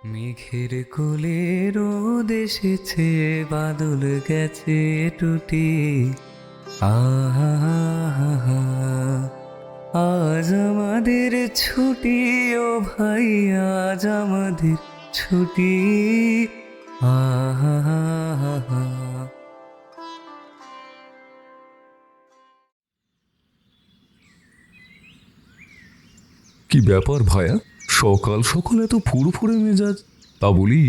মেঘের কোলে রোদ এসেছে, বাদল গেছে টুটি। আহা, আজ আমাদের ছুটি, ও ভাই আজ আমাদের ছুটি। আহা, কি ব্যাপার ভায়া, সকাল সকাল এত ফুরফুরে মেজাজ? তা বলি,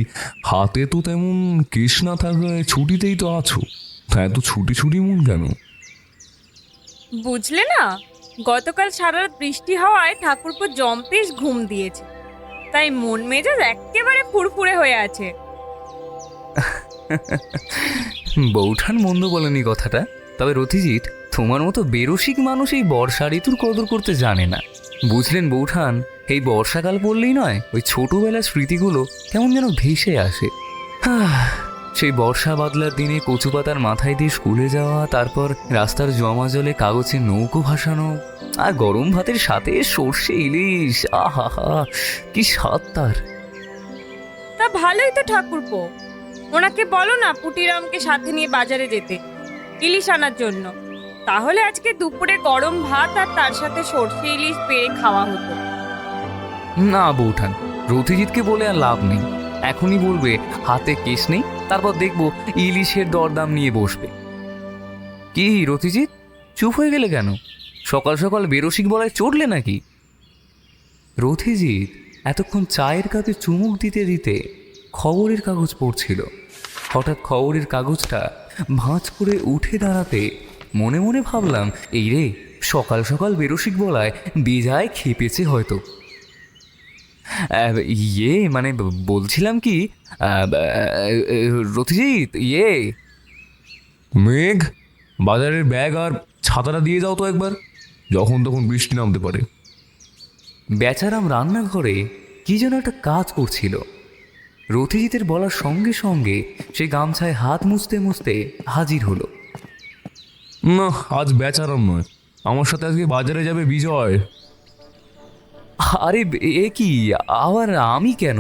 হাতে তো তেমন কেশ না থাকায় ছুটিতেই তো আছো, তা এত ছুটি ছুটি মন কেন? বুঝলে না, গতকাল সারা রাত বৃষ্টি হওয়ায় ঠাকুরপো জম্পেশ ঘুম দিয়েছে, তাই মন মেজাজ একেবারে ফুরফুরে হয়ে আছে। বৌঠান মন্দ বলেনি কথাটা, তবে রথিজিৎ তোমার মতো বেরসিক মানুষ এই বর্ষা ঋতুর কদর করতে জানে না। বুঝলেন বৌঠান, এই বর্ষাকাল পড়লেই নয়, ওই ছোটবেলার স্মৃতিগুলো কেমন যেন ভেসে আসে। সেই বর্ষা বাদলার দিনে কচু পাতার মাথায় দিয়ে স্কুলে যাওয়া, তারপর রাস্তার জমা জলে কাগজের নৌকো ভাসানো, আর গরম ভাতের সাথে সর্ষে ইলিশ, আহা হা, কি স্বাদ তার। তা ভালোই তো ঠাকুরপো, ওনাকে বলো না পুটিরামকে সাথে নিয়ে বাজারে যেতে ইলিশ আনার জন্য, তাহলে আজকে দুপুরে গরম ভাত আর তার সাথে সর্ষে ইলিশ পেড়ে খাওয়া হতো। না বৌঠান, রথিজিৎকে বলে আর লাভ নেই। এখনই বলবে হাতে কেশ নেই, তারপর দেখবো ইলিশের দরদাম নিয়ে বসবে। কি রথিজিৎ, চুপ হয়ে গেলে কেন? সকাল সকাল বেরসিক বলায় চড়লে নাকি? রথিজিৎ এতক্ষণ চায়ের কাপে চুমুক দিতে দিতে খবরের কাগজ পড়ছিল। হঠাৎ খবরের কাগজটা ভাঁজ করে উঠে দাঁড়াতে মনে মনে ভাবলাম, এই রে, সকাল সকাল বেরসিক বলায় বেজায় খেপেছে হয়তো। মানে বলছিলাম কি, রথিজিৎ, মেঘ, বাজারের ব্যাগ আর ছাতাটা দিয়ে যাও তো একবার, যখন তখন বৃষ্টি নামতে পারে। বেচারাম রান্নাঘরে কি যেন একটা কাজ করছিল। রথিজিতের বলার সঙ্গে সঙ্গে সে গামছায় হাত মুছতে মুছতে হাজির হলো। না, আজ বেচারাম নয়, আমার সাথে আজকে বাজারে যাবে বিজয়। আরে এ কি, আবার আমি কেন?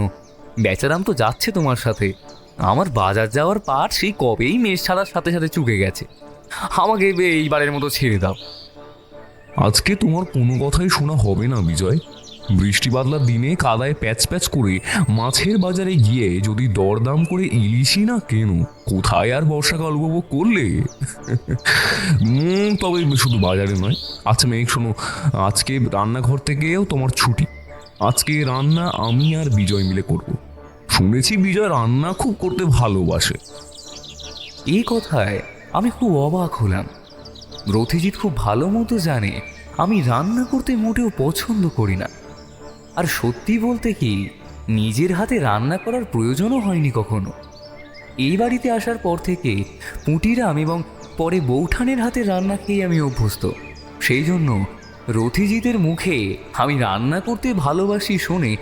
বেচারাম তো যাচ্ছে তোমার সাথে। আমার বাজার যাওয়ার পাট সেই কবেই মেষ ছাড়ার সাথে সাথে চুকে গেছে। আমাকে এইবারের মতো ছেড়ে দাও। আজকে তোমার কোনো কথাই শোনা হবে না বিজয়। বৃষ্টি বাদলার দিনে কাদায় প্যাচ প্যাচ করে মাছের বাজারে গিয়ে যদি দরদাম করে ইলিশই না কেন, কোথায় আর বর্ষাকাল উপভোগ করলে? তবে শুধু বাজারে নয়। আচ্ছা মেঘ, শোনো, আজকে রান্নাঘর থেকেও তোমার ছুটি। আজকে রান্না আমি আর বিজয় মিলে করব। শুনেছি বিজয় রান্না খুব করতে ভালোবাসে। এই কথায় আমি খুব অবাক হলাম। রথিজিৎ খুব ভালো মতো জানে আমি রান্না করতে মোটেও পছন্দ করি না। আর সত্যি বলতে কি, নিজের হাতে রান্না করার প্রয়োজনও হয়নি কখনো। এই বাড়িতে আসার পর থেকে পুঁটিরাম এবং পরে বৌঠানের হাতে রান্না খেয়ে আমি অভ্যস্ত। সেই জন্য রথিজিতের মুখে আমি রান্না করতে ভালোবাসি শুনে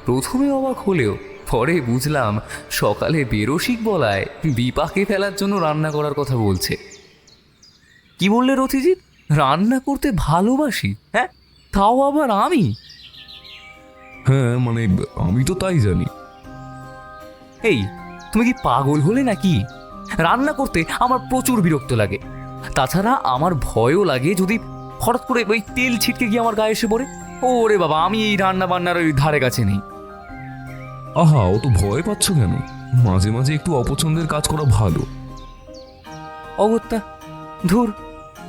প্রথমে অবাক হলেও পরে বুঝলাম সকালে বেরসিক বলায় বিপাকে ফেলার জন্য রান্না করার কথা বলছে। কি বললে রথিজিৎ? রান্না করতে ভালোবাসি? হ্যাঁ, তাও আবার আমি? হ্যাঁ মানে, আমি তো তাই জানি। এই, তুমি কি পাগল হলে নাকি? রান্না করতে আমার প্রচুর বিরক্ত লাগে। তাছাড়া আমার ভয়ও লাগে যদি হঠাৎ করে ওই তেল ছিটকে গিয়ে আমার গায়ে এসে পড়ে। ওরে বাবা, আমি এই রান্না বান্নার ওই ধারে কাছে নেই। আহা, ও তো ভয় পাচ্ছ কেন? মাঝে মাঝে একটু অপছন্দের কাজ করা ভালো। অগত্যা, ধুর,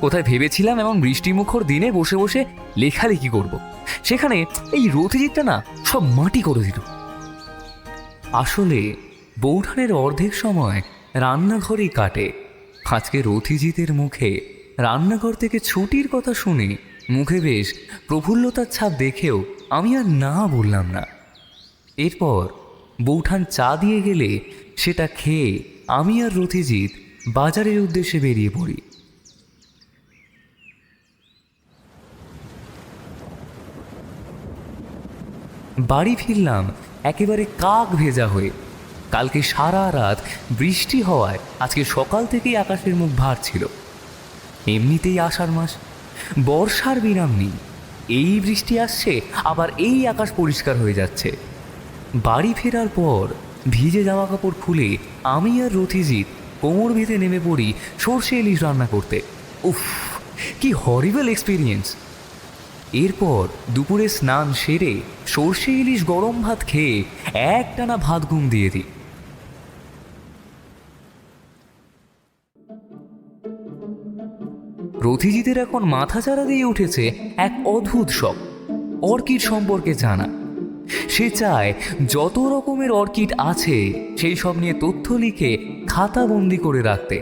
কোথায় ভেবেছিলাম এমন বৃষ্টিমুখর দিনে বসে বসে লেখালেখি করব, সেখানে এই রথিজিৎটা না সব মাটি করে দিল। আসলে বৌঠানের অর্ধেক সময় রান্নাঘরেই কাটে। আজকে রথিজিতের মুখে রান্নাঘর থেকে ছুটির কথা শুনে মুখে বেশ প্রফুল্লতার ছাপ দেখেও আমি আর না বললাম না। এরপর বৌঠান চা দিয়ে গেলে সেটা খেয়ে আমি আর রথিজিৎ বাজারের উদ্দেশ্যে বেরিয়ে পড়ি। বাড়ি ফিরলাম একেবারে কাক ভেজা হয়ে। কালকে সারা রাত বৃষ্টি হওয়ায় আজকে সকাল থেকেই আকাশের মুখ ভার ছিল। এমনিতেই আষাঢ় মাস, বর্ষার বিরাম নেই। এই বৃষ্টি আসছে, আবার এই আকাশ পরিষ্কার হয়ে যাচ্ছে। বাড়ি ফেরার পর ভিজে জামা কাপড় খুলে আমি আর রথিজিৎ কোমর বেঁধে নেমে পড়ি সর্ষে ইলিশ রান্না করতে। উফ, কি হরিবল এক্সপিরিয়েন্স! এরপর দুপুরে স্নান সেরে সর্ষে ইলিশ গরম ভাত খেয়ে একটানা ভাত ঘুম দিয়ে দিই। রথিজিতের এখন মাথাচাড়া দিয়ে উঠেছে এক অদ্ভুত শখ, অর্কিড সম্পর্কে জানা। সে চায় যত রকমের অর্কিড আছে সেই সব নিয়ে তথ্য লিখে খাতাবন্দি করে রাখতে।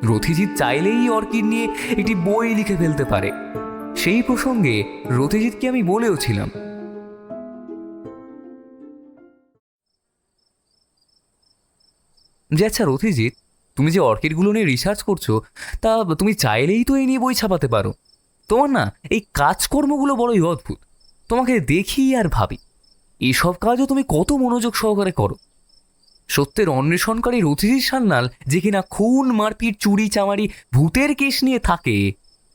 রথিজিৎ চাইলেই অর্কিড নিয়ে একটি বই লিখে ফেলতে পারে। সেই প্রসঙ্গে রথিজিৎকে আমি বলেও ছিলাম, যে আচ্ছা রথিজিৎ, তুমি যে অর্কিডগুলো নিয়ে রিসার্চ করছো, তা তুমি চাইলেই তো এই নিয়ে বই ছাপাতে পারো। তোমার না এই কাজকর্মগুলো বড়ই অদ্ভুত। তোমাকে দেখি আর ভাবি এসব কাজও তুমি কত মনোযোগ সহকারে করো। সত্যের অন্বেষণকারী রথিজিৎ সান্যাল যে কিনা খুন, মারপিট, চুরি, চামারি, ভূতের কেস নিয়ে থাকে,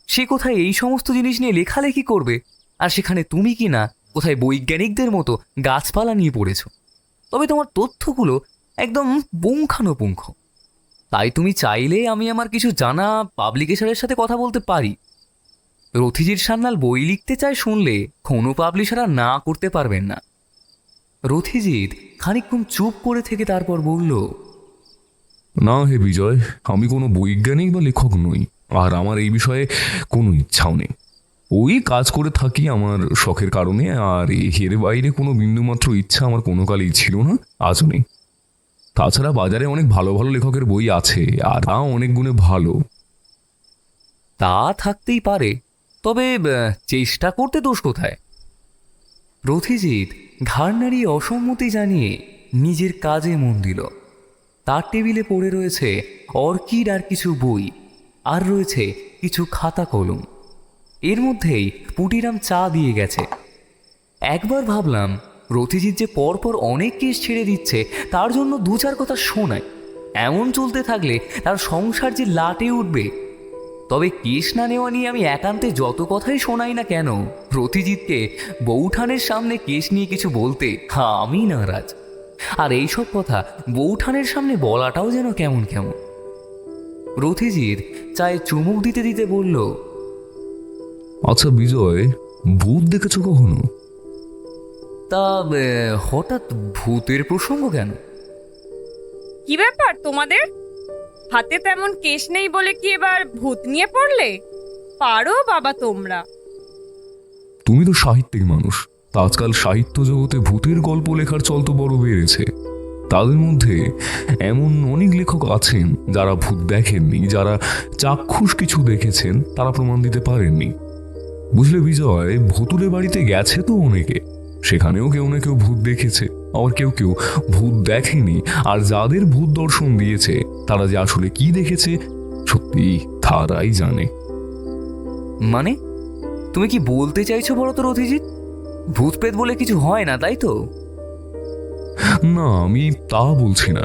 সে কোথায় এই সমস্ত জিনিস নিয়ে লেখালেখি করবে, আর সেখানে তুমি কি না কোথায় বৈজ্ঞানিকদের মতো গাছপালা নিয়ে পড়েছো। তবে তোমার তথ্যগুলো একদম পুঙ্খানুপুঙ্খ। তাই তুমি চাইলে আমি আমার কিছু জানা পাবলিকেশনের সাথে কথা বলতে পারি। রথিজিৎ সান্যাল বই লিখতে চায় শুনলে কোনো পাবলিশার না করতে পারবেন না। রথিজিৎ খানিকক্ষণ চুপ করে থেকে তারপর বলল, না হে বিজয়, আমি কোনো বৈজ্ঞানিক বা লেখক নই, আর আমার এই বিষয়ে কোনো ইচ্ছাও নেই। ওই কাজ করে থাকি আমার শখের কারণে, আর এর বাইরে কোনো বিন্দুমাত্র ইচ্ছা আমার কোনো কালেই ছিল না, আজও নেই। তাছাড়া বাজারে অনেক ভালো ভালো লেখকের বই আছে, আর তা অনেক গুণে ভালো। তা থাকতেই পারে, তবে চেষ্টা করতে দোষ কোথায়? রথিজিৎ ঘাড় নাড়িয়ে অসম্মতি জানিয়ে নিজের কাজে মন দিল। তার টেবিলে পড়ে রয়েছে অর্কিড আর কিছু বই, আর রয়েছে কিছু খাতা কলম। এর মধ্যেই পুটিরাম চা দিয়ে গেছে। একবার ভাবলাম রথিজিৎ যে পরপর অনেক কেস ছেড়ে দিচ্ছে তার জন্য দু চার কথা শোনায়। এমন চলতে থাকলে তার সংসার যে লাটে উঠবে। তবে কেস না নেওয়া নিয়ে আমি একান্তে যত কথাই শোনাই না কেন, রথিজিৎকে বৌঠানের সামনে কেস নিয়ে কিছু বলতে আমি নারাজ। আর এইসব কথা বৌঠানের সামনে বলাটাও যেন কেমন কেমন। রথিজিৎ চায়ে চুমুক দিতে দিতে বলল, আচ্ছা বিজয়, ভূত দেখেছো কখনো? তা হঠাৎ ভূতের প্রসঙ্গ কেন? কি ব্যাপার তোমাদের? হাতে তেমন কেস নেই বলে কি এবার ভূত নিয়ে পড়লে? পারো বাবা তোমরা। তুমি তো সাহিত্যিক মানুষ, তা আজকাল সাহিত্য জগতে ভূতের গল্প লেখার চল তো বড় বেড়েছে। তাদের মধ্যে এমন অনেক লেখক আছেন যারা ভূত দেখেননি, যারা চাক্ষুষ কিছু দেখেছেন, তারা প্রমাণ দিতে পারেননি। বুঝলে বিজয়, ভুতুরে বাড়িতে গেছে তো অনেকে, সেখানেও কেউ না কেউ ভূত দেখেছে, আবার কেউ কেউ ভূত দেখেনি। আর যাদের ভূত দর্শন দিয়েছে তারা যে আসলে কি দেখেছে সত্যি তারাই জানে। মানে তুমি কি বলতে চাইছো বলো তো রথিজিৎ? ভূত প্রেত বলে কিছু হয় না, তাই তো? না, আমি তা বলছি না।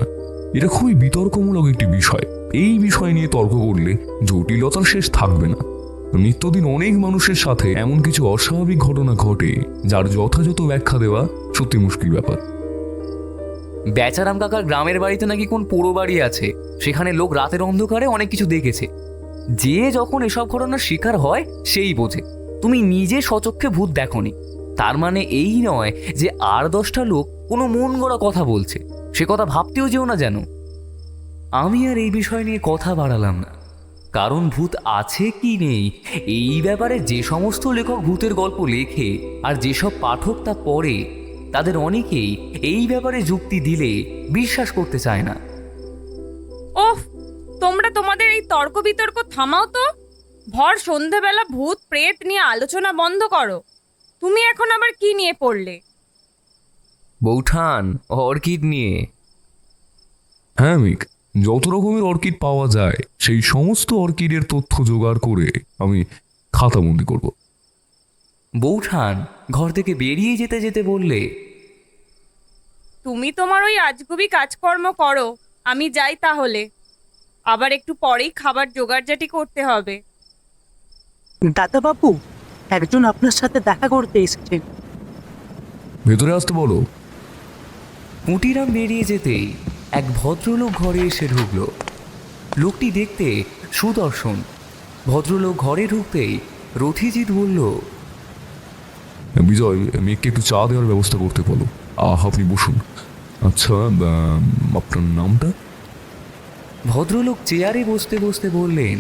এটা খুবই বিতর্কমূলক একটি বিষয়। এই বিষয় নিয়ে তর্ক করলে জটিলতার শেষ থাকবে না। নিত্যদিন অনেক মানুষের সাথে এমন কিছু অস্বাভাবিক ঘটনা ঘটে যার যথাযথ ব্যাখ্যা দেওয়া সত্যি মুশকিল ব্যাপার। বেচারাম কাকার গ্রামের বাড়িতে নাকি কোন পোড়ো বাড়ি আছে, সেখানে লোক রাতের অন্ধকারে অনেক কিছু দেখেছে। যে যখন এসব ঘটনার শিকার হয় সেই বোঝে। তুমি নিজে স্বচক্ষে ভূত দেখোনি, তার মানে এই নয় যে আর 10টা লোক কোনো মন গড়া কথা বলছে। সে কথা ভাবতেও যেও না যেন। আমি আর এই বিষয় নিয়ে কথা বাড়ালাম না, কারণ ভূত আছে কি নেই এই ব্যাপারে যে সমস্ত লেখক ভূতের গল্প লেখে আর যেসব পাঠক তা পড়ে, তাদের অনেকেই এই ব্যাপারে যুক্তি দিলে বিশ্বাস করতে চায় না। ওহ, তোমরা তোমাদের এই তর্ক বিতর্ক থামাও তো। ভর সন্ধেবেলা ভূত প্রেত নিয়ে আলোচনা বন্ধ করো। তুমি এখন আবার কি নিয়ে পড়লে? বৌঠান অর্কিড নিয়ে। হ্যাঁ মিক, যত রকমের অর্কিড পাওয়া যায় সেই সমস্ত অর্কিডের তথ্য জোগাড় করে আমি খাতাবন্দি করব। বৌঠান ঘর থেকে বেরিয়ে যেতে যেতে বললে, তুমি তোমার ওই আজগুবি কাজকর্ম করো, আমি যাই তাহলে। আবার একটু পরেই খাবার জোগাড়জাটি করতে হবে। দাদা বাবু, একজন আপনার সাথে দেখা করতে এসেছেন। ভেতরে আসতে বলো। পুটিরাম বেরিয়ে যেতেই এক ভদ্রলোক ঘরে এসে ঢুকল। লোকটি দেখতে সুদর্শন। ভদ্রলোক ঘরে ঢুকতেই রথিজিৎ বলল, বিজয়, মেয়েকে একটু চা দেওয়ার ব্যবস্থা করতে বলো। আপনি বসুন। আচ্ছা, আপনার নামটা? ভদ্রলোক চেয়ারে বসতে বসতে বললেন,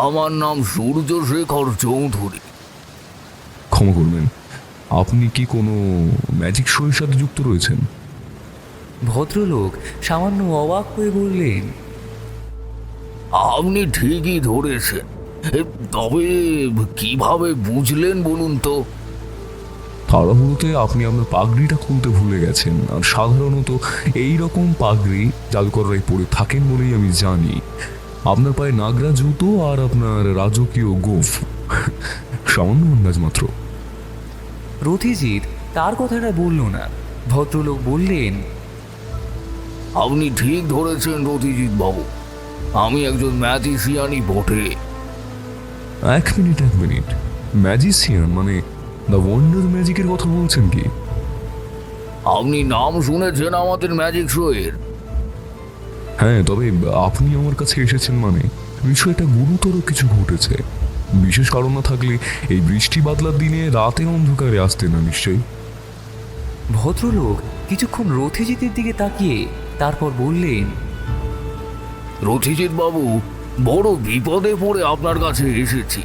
আমার নাম সূর্যশেখর চৌধুরী। ক্ষমা করবেন, আপনি কি কোনো ম্যাজিক শোয়ের সাথে যুক্ত রয়েছেন? ভদ্রলোক সামান্য অবাক হয়ে বললেন, আপনি ঠিকই ধরেছেন, তবে কিভাবে বুঝলেন বলুন তো? তাড়াহুড়োতে আপনি আপনার পাগড়িটা খুলতে ভুলে গেছেন। আর সাধারণত এই রকম পাগড়ি জাদুকররাই পরে থাকেন বলেই আমি জানি। আপনার পায়ে নাগরা জুতো আর আপনার রাজকীয় গোফ। সামান্য আন্দাজ মাত্র। রথিজিৎ তার কথাটা বলল না। ভদ্রলোক বললেন, আপনি ঠিক ধরেছেন রথিজিৎ বাবু, আমি একজন ম্যাজিশিয়ানই বটে। এক মিনিট, ম্যাজিশিয়ান মানে দ্য ওয়ান্ডার ম্যাজিকের কথা বলছেন কি? আপনি নাম শুনেছেন আমাদের ম্যাজিক শোয়ের? হ্যাঁ, তবে আপনি আমার কাছে এসেছেন মানে বিষয়টা গুরুতর কিছু ঘটেছে। বিশেষ কারণ না থাকলে এই বৃষ্টি বাদলার দিনে রাতের অন্ধকারে আসতে না নিশ্চয়ই। ভদ্রলোক কিছুক্ষণ রথিজিতের দিকে তাকিয়ে তারপর বললেন, রথিজিৎ বাবু, বড় বিপদে পড়ে আপনার কাছে এসেছি।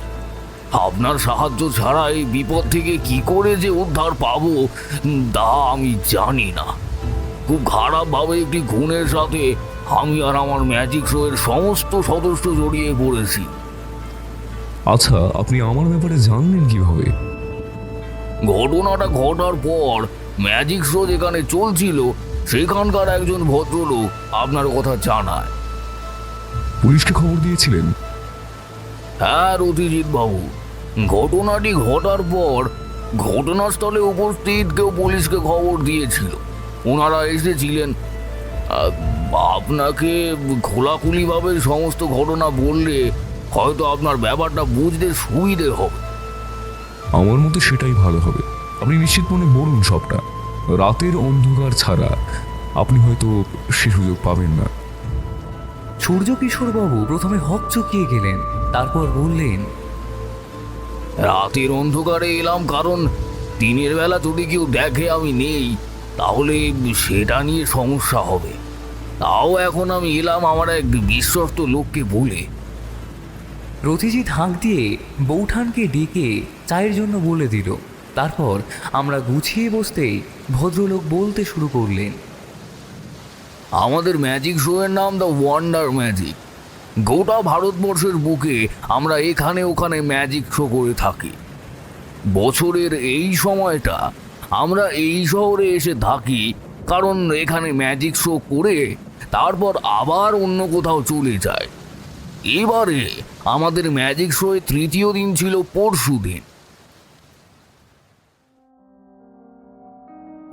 আপনার সাহায্য ছাড়া এই বিপদ থেকে কি করে যে উদ্ধার পাবো তা আমি জানি না। খুব খারাপভাবে একটি খুনের সাথে আমি আর আমার ম্যাজিক শোয়ের সমস্ত সদস্য জড়িয়ে পড়েছি। আচ্ছা, আপনি আমার ব্যাপারে জানলেন কিভাবে? ঘটনাটা ঘটার পর ম্যাজিক শো যেখানে চলছিল সেখানকার একজন ভদ্রলোক আপনার কথা জানায়। পুলিশকে খবর দিয়েছিলেন? হ্যাঁ রথিজিৎ বাবু, ঘটনাটি ঘটার পর ঘটনাস্থলে উপস্থিত কেউ পুলিশকে খবর দিয়েছিল। ওনারা এসেছিলেন। আপনাকে খোলাখুলিভাবে সমস্ত ঘটনা বললে হয়তো আপনার ব্যাপারটা বুঝতে সুবিধে হবে। আমার মতে সেটাই ভালো হবে। আপনি নিশ্চিত মনে বলুন সবটা। রাতের অন্ধকার ছাড়া আপনি হয়তো সে সুযোগ পাবেন না। সূর্যকিশোরবাবু প্রথমে হকচকিয়ে গেলেন, তারপর বললেন, রাতের অন্ধকারে এলাম কারণ দিনের বেলা যদি কেউ দেখে আমি নেই তাহলে সেটা নিয়ে সমস্যা হবে। তাও এখন আমি এলাম আমার এক বিশ্বস্ত লোককে বলে। রথিজিৎ হাঁক দিয়ে বৌঠানকে ডেকে চায়ের জন্য বলে দিল। তারপর আমরা গুছিয়ে বসতেই ভদ্রলোক বলতে শুরু করলেন, আমাদের ম্যাজিক শোয়ের নাম দ্য ওয়ান্ডার ম্যাজিক। গোটা ভারতবর্ষের বুকে আমরা এখানে ওখানে ম্যাজিক শো করে থাকি। বছরের এই সময়টা আমরা এই শহরে এসে থাকি কারণ এখানে ম্যাজিক শো করে তারপর আবার অন্য কোথাও চলে যায়। এবারে আমাদের ম্যাজিক শোয়ে তৃতীয় দিন ছিল পরশুদিন।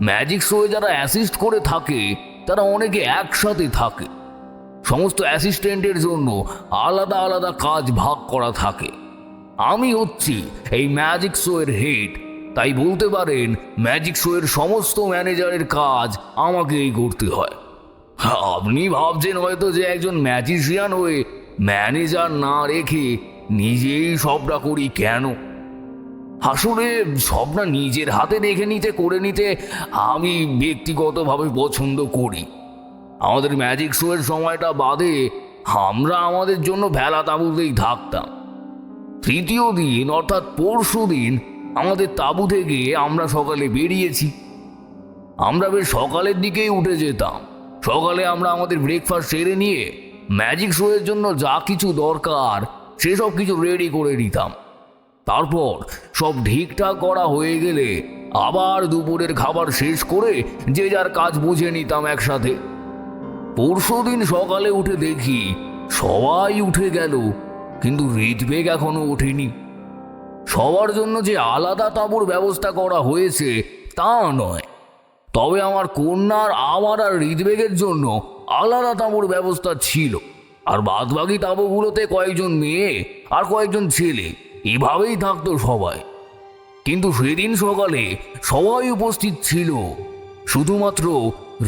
ম্যাজিক শোয়ে যারা অ্যাসিস্ট করে থাকে তারা অনেকে একসাথে থাকে। সমস্ত অ্যাসিস্ট্যান্টের জন্য আলাদা আলাদা কাজ ভাগ করা থাকে। আমি হচ্ছি এই ম্যাজিক শোয়ের হেড, তাই বলতে পারেন ম্যাজিক শোয়ের সমস্ত ম্যানেজারের কাজ আমাকেই করতে হয়। আপনি ভাবছেন হয়তো যে একজন ম্যাজিশিয়ান হয়ে ম্যানেজার না রেখে নিজেই সবটা করি কেন। আসলে সবটা নিজের হাতে দেখে নিতে করে নিতে আমি ব্যক্তিগতভাবে পছন্দ করি। আমাদের ম্যাজিক শোয়ের সময়টা বাদে আমরা আমাদের জন্য ভেলা তাঁবুতেই থাকতাম। তৃতীয় দিন অর্থাৎ পরশু দিন আমাদের তাঁবু থেকে আমরা সকালে বেরিয়েছি। আমরা বেশ সকালের দিকেই উঠে যেতাম। সকালে আমরা আমাদের ব্রেকফাস্ট সেরে নিয়ে ম্যাজিক শোয়ের জন্য যা কিছু দরকার সেসব কিছু রেডি করে নিতাম। তারপর সব ঠিকঠাক করা হয়ে গেলে আবার দুপুরের খাবার শেষ করে যে যার কাজ বুঝে নিতাম একসাথে। পরশুদিন সকালে উঠে দেখি সবাই উঠে গেল, কিন্তু ঋত্বেগ এখনো ওঠেনি। সবার জন্য যে আলাদা তাঁবুর ব্যবস্থা করা হয়েছে তা নয়, তবে আমার কন্যার আমার আর ঋত্বেগের জন্য আলাদা তাঁবুর ব্যবস্থা ছিল। আর বাদবাকি তাঁবুগুলোতে কয়েকজন মেয়ে আর কয়েকজন ছেলে এভাবেই থাকতো সবাই। কিন্তু সেদিন সকালে সবাই উপস্থিত ছিল, শুধুমাত্র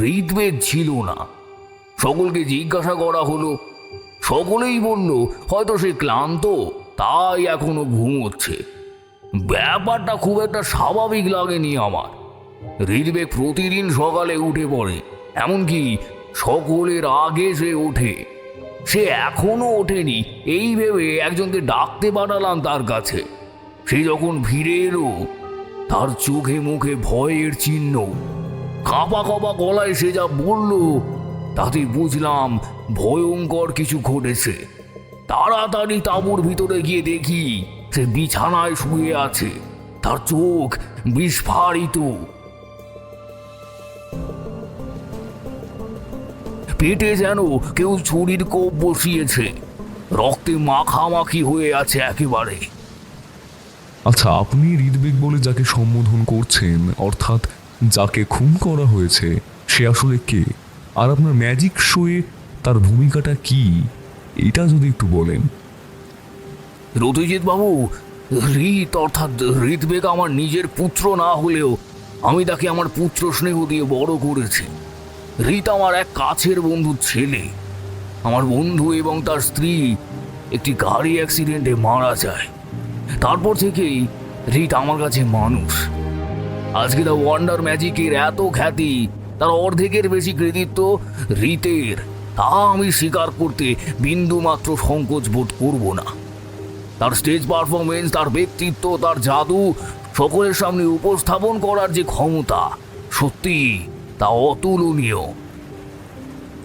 হৃদবেগ ছিল না। সকলকে জিজ্ঞাসা করা হলো, সকলেই বলল হয়তো সে ক্লান্ত, তাই এখনো ঘুমোচ্ছে। ব্যাপারটা খুব একটা স্বাভাবিক লাগেনি আমার। হৃদবেগ প্রতিদিন সকালে উঠে পড়ে, এমনকি সকলের আগে সে ওঠে। সে এখনো ওঠেনি এই ভেবে একজনকে ডাকতে পাঠালাম তার কাছে। সে যখন ফিরে এলো, তার চোখে মুখে ভয়ের চিহ্ন। কাঁপা কাঁপা গলায় সে যা বলল, তাতে বুঝলাম ভয়ঙ্কর কিছু ঘটেছে। তাড়াতাড়ি তাঁবুর ভিতরে গিয়ে দেখি সে বিছানায় শুয়ে আছে, তার চোখ বিস্ফারিত। পেটে যেন কেউ ছুরির কোপ বসিয়েছে, রক্তে মাখামাখি হয়ে আছে একেবারে। আচ্ছা, আপনি হৃদবেগ বলে যাকে সম্বোধন করছেন, অর্থাৎ যাকে খুন করা হয়েছে, সে আসলে কে? আর আপনার ম্যাজিক শোয়ে তার ভূমিকাটা কি, এটা যদি একটু বলেন। রতিজিৎ বাবু, হৃদ অর্থাৎ হৃদবেগ আমার নিজের পুত্র না হলেও আমি তাকে আমার পুত্র স্নেহ দিয়ে বড় করেছি। হৃদ আমার এক কাছের বন্ধুর ছেলে। আমার বন্ধু এবং তার স্ত্রী একটি গাড়ি অ্যাক্সিডেন্টে মারা যায়। তারপর থেকেই হৃদ আমার কাছে মানুষ। আজকে দ্য ওয়ান্ডার ম্যাজিকের এত খ্যাতি, তার অর্ধেকের বেশি কৃতিত্ব হৃতের, তা আমি স্বীকার করতে বিন্দুমাত্র সংকোচ বোধ করব না। তার স্টেজ পারফরমেন্স, তার ব্যক্তিত্ব, তার জাদু সকলের সামনে উপস্থাপন করার যে ক্ষমতা, সত্যি তা অতুলনীয়।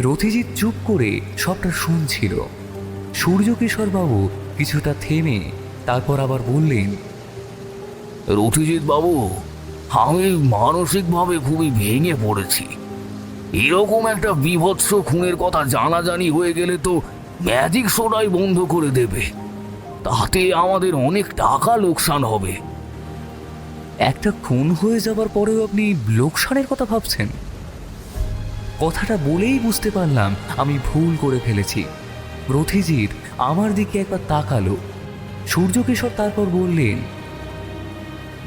রথিজিৎ চুপ করে সবটা শুনছিল। সূর্যকিশোর বাবু কিছুটা থেমে তারপর আবার বললেন, রথিজিৎ বাবু, আমি মানসিকভাবে খুবই ভেঙে পড়েছি। এরকম একটা বীভৎস খুনের কথা জানাজানি হয়ে গেলে তো ম্যাজিক শোটাই বন্ধ করে দেবে। তাতে আমাদের অনেক টাকা লোকসান হবে। একটা খুন হয়ে যাবার পরেও আপনি লোকসানের কথা ভাবছেন? কথাটা বলেই বুঝতে পারলাম আমি ভুল করে ফেলেছি। রথিজিৎ আমার দিকে একবার তাকালো। সূর্যকিশোর তারপর বললেন,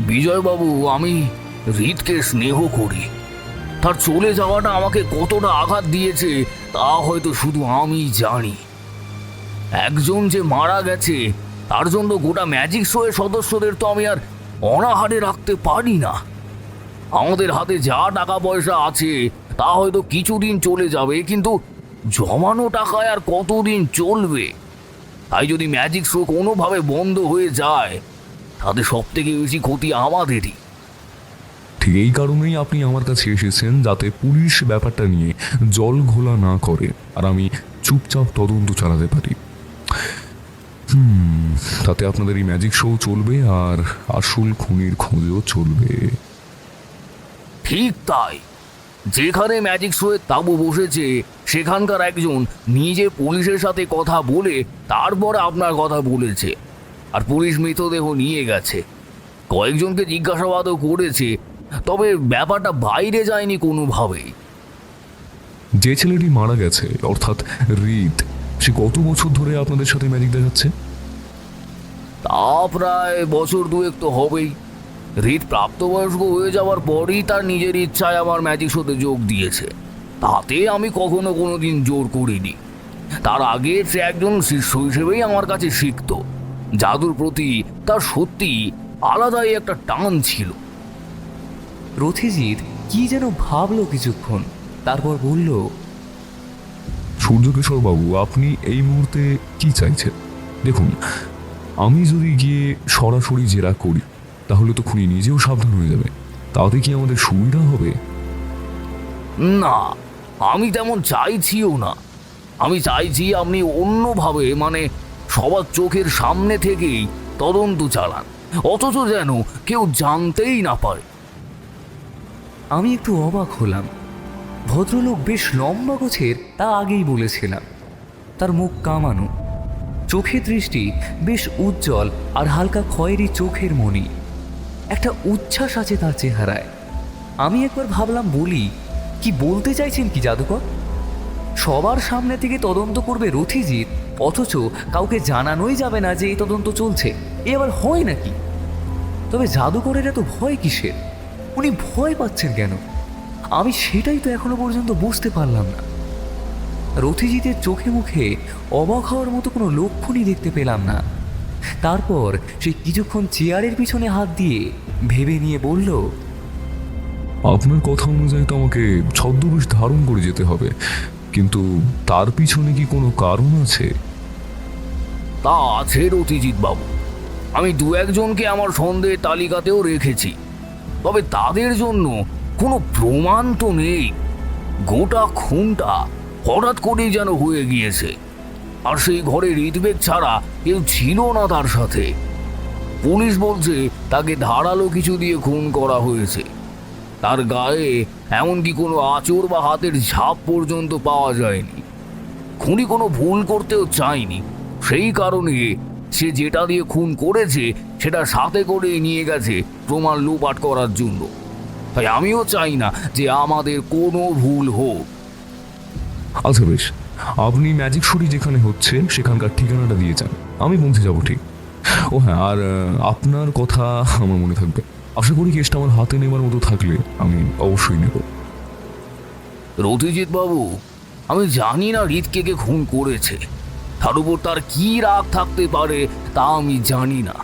বিজয়বাবু, আমি হৃদকে স্নেহ করি। তার চলে যাওয়াটা আমাকে কতটা আঘাত দিয়েছে তা হয়তো শুধু আমিই জানি। একজন যে মারা গেছে, তার জন্য গোটা ম্যাজিক শোয়ের সদস্যদের তো আমি আর অনাহারে রাখতে পারি না। আমাদের হাতে যা টাকা পয়সা আছে তা হয়তো কিছুদিন চলে যাবে, কিন্তু জমানো টাকায় আর কতদিন চলবে? তাই যদি ম্যাজিক শো কোনোভাবে বন্ধ হয়ে যায়, তাতে সব থেকে বেশি ক্ষতি আমাদেরই। ঠিক এই কারণেই আপনি আমার কাছে এসেছেন, যাতে পুলিশ ব্যাপারটা নিয়ে জল ঘোলা না করে আর আমি চুপচাপ তদন্ত চালাতে পারি। তাতে আপনাদের এই ম্যাজিক শো চলবে আর আসল খুনির খোঁজও চলবে। ঠিক তাই। যেখানে ম্যাজিক শোয়ে তাঁবু বসেছে, সেখানকার একজন নিজে পুলিশের সাথে কথা বলে তারপরে আপনার কথা বলেছে। আর পুলিশ মৃতদেহ নিয়ে গেছে, কয়েকজনকে জিজ্ঞাসাবাদও করেছে, তবে ব্যাপারটা বাইরে যায়নি কোনোভাবেই। যে ছেলেটি মারা গেছে, অর্থাৎ হৃদ, সে কত বছর ধরে আপনাদের সাথে ম্যাজিক দেখাচ্ছে? তা প্রায় বছর দুয়েক তো হবেই। হৃদ প্রাপ্তবয়স্ক হয়ে যাওয়ার পরই তার নিজের ইচ্ছায় আমার ম্যাজিক শোতে যোগ দিয়েছে। তাতে আমি কখনো কোনোদিন জোর করিনি। তার আগে সে একজন শিষ্য হিসেবেই আমার কাছে শিখত। জাদুর প্রতি তার সত্যি আলাদাই একটা টান ছিল। রথিজিৎ কি যেন ভাবলো কিছুক্ষণ, তারপর বলল, সূর্যকিশোর বাবু, আপনি এই মুহূর্তে কি চাইছেন? দেখুন, আমি যদি গিয়ে সরাসরি জেরা করি, তাহলে তো খুনি নিজেও সাবধান হয়ে যাবে। তাতে কি আমাদের সুবিধা হবে? না, আমি তেমন চাইছিও না। আমি চাইছি আপনি অন্যভাবে, মানে সবার চোখের সামনে থেকেই তদন্ত চালান, অথচ যেন কেউ জানতেই না পারে। আমি একটু অবাক হলাম। ভদ্রলোক বেশ লম্বা গোছের, তা আগেই বলেছিলাম। তার মুখ কামানো, চোখে দৃষ্টি বেশ উজ্জ্বল আর হালকা খয়েরি চোখের মণি। একটা উচ্ছ্বাস আছে তার চেহারায়। আমি একবার ভাবলাম বলি, কি বলতে চাইছেন কি জাদুকর? সবার সামনে থেকে তদন্ত করবে রথিজিৎ, অথচ কাউকে জানানোই যাবে না যে এই তদন্ত চলছে। এ আবার হয় নাকি? তবে জাদুকরের এত ভয় কিসের? উনি ভয় পাচ্ছেন কেন? আমি সেটাই তো এখনো পর্যন্ত বুঝতে পারলাম না। রথিজিতের চোখে মুখে অবাক হওয়ার মতো কোনো লক্ষণই দেখতে পেলাম না। তারপর সে কিছুক্ষণ চেয়ারের পিছনে হাত দিয়ে ভেবে নিয়ে বলল, আপনার কথা অনুযায়ী তো আমাকে ছদ্মবেশ ধারণ করে যেতে হবে, কিন্তু তার পিছনে কি কোনো কারণ আছে? তা আছে রতিজিৎ বাবু, আমি দু একজনকে আমার সন্দেহের তালিকাতেও রেখেছি, তবে তাদের জন্য কোনো প্রমাণ তো নেই। গোটা খুনটা হঠাৎ করেই যেন হয়ে গিয়েছে, আর সেই ঘরে ঋতবেগ ছাড়া কেউ ছিল না তার সাথে। পুলিশ বলছে তাকে ধারালো কিছু দিয়ে খুন করা হয়েছে। তার গায়ে এমনকি কোনো আঁচড় বা হাতের ছাপ পর্যন্ত পাওয়া যায়নি। খুনি কোনো ভুল করতেও চায়নি, সেই কারণে সে যেটা দিয়ে খুন করেছে সেটা সাথে করেই নিয়ে গেছে প্রমাণ লোপাট করার জন্য। তাই আমিও চাই না যে আমাদের কোনো ভুল হোক। আচ্ছা বেশ, আপনি ম্যাজিক শোটি যেখানে হচ্ছে সেখানকার ঠিকানাটা দিয়ে যান, আমি পৌঁছে যাবো ঠিক। ও হ্যাঁ, আর আপনার কথা আমার মনে থাকবে। আশা করি কেসটা আমার হাতে নেবার মতো থাকলে আমি অবশ্যই নেব। রতিজিৎ বাবু, আমি জানি না রিতকে কে খুন করেছে, তার উপর তার কি রাগ থাকতে পারে তা আমি জানি না।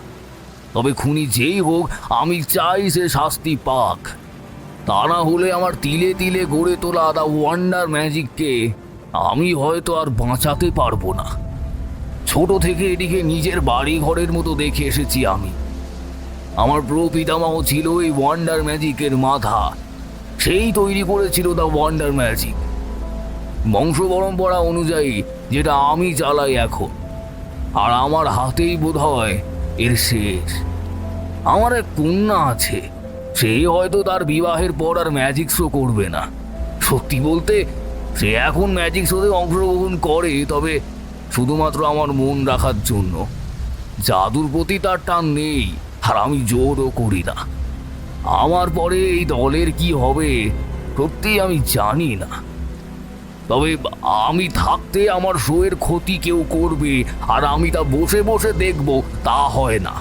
তবে খুনি যেই হোক, আমি চাই সে শাস্তি পাক। তা না হলে আমার তিলে তিলে গড়ে তোলা দা ওয়ান্ডার ম্যাজিককে আমি হয়তো আর বাঁচাতে পারবো না। ছোট থেকে এটিকে নিজের বাড়ি ঘরের মতো দেখে এসেছি আমি। আমার প্রপিতামহ ছিল এই ওয়ান্ডার ম্যাজিকের মাথা, সেই তৈরি করেছিল দ্য ওয়ান্ডার ম্যাজিক। বংশ পরম্পরা অনুযায়ী যেটা আমি চালাই এখন, আর আমার হাতেই বোধহয় এর শেষ। আমার এক কন্যা আছে, সেই হয়তো তার বিবাহের পর আর ম্যাজিক শো করবে না। সত্যি বলতে সে এখন ম্যাজিক শোতে অংশগ্রহণ করে, তবে শুধুমাত্র আমার মন রাখার জন্য। জাদুর প্রতি তার টান নেই, আর আমি জোরও করি না। আমার পরে এই দলের কি হবে সত্যি আমি জানি না। তবে আমি থাকতে আমার শোয়ের ক্ষতি কেউ করবে আর আমি তা বসে বসে দেখব, তা হয় না।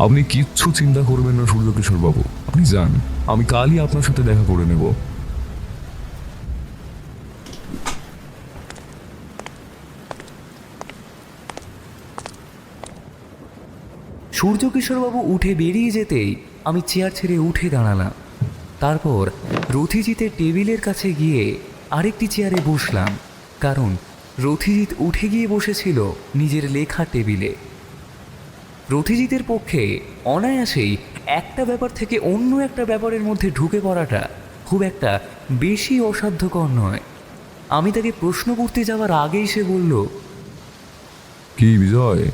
আপনি কিচ্ছু চিন্তা করবেন না সূর্যকিশোর বাবু, আপনি যান, আমি কালই আপনার সাথে দেখা করে নেব। সূর্যকিশোরবাবু উঠে বেরিয়ে যেতেই আমি চেয়ার ছেড়ে উঠে দাঁড়ালাম। তারপর রথিজিতের টেবিলের কাছে গিয়ে আরেকটি চেয়ারে বসলাম, কারণ রথিজিৎ উঠে গিয়ে বসেছিল নিজের লেখা টেবিলে। রথিজিতের পক্ষে অনায়াসেই একটা ব্যাপার থেকে অন্য একটা ব্যাপারের মধ্যে ঢুকে পড়াটা খুব একটা বেশি অসাধ্যকর নয়। আমি তাকে প্রশ্ন করতে যাওয়ার আগেই সে বলল, কি বিজয়,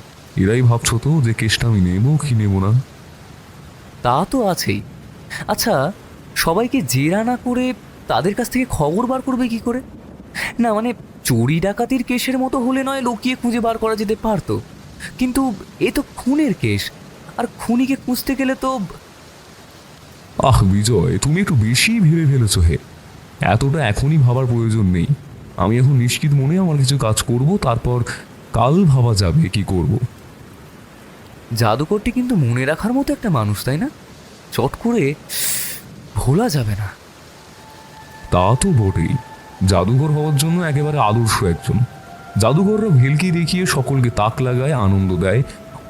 এরাই ভাবছো তো যে কেসটা আমি নেব কি নেব না? তা তো আছেই। আচ্ছা, সবাইকে জেরা না করে তাদের কাছ থেকে খবর বার করবে কি করে? না মানে চুরি ডাকাতির কেসের মতো হলে নয় লুকিয়ে খুঁজে বার করা যেতে পারতো, কিন্তু এ তো খুনের কেস, আর খুনিকে খুঁজতে গেলে তো... আহ বিজয়, তুমি একটু বেশি ভেবে ফেলেছো হে। এতটা এখনই ভাবার প্রয়োজন নেই। আমি এখন নিশ্চিত মনে আমার কিছু কাজ করব, তারপর কাল ভাবা যাবে কি করব। জাদুকরটি কিন্তু মনে রাখার মতো একটা মানুষ, তাই না? চট করে ভোলা যাবে না। তা তো বটেই, জাদুঘর হওয়ার জন্য একেবারে আদর্শ একজন। জাদুঘররা ভেলকি দেখিয়ে সকলকে তাক লাগায়, আনন্দ দেয়।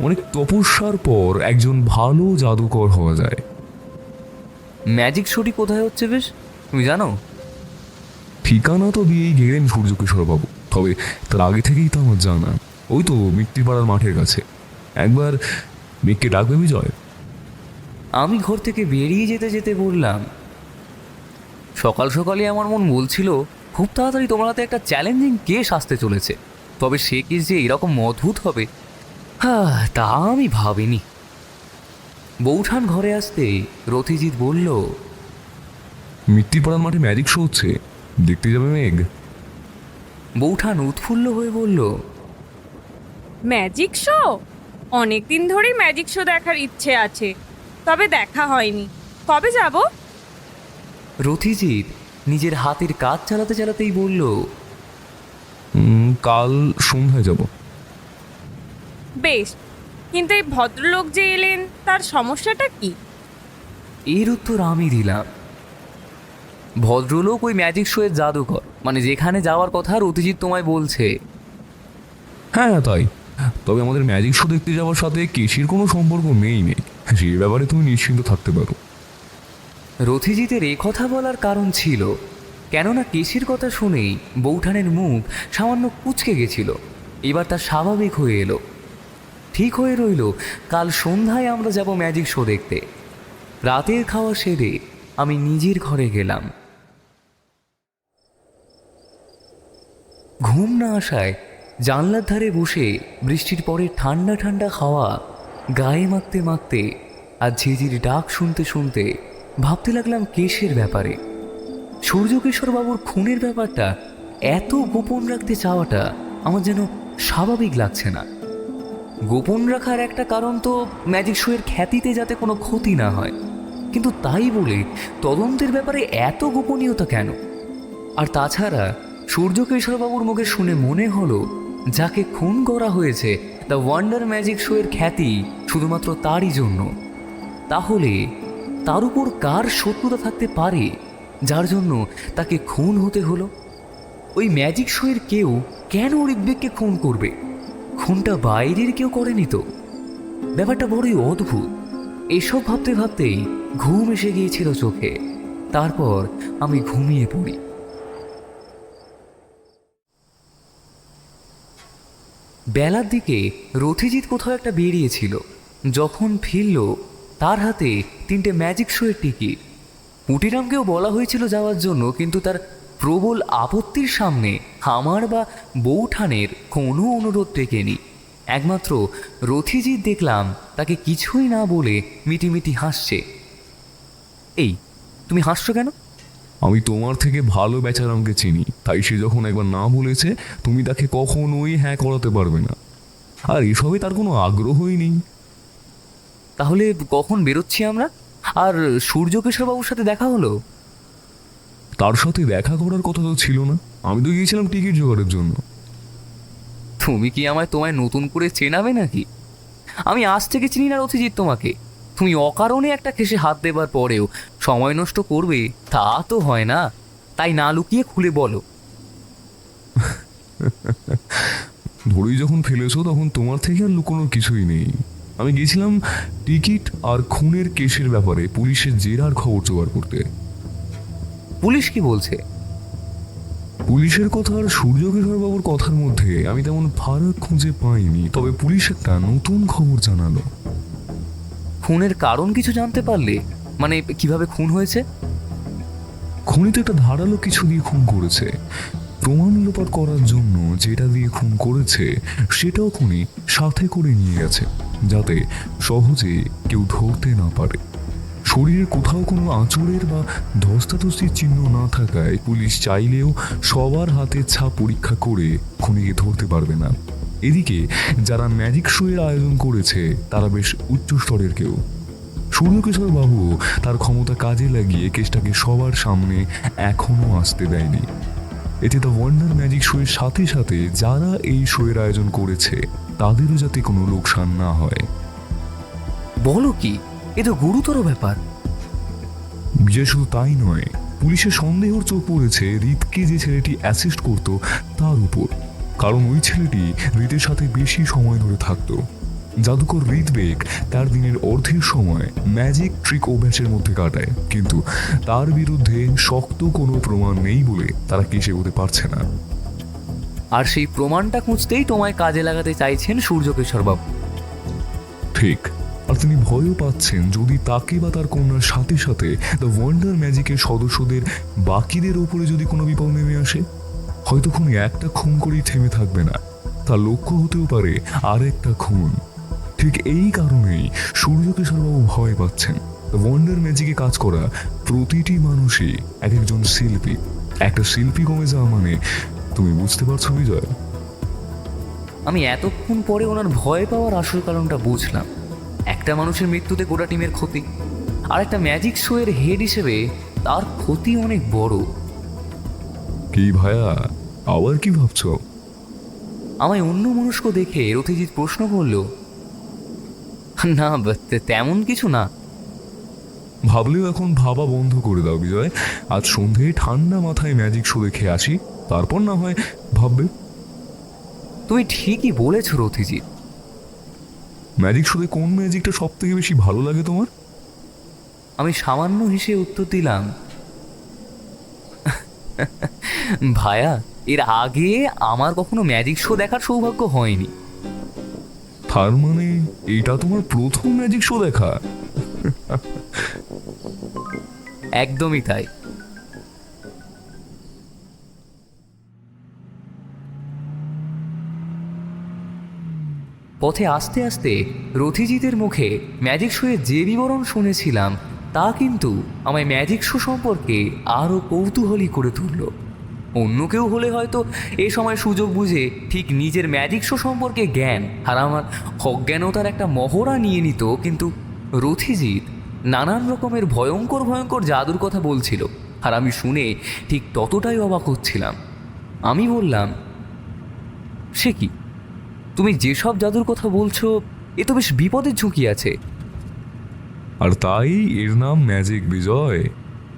অনেক তপস্যার পর একজন ভালো জাদুকর হওয়া যায়। ম্যাজিক শোটি কোথায় হচ্ছে বেশ, তুমি জানো? ঠিকানা তো দিয়েই গেলেন সূর্যকিশোর বাবু, তবে তার আগে থেকেই তো আমার জানা। ওই তো মিত্তিপাড়ার মাঠের কাছে। একবার মেঘকে ডাকবে বিজয়? আমি ঘর থেকে বেরিয়ে যেতে যেতে বললাম, সকাল সকালে আমার মন বলছিল খুব তাড়াতাড়ি তোমার হাতে একটা চ্যালেঞ্জিং কেস আসতে চলেছে, তবে সে কেস যে এরকম অদ্ভুত হবে তা আমি ভাবিনি। বৌঠান ঘরে আসতে রথিজিৎ বলল, মিত্তিপাড়ার মাঠে ম্যাজিক শো হচ্ছে, দেখতে যাবে মেঘ? বৌঠান উৎফুল্ল হয়ে বলল, ম্যাজিক শো? অনেক দিন ধরেই ম্যাজিক শো দেখার ইচ্ছে আছে, তবে দেখা হয়নি। কবে যাব? রথিজিৎ নিজের হাতের কাজ চালাতে চালাতেই বলল, কাল সন্ধ্যায় যাব। বেশ, কিন্তু এই ভদ্রলোক যে এলেন তার সমস্যাটা কি? এর উত্তর আমি দিলাম। ভদ্রলোক ওই ম্যাজিক শোয়ের জাদুকর, মানে যেখানে যাওয়ার কথা রতিজিৎ তোমায় বলছে। হ্যাঁ তাই, তবে আমাদের ম্যাজিক শো দেখতে যাওয়ার সাথে কেশির কোনো সম্পর্ক নেই। সেই ব্যাপারে তুমি নিশ্চিন্ত থাকতে পারো। রথিজিতের এ কথা বলার কারণ ছিল, কেননা কেশির কথা শুনেই বৌঠানের মুখ সামান্য কুঁচকে গেছিল। এবার তা স্বাভাবিক হয়ে এলো। ঠিক হয়ে রইল কাল সন্ধ্যায় আমরা যাব ম্যাজিক শো দেখতে। রাতের খাওয়া সেরে আমি নিজের ঘরে গেলাম। ঘুম না আসায় জানলার ধারে বসে বৃষ্টির পরে ঠান্ডা ঠান্ডা হাওয়া গায়ে মাখতে মাখতে আর ঝিঝির ডাক শুনতে শুনতে ভাবতে লাগলাম কেশের ব্যাপারে। সূর্যকিশোরবাবুর খুনের ব্যাপারটা এত গোপন রাখতে চাওয়াটা আমার যেন স্বাভাবিক লাগছে না। গোপন রাখার একটা কারণ তো ম্যাজিক শোয়ের খ্যাতিতে যাতে কোনো ক্ষতি না হয়, কিন্তু তাই বলে তদন্তের ব্যাপারে এত গোপনীয়তা কেন? আর তাছাড়া সূর্যকিশোরবাবুর মুখে শুনে মনে হলো যাকে খুন করা হয়েছে দ্য ওয়ান্ডার ম্যাজিক শোয়ের খ্যাতি শুধুমাত্র তারই জন্য। তাহলে তার উপর কার শত্রুতা থাকতে পারে যার জন্য তাকে খুন হতে হলো? ওই ম্যাজিক শোয়ের কেউ কেন ঋগ্বেদকে খুন করবে? খুনটা বাইরের কেউ করেনি তো? ব্যাপারটা বড়ই অদ্ভুত। এসব ভাবতে ভাবতেই ঘুম এসে গিয়েছিল চোখে। তারপর আমি ঘুমিয়ে পড়ি। বেলার দিকে রথিজিৎ কোথাও একটা বেরিয়েছিল। যখন ফিরল তার হাতে 3টে ম্যাজিক শোয়ের টিকিট। পুটিরামকেও বলা হয়েছিল যাওয়ার জন্য, কিন্তু তার প্রবল আপত্তির সামনে আমার বা বৌঠানের কোনো অনুরোধ টেকেনি। একমাত্র রথিজিৎ দেখলাম তাকে কিছুই না বলে মিটিমিটি হাসছে। এই, তুমি হাসছো কেন? আমি তোমার থেকে ভালো বেচারামকে চিনি, তাই সে যখন একবার না বলেছে তুমি তাকে কখনোই হ্যাঁ করাতে পারবে না। আর এসবে তার কোনো আগ্রহই নেই। তাহলে কখন বেরোচ্ছি আমরা? আর সূর্যকিশোরবাবুর সাথে দেখা হলো? তার সাথে দেখা করার কথা তো ছিল না, আমি তো গিয়েছিলাম টিকিট জোগাড়ের জন্য। তুমি কি আমায় তোমায় নতুন করে চেনাবে নাকি? আমি আজ থেকে চিনি না রথিজিৎ তোমাকে। তুমি অকারণে একটা খেসে হাত দেবার পরেও সময় নষ্ট করবে তা তো হয় না। তাই না লুকিয়ে খুলে বলো। ধরেই যখন ফেলেছো তখন তোমার থেকে আর লুকোনোর কিছুই নেই। আমি গিয়েছিলাম টিকিট আর খুনের কেসের ব্যাপারে পুলিশের জেরার খবর জোগাড় করতে। পুলিশ কি বলছে? পুলিশের কথা আর সূর্যকিশোরবাবুর কথার মধ্যে আমি তেমন ফারাক খুঁজে পাইনি, তবে পুলিশ একটা নতুন খবর জানালো। খুনের কারণ কিছু জানতে পারলে? মানে কিভাবে খুন হয়েছে? খুনিতে একটা ধারালো কিছু দিয়ে খুন করেছে। প্রমাণ লোপাট করার জন্য যেটা দিয়ে খুন করেছে সেটাও খুনি সাথে করে নিয়ে গেছে, যাতে সহজে কেউ ধরতে না পারে। শরীরের কোথাও কোনো আঁচড়ের বা ধস্তাধস্তির চিহ্ন না থাকায় পুলিশ চাইলেও সবার হাতের ছাপ পরীক্ষা করে খুনিকে ধরতে পারবে না। এদিকে যারা ম্যাজিক শোয়ের আয়োজন করেছে তারা বেশ উচ্চ স্তরের কেউ। সূর্যকিশোর বাবু তার ক্ষমতা কাজে লাগিয়ে কেসটাকে সবার সামনে এখনো আসতে দেয়নি। এতে দ্য ওয়ান্ডার ম্যাজিক শোয়ের সাথে সাথে যারা এই শোয়ের আয়োজন করেছে তাদেরও যাতে কোনো লোকসান না হয়। বলো কি? এ তো গুরুতর ব্যাপার। বিজয় শুধু তাই নয়, পুলিশের সন্দেহর চোখ পড়েছে রিতকে যে ছেলেটি অ্যাসিস্ট করত তার উপর। কারণ ওই ছেলেটি রিতের সাথে বেশি সময় ধরে থাকতো। জাদুকর রিতবেগ তার দিনের অর্ধের সময় ম্যাজিক ট্রিক অভ্যাসের মধ্যে কাটায়, কিন্তু তার বিরুদ্ধে শক্ত কোনো প্রমাণ নেই বলে তারা কেসে হতে পারছে না। আর সেই প্রমাণটা খুঁজতেই তোমায় কাজে লাগাতে চাইছেন সূর্যকিশোরবাবু। ঠিক, আর তিনি ভয়ও পাচ্ছেন যদি তাকে বা তার কন্যার সাথে সাথে দ্য ওয়ান্ডার ম্যাজিকের সদস্যদের বাকিদের ওপরে যদি কোনো বিপদ নেমে আসে, হয়তো খুনি একটা খুন করেই থেমে থাকবে না, তার লক্ষ্য হতেও পারে আরেকটা খুন। ঠিক এই কারণেই সূর্যকিশোরবাবু ভয় পাচ্ছেন। দ্য ওয়ান্ডার ম্যাজিকে কাজ করা প্রতিটি মানুষই এক একজন শিল্পী। একটা শিল্পী কমে যাওয়া মানে তুমি বুঝতে পারছো বিজয়? আমি এতক্ষণ পরে ওনার ভয় পাওয়ার আসল কারণটা বুঝলাম। একটা মানুষের মৃত্যুতে গোটা টিমের ক্ষতি, আর একটা ম্যাজিক শো এর হেড হিসেবে তার ক্ষতি অনেক বড়। কি ভাইয়া, আবার কি ভাবছো? আমায় অন্য মনস্ক দেখে রথিজিৎ প্রশ্ন করল। না, তেমন কিছু না। ভাবলেও এখন ভাবা বন্ধ করে দাও বিজয়। আজ সন্ধে ঠান্ডা মাথায় ম্যাজিক শো দেখে আসি, তারপর না হয় ভাববে। তুমি ঠিকই বলেছ রথিজিৎ। ম্যাজিক শোতে কোন ম্যাজিকটা সব থেকে বেশি ভালো লাগে তোমার? আমি সামান্য হেসে উত্তর দিলাম, ভায়া, এর আগে আমার কখনো ম্যাজিক শো দেখার সৌভাগ্য হয়নি। তার মানে এটা তোমার প্রথম ম্যাজিক শো দেখা? একদমই তাই। পথে আস্তে আস্তে রথিজিতের মুখে ম্যাজিক শোয়ের যে বিবরণ শুনেছিলাম তা কিন্তু আমায় ম্যাজিক শো সম্পর্কে আরও কৌতূহলী করে তুলল। অন্য কেউ হলে হয়তো এ সময় সুযোগ বুঝে ঠিক নিজের ম্যাজিক শো সম্পর্কে জ্ঞান আর আমার অজ্ঞানতার একটা মহড়া নিয়ে নিত, কিন্তু রথিজিৎ নানান রকমের ভয়ঙ্কর ভয়ঙ্কর জাদুর কথা বলছিল, আর আমি শুনে ঠিক ততটাই অবাক হচ্ছিলাম। আমি বললাম, সে কি, তুমি যেসব জাদুর কথা বলছো এ তো বেশ বিপদের ঝুঁকি আছে। আর তাই এর নাম ম্যাজিক বিজয়।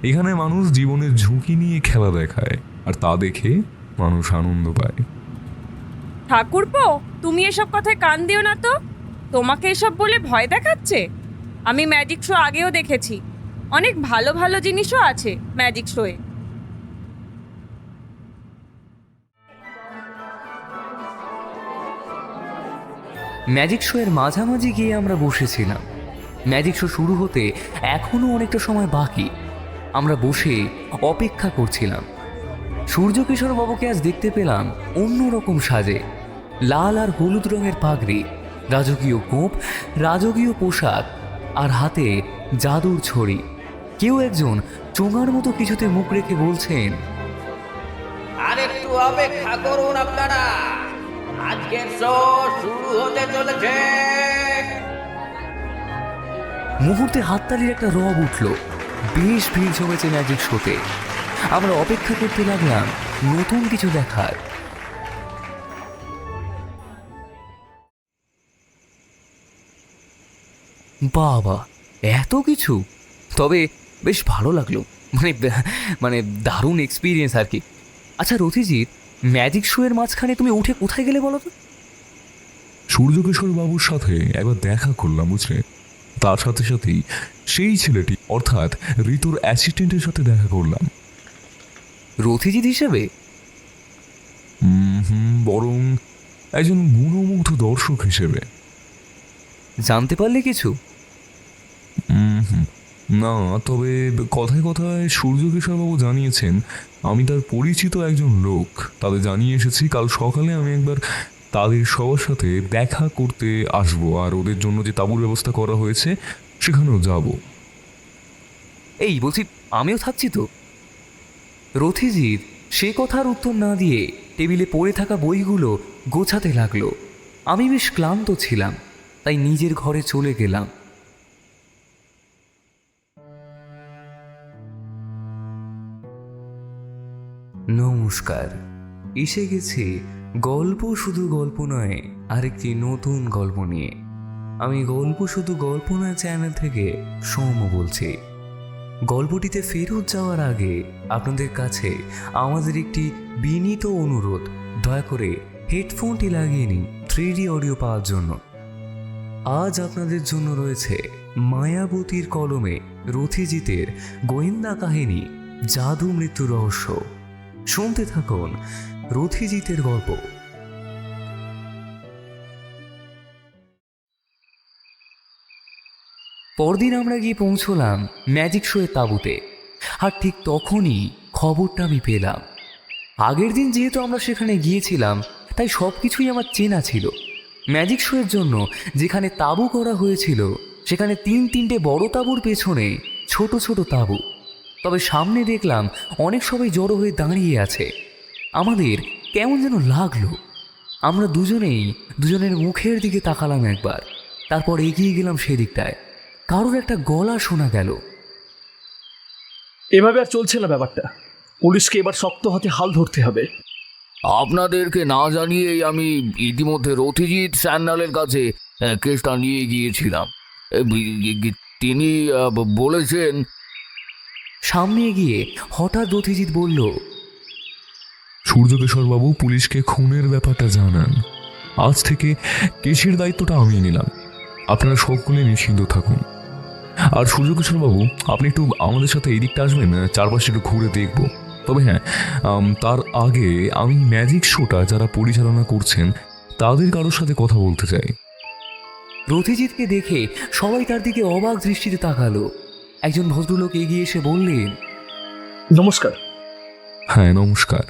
এখানে মানুষ জীবনের ঝুঁকি নিয়ে খেলা দেখায়, আর তা দেখে মানুষ আনন্দ পায়। ঠাকুরপো, তুমি এসব কথায় কান দিও না তো। তোমাকে এসব বলে ভয় দেখাচ্ছে? আমি ম্যাজিক শো আগেও দেখেছি, অনেক ভালো ভালো জিনিসও আছে ম্যাজিক শোয়ে। ম্যাজিক শো এর মাঝামাঝি গিয়ে আমরা বসেছিলাম। ম্যাজিক শো শুরু হতে এখনও অনেকটা সময় বাকি। আমরা বসে অপেক্ষা করছিলাম। সূর্যকিশোর বাবুকে আজ দেখতে পেলাম অন্যরকম সাজে, লাল আর হলুদ রঙের পাগড়ি, রাজকীয় গোঁফ, রাজকীয় পোশাক আর হাতে জাদুর ছড়ি। কেউ একজন চোঙার মতো কিছুতে মুখ রেখে বলছেন, আর একটু অপেক্ষা করুন আপনারা, আজকের শো শুরু হতে চলেছে। মুহূর্তে হাততালির একটা রব উঠল। বেশ ভিড় জমেছে ম্যাজিক শোতে। আমরা অপেক্ষা করতে লাগলাম নতুন কিছু দেখার। বাবা, এত কিছু! তবে বেশ ভালো লাগলো, মানে দারুণ এক্সপিরিয়েন্স আর কি। আচ্ছা রথিজিৎ, ম্যাজিক শো এর মাঝখানে তুমি উঠে কোথায় গেলে বলো তো? সূর্যকিশোর বাবুর সাথে একবার দেখা করলাম, বুঝলে। তার সাথে সাথেই সেই ছেলেটি অর্থাৎ ঋতুর অ্যাসিস্ট্যান্টের সাথে দেখা করলাম। রথিজিৎ হিসেবে? বরং একজন গুণমুগ্ধ দর্শক হিসেবে। জানতে পারলে কিছু? না, তবে কথায় কথায় সূর্যকিশোরবাবু জানিয়েছেন আমি তার পরিচিত একজন লোক। তাদের জানিয়ে এসেছি কাল সকালে আমি একবার তাদের সবার সাথে দেখা করতে আসবো, আর ওদের জন্য যে তাঁবুর ব্যবস্থা করা হয়েছে সেখানেও যাব। এই বলছি, আমিও থাকছি তো। রথিজিৎ সে কথার উত্তর না দিয়ে টেবিলে পড়ে থাকা বইগুলো গোছাতে লাগলো। আমি বেশ ক্লান্ত ছিলাম, তাই নিজের ঘরে চলে গেলাম। নমস্কার, এসে গেছে গল্প শুধু গল্প নয় আরেকটি নতুন গল্প নিয়ে। আমি গল্প শুধু গল্প নয় চ্যানেল থেকে সৌম্য বলছি। গল্পটিতে ফেরত যাওয়ার আগে আপনাদের কাছে আমাদের একটি বিনীত অনুরোধ, দয়া করে হেডফোনটি লাগিয়ে নিন 3D অডিও পাওয়ার জন্য। আজ আপনাদের জন্য রয়েছে মায়াবতীর কলমে রথিজিতের গোয়েন্দা কাহিনী জাদু মৃত্যু রহস্য। শুনতে থাকুন রথিজিতের গল্প। পরদিন আমরা গিয়ে পৌঁছলাম ম্যাজিক শোয়ের তাঁবুতে, আর ঠিক তখনই খবরটা আমি পেলাম। আগের দিন যেহেতু আমরা সেখানে গিয়েছিলাম তাই সব কিছুই আমার চেনা ছিল। ম্যাজিক শোয়ের জন্য যেখানে তাঁবু করা হয়েছিল সেখানে 3-3টে বড় তাঁবুর পেছনে ছোট ছোট তাঁবু। তবে সামনে দেখলাম অনেক সবাই জড়ো হয়ে দাঁড়িয়ে আছে। আমাদের কেমন যেন লাগলো। আমরা দুজনেই দুজনের মুখের দিকে তাকালাম একবার, তারপর এগিয়ে গেলাম সেদিকটায়। কারোর একটা গলা শোনা গেল। এভাবে আর চলছে না ব্যাপারটা, পুলিশকে এবার শক্ত হাতে হাল ধরতে হবে। আপনাদেরকে না জানিয়েই আমি ইতিমধ্যে রথিজিৎ স্যান্ডালের কাছে কেসটা নিয়ে গিয়েছিলাম। তিনি বলেছেন। সামনে এগিয়ে হঠাৎ রথিজিৎ বলল, সূর্যকেশর বাবু পুলিশকে খুনের ব্যাপারটা জানান। আজ থেকে কেসের দায়িত্বটা আমি নিলাম। আপনারা সকলে নিশ্চিন্ত থাকুন। আর সূর্যকেশর বাবু, আপনি একটু আমাদের সাথে এই দিকটা আসবেন, চারপাশে একটু ঘুরে দেখব। তবে হ্যাঁ, তার আগে আমি ম্যাজিক শোটা যারা পরিচালনা করছেন তাদের কারোর সাথে কথা বলতে চাই। রথিজিৎকে দেখে সবাই তার দিকে অবাক দৃষ্টিতে তাকালো। একজন ভদ্রলোক এগিয়ে এসে বললেন, নমস্কার। হ্যাঁ, নমস্কার।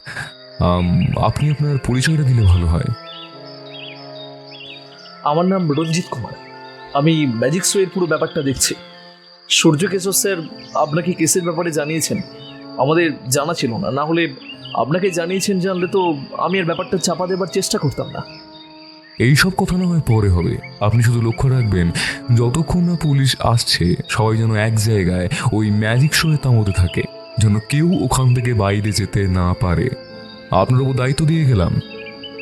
আপনি আপনার পরিচয়টা দিলে ভালো হয়। আমার নাম রঞ্জিত কুমার। আমি ম্যাজিক শো এর পুরো ব্যাপারটা দেখছি। সূর্যকেশর স্যার আপনাকে কেসের ব্যাপারে জানিয়েছেন, আমাদের জানা ছিল না। না হলে আপনাকে জানিয়েছেন জানলে তো আমি আর ব্যাপারটা চাপা দেবার চেষ্টা করতাম না। এইসব কথা না হয় পরে হবে। আপনি শুধু লক্ষ্য রাখবেন, যতক্ষণ না পুলিশ আসছে সবাই যেন এক জায়গায় ওই ম্যাজিক শোয়ে তামতে থাকে, যেন কেউ ওখান থেকে বাইরে যেতে না পারে। আপনার উপর দায়িত্ব দিয়ে গেলাম।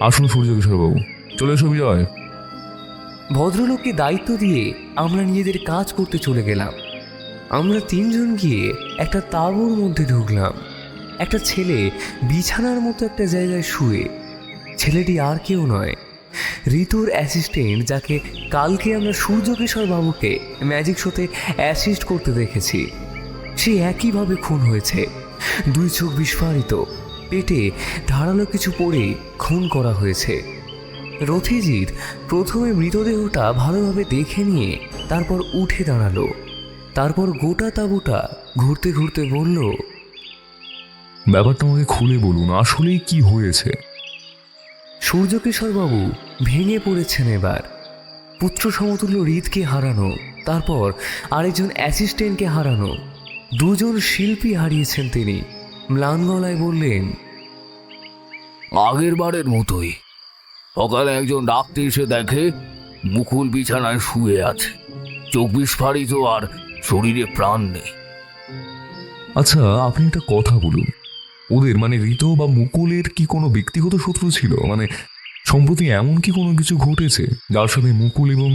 আসুন সূর্যকিশোর বাবু, চলে এসো বিজয়। ভদ্রলোককে দায়িত্ব দিয়ে আমরা নিজেদের কাজ করতে চলে গেলাম। আমরা তিনজন গিয়ে একটা তাঁবুর মধ্যে ঢুকলাম। একটা ছেলে বিছানার মতো একটা জায়গায় শুয়ে। ছেলেটি আর কেউ নয়, ঋতুর অ্যাসিস্ট্যান্ট, যাকে কালকে আমরা সূর্যকেশর বাবুকে ম্যাজিক শোতে অ্যাসিস্ট করতে দেখেছি। সে একইভাবে খুন হয়েছে। দুই চোখ বিস্ফারিত, পেটে ধারালো কিছু পড়ে খুন করা হয়েছে। রথিজিৎ প্রথমে মৃতদেহটা ভালোভাবে দেখে নিয়ে তারপর উঠে দাঁড়ালো। তারপর গোটা তাঁবুটা ঘুরতে ঘুরতে বলল, ব্যাপারটা আমাকে খুলে বলুন, আসলেই কি হয়েছে? সূর্যকেশর বাবু ভেঙে পড়েছেন এবার। পুত্র সমতুল্য হৃদকে হারানো, তারপর আরেকজন অ্যাসিস্ট্যান্টকে হারানো, দুজন শিল্পী হারিয়েছেন তিনি। ম্লান গলায় বললেন, আগের বারের মতোই সকালে একজন ডাক্তার এসে দেখে মুকুল বিছানায় শুয়ে আছে, চোখ বিস্ফারিত আর শরীরে প্রাণ নেই। আচ্ছা, আপনি একটা কথা বলুন, ওদের মানে ঋতু বা মুকুলের কি কোনো ব্যক্তিগত শত্রু ছিল? মানে সম্প্রতি এমন কি কোনো কিছু ঘটেছে যার সাথে মুকুল এবং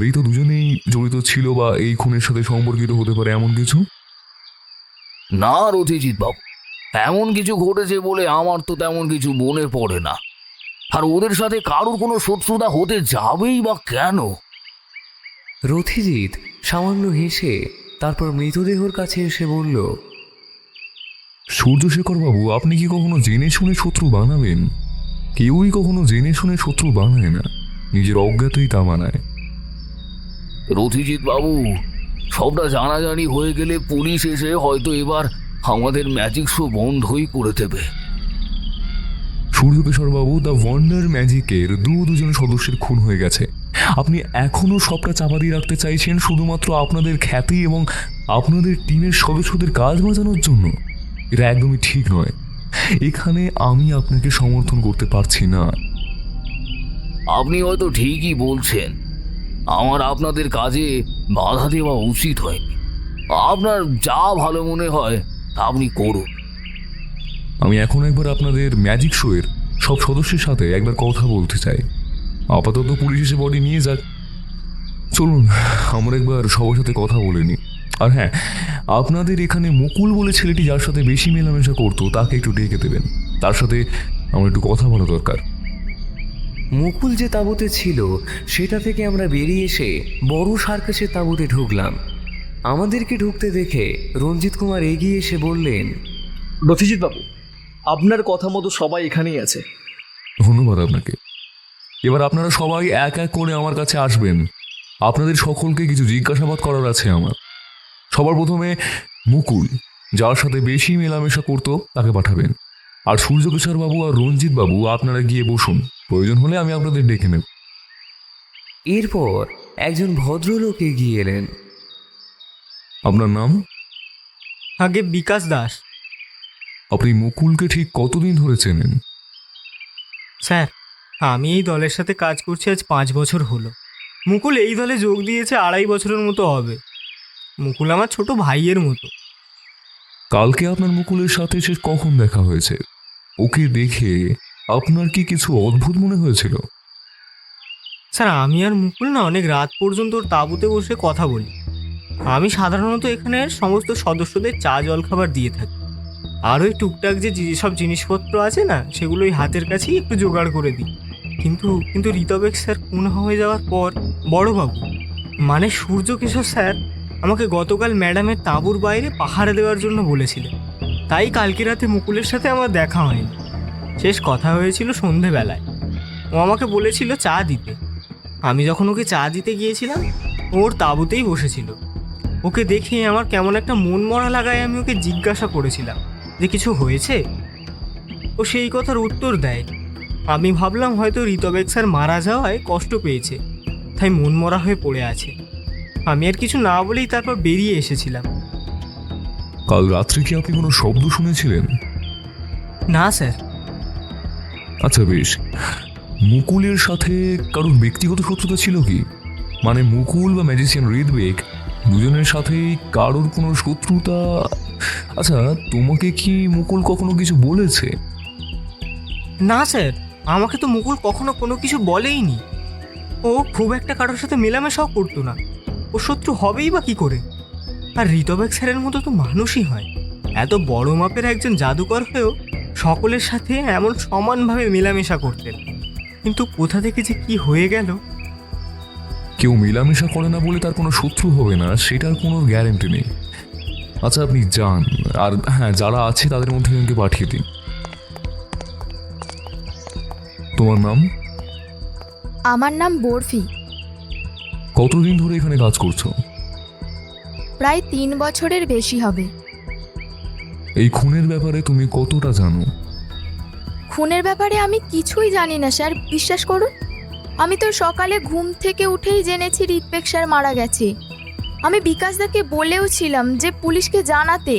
ঋতু দুজনেই জড়িত ছিল বা এই খুনের সাথে সম্পর্কিত হতে পারে এমন কিছু? না রথিজিৎ বাবু, এমন কিছু ঘটেছে বলে আমার তো তেমন কিছু মনে পড়ে না। আর ওদের সাথে কারোর কোনো শত্রুতা হতে যাবেই বা কেন? রথিজিৎ সামান্য হেসে তারপর মৃতদেহর কাছে এসে বলল, সূর্যশেখর বাবু, আপনি কি কখনো জেনে শুনে শত্রু বানাবেন? কেউই কখনো জেনে শুনে শত্রু বানায় না, নিজের অজ্ঞাতেই তা বানায়। রথিজিৎ বাবু, সবটা জানাজানি হয়ে গেলে পুলিশ এসে হয়তো এবার আমাদের ম্যাজিক শো বন্ধই করে দেবে। সূর্যকেশর বাবু, দ্য ওয়ান্ডার ম্যাজিকের দুজন সদস্যের খুন হয়ে গেছে। আপনি এখনো সবটা চাপা দিয়ে রাখতে চাইছেন শুধুমাত্র আপনাদের খ্যাতি এবং আপনাদের টিমের সদস্যদের কাজ বাঁচানোর জন্য? এটা একদমই ঠিক নয়। এখানে আমি আপনাকে সমর্থন করতে পারছি না। আপনি হয়তো ঠিকই বলছেন, আমার আপনাদের কাজে বাধা দেওয়া উচিত হয়নি। আপনার যা ভালো মনে হয় তা আপনি করুন। আমি এখন একবার আপনাদের ম্যাজিক শোয়ের সব সদস্যের সাথে একবার কথা বলতে চাই। আপাতত পুলিশ এসে বডি নিয়ে যাক। চলুন আমরা একবার সবার সাথে কথা বলে নিই। আর হ্যাঁ, আপনাদের এখানে মুকুল বলে ছেলেটি যার সাথে বেশি মেলামেশা করতো তাকে একটু ডেকে দেবেন, তার সাথে আমার একটু কথা বলা দরকার। মুকুল যে তাঁবুতে ছিল সেটা থেকে আমরা বেরিয়ে এসে বড় সার্কাসের তাঁবুতে ঢুকলাম। আমাদেরকে ঢুকতে দেখে রঞ্জিত কুমার এগিয়ে এসে বললেন, রথিজিৎ বাবু, আপনার কথা মতো সবাই এখানেই আছে। ধন্যবাদ আপনাকে। এবার আপনারা সবাই এক এক করে আমার কাছে আসবেন। আপনাদের সকলকে কিছু জিজ্ঞাসাবাদ করার আছে আমার। সবার প্রথমে মুকুল, যার সাথে বেশি মেলামেশা করতো তাকে পাঠাবেন। আর সূর্যকেশর বাবু আর রঞ্জিত বাবু, আপনারা গিয়ে বসুন, প্রয়োজন হলে আমি আপনাদের ডেকে নেব। এরপর একজন ভদ্রলোক এগিয়ে এলেন। আপনার নাম? আগে বিকাশ দাস। আপনি মুকুলকে ঠিক কতদিন ধরে চেনেন? স্যার, আমি এই দলের সাথে কাজ করছি আজ 5 বছর হলো। মুকুল এই দলে যোগ দিয়েছে 2.5 বছরের মতো হবে। মুকুল আমার ছোট ভাইয়ের মতো। কালকে আপনার মুকুলের সাথে সে কখন দেখা হয়েছে? ওকে দেখে আপনার কি কিছু অদ্ভুত মনে হয়েছিল? স্যার, আমি আর মুকুল না অনেক রাত পর্যন্ত ওর তাঁবুতে বসে কথা বলি। আমি সাধারণত এখানের সমস্ত সদস্যদের চা জলখাবার দিয়ে থাকি। আর ওই টুকটাক যেসব জিনিসপত্র আছে না, সেগুলো ওই হাতের কাছেই একটু জোগাড় করে দিই। কিন্তু কিন্তু ঋতবেক স্যার খুন হয়ে যাওয়ার পর বড়বাবু মানে সূর্যকিশোর স্যার আমাকে গতকাল ম্যাডামের তাঁবুর বাইরে পাহারা দেওয়ার জন্য বলেছিলেন। তাই কালকে রাতে মুকুলের সাথে আমার দেখা হয়নি। শেষ কথা হয়েছিল সন্ধেবেলায়। ও আমাকে বলেছিল চা দিতে। আমি যখন ওকে চা দিতে গিয়েছিলাম, ওর তাঁবুতেই বসেছিল। ওকে দেখে আমার কেমন একটা মন মরা লাগায় আমি ওকে জিজ্ঞাসা করেছিলাম যে কিছু হয়েছে। ও সেই কথার উত্তর দেয়। আমি ভাবলাম হয়তো ঋতবেক স্যার মারা যাওয়ায় কষ্ট পেয়েছে, তাই মন মরা হয়ে পড়ে আছে। আমি আর কিছু না বলেই তারপর বেরিয়ে এসেছিলাম। কাল রাত্রে কি আপনি কোনো শব্দ শুনেছিলেন? না স্যার। আচ্ছা বেশ, মুকুলের সাথে কারোর ব্যক্তিগত শত্রুতা ছিল কি? মানে মুকুল বা ম্যাজিশিয়ান ঋতবেক দুজনের সাথেই কারোর কোনো শত্রুতা? আচ্ছা, তোমাকে কি মুকুল কখনো কিছু বলেছে? না স্যার, আমাকে তো মুকুল কখনো কোনো কিছু বলেইনি। ও খুব একটা কারোর সাথে মেলামেশাও করতো না। ও শত্রু হবেই বা কী করে? আর ঋতবেক স্যারের মতো তো মানুষই হয়। এত বড় মাপের একজন জাদুকর হয়েও সকলের সাথে এমন সমানভাবে মেলামেশা করতেন। কিন্তু কোথা থেকে যে কি হয়ে গেল। কেউ মেলামেশা করে না বলে তার কোনো শত্রু হবে না, সেটার কোনো গ্যারেন্টি নেই। আচ্ছা, আপনি যান, আর হ্যাঁ, যারা আছে তাদের মধ্যে একজনকে পাঠিয়ে দিন। তোমার নাম? আমার নাম বরফি। কতদিন ধরে এখানে কাজ করছো? প্রায় 3 বছরের বেশি হবে। এই খুনের ব্যাপারে তুমি কতটা জানো? খুনের ব্যাপারে আমি কিছুই জানি না স্যার, বিশ্বাস করুন। আমি তো সকালে ঘুম থেকে উঠেই জেনেছি ঋতবেক স্যার মারা গেছে। আমি বিকাশদাকে বলেও ছিলাম যে পুলিশকে জানাতে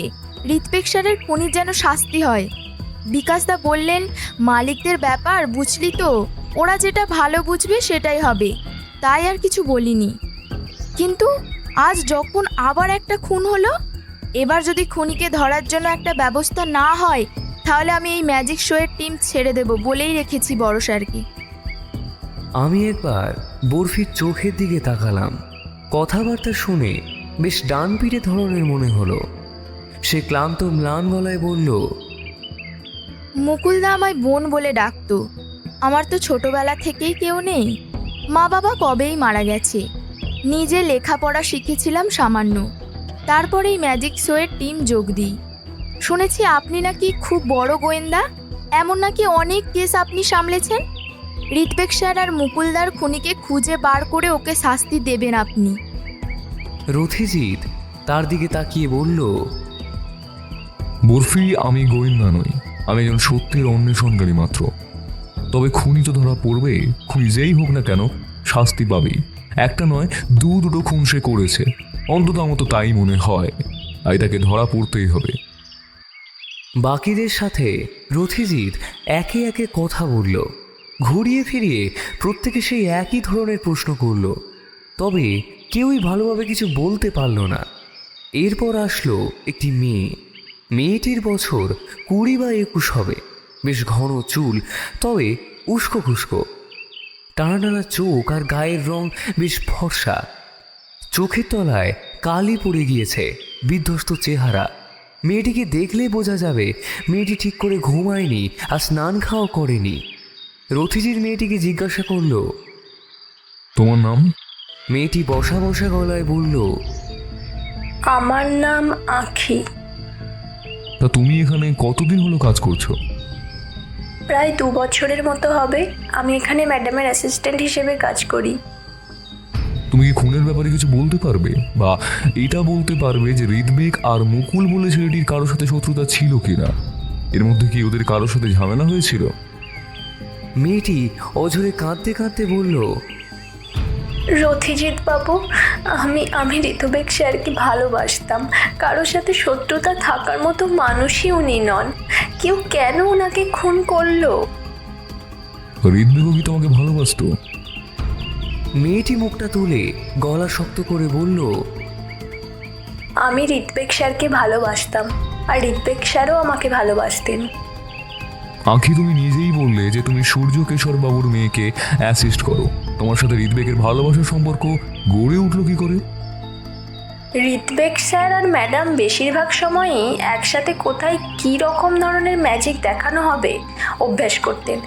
ঋতবেক স্যারের খুনির যেন শাস্তি হয়। বিকাশদা বললেন, মালিকদের ব্যাপার বুঝলি তো, ওরা যেটা ভালো বুঝবে সেটাই হবে, তাই আর কিছু বলিনি। কিন্তু আজ যখন আবার একটা খুন হলো, এবার যদি খুনিকে ধরার জন্য একটা ব্যবস্থা না হয়, তাহলে আমি এই ম্যাজিক শোয়ের টিম ছেড়ে দেব বলেই রেখেছি বড় স্যারকে। আমি একবার বরফির চোখের দিকে তাকালাম। কথাবার্তা শুনে বেশ ডানপিটে ধরনের মনে হলো। সে ক্লান্ত ম্লান গলায় বলল, মুকুলদা আমায় বোন বলে ডাকতো। আমার তো ছোটবেলা থেকেই কেউ নেই, মা বাবা কবেই মারা গেছে। নিজে লেখাপড়া শিখেছিলাম সামান্য, তারপরেই ম্যাজিক শোয়ের টিম যোগ দিই। শুনেছি আপনি নাকি খুব বড় গোয়েন্দা, এমন নাকি অনেক কেস আপনি সামলেছেন। ঋতবেক স্যার আর মুকুলদার খুনিকে খুঁজে বার করে ওকে শাস্তি দেবেন আপনি। রথিজিৎ তার দিকে তাকিয়ে বলল, বরফি, আমি গোয়েন্দা নই, আমি একজন সত্যের অন্বেষণকারী মাত্র। তবে খুনি তো ধরা পড়বে। খুনি যেই হোক না কেন শাস্তি পাবেই। একটা নয়, দুটো খুন সে করেছে, অন্তত আমার তো তাই মনে হয়। তাই তাকে ধরা পড়তেই হবে। বাকিদের সাথে রথিজিৎ একে একে কথা বলল। ঘুরিয়ে ফিরিয়ে প্রত্যেকে সেই একই ধরনের প্রশ্ন করল, তবে কেউই ভালোভাবে কিছু বলতে পারল না। এরপর আসলো একটি মেয়ে। মেয়েটির বছর 20 বা 21 হবে। বেশ ঘন চুল, তবে উস্কো খুস্কো, টানা টানা চোখ, আর গায়ের রং বেশ ফর্সা। চোখের তলায় কালি পড়ে গিয়েছে, বিধ্বস্ত চেহারা। মেয়েটিকে দেখলে বোঝা যাবে মেয়েটি ঠিক করে ঘুমায়নি আর স্নান খাওয়া করেনি। রথিজিৎ মেয়েটিকে জিজ্ঞাসা করল, তোমার নাম? মেয়েটি বসা বসা গলায় বলল, আমার নাম আঁখি। তা তুমি এখানে কতদিন হলো কাজ করছো? প্রায় 2 বছরের মতো হবে। আমি এখানে ম্যাডামের অ্যাসিস্ট্যান্ট হিসেবে কাজ করি। তুমি কি খুনের ব্যাপারে কিছু বলতে পারবে, বা এটা বলতে পারবে যে ঋতবেক আর মুকুল বলে ছেলেটির কারোর সাথে শত্রুতা ছিল কিনা? এর মধ্যে কি ওদের কারোর সাথে ঝামেলা হয়েছিল? মেয়েটি অঝরে কাঁদতে কাঁদতে বলল, রথিজিৎ বাবু, আমি ঋতবেক স্যারকে ভালোবাসতাম। কারোর সাথে শত্রুতা থাকার মতো মানুষই উনি নন। কেউ কেন ওনাকে খুন করলো? ঋতবেকও কি তোমাকে ভালোবাসতো? মেয়েটি মুখটা তুলে গলা শক্ত করে বলল, আমি ঋতবেক স্যারকে ভালোবাসতাম, আর ঋতবেক স্যারও আমাকে ভালোবাসতেন। আঁখি, তুমি নিজেই বললে যে তুমি সূর্যকেশর বাবুর মেয়েকে অ্যাসিস্ট করো। তোমার সাথে ঋতবেকের ভালোবাসার সম্পর্ক গড়ে উঠলো কি করে? ঋত্বেক স্যার আর ম্যাডাম বেশিরভাগ সময়ই একসাথে কোথায় কী রকম ধরনের ম্যাজিক দেখানো হবে অভ্যাস করতেন।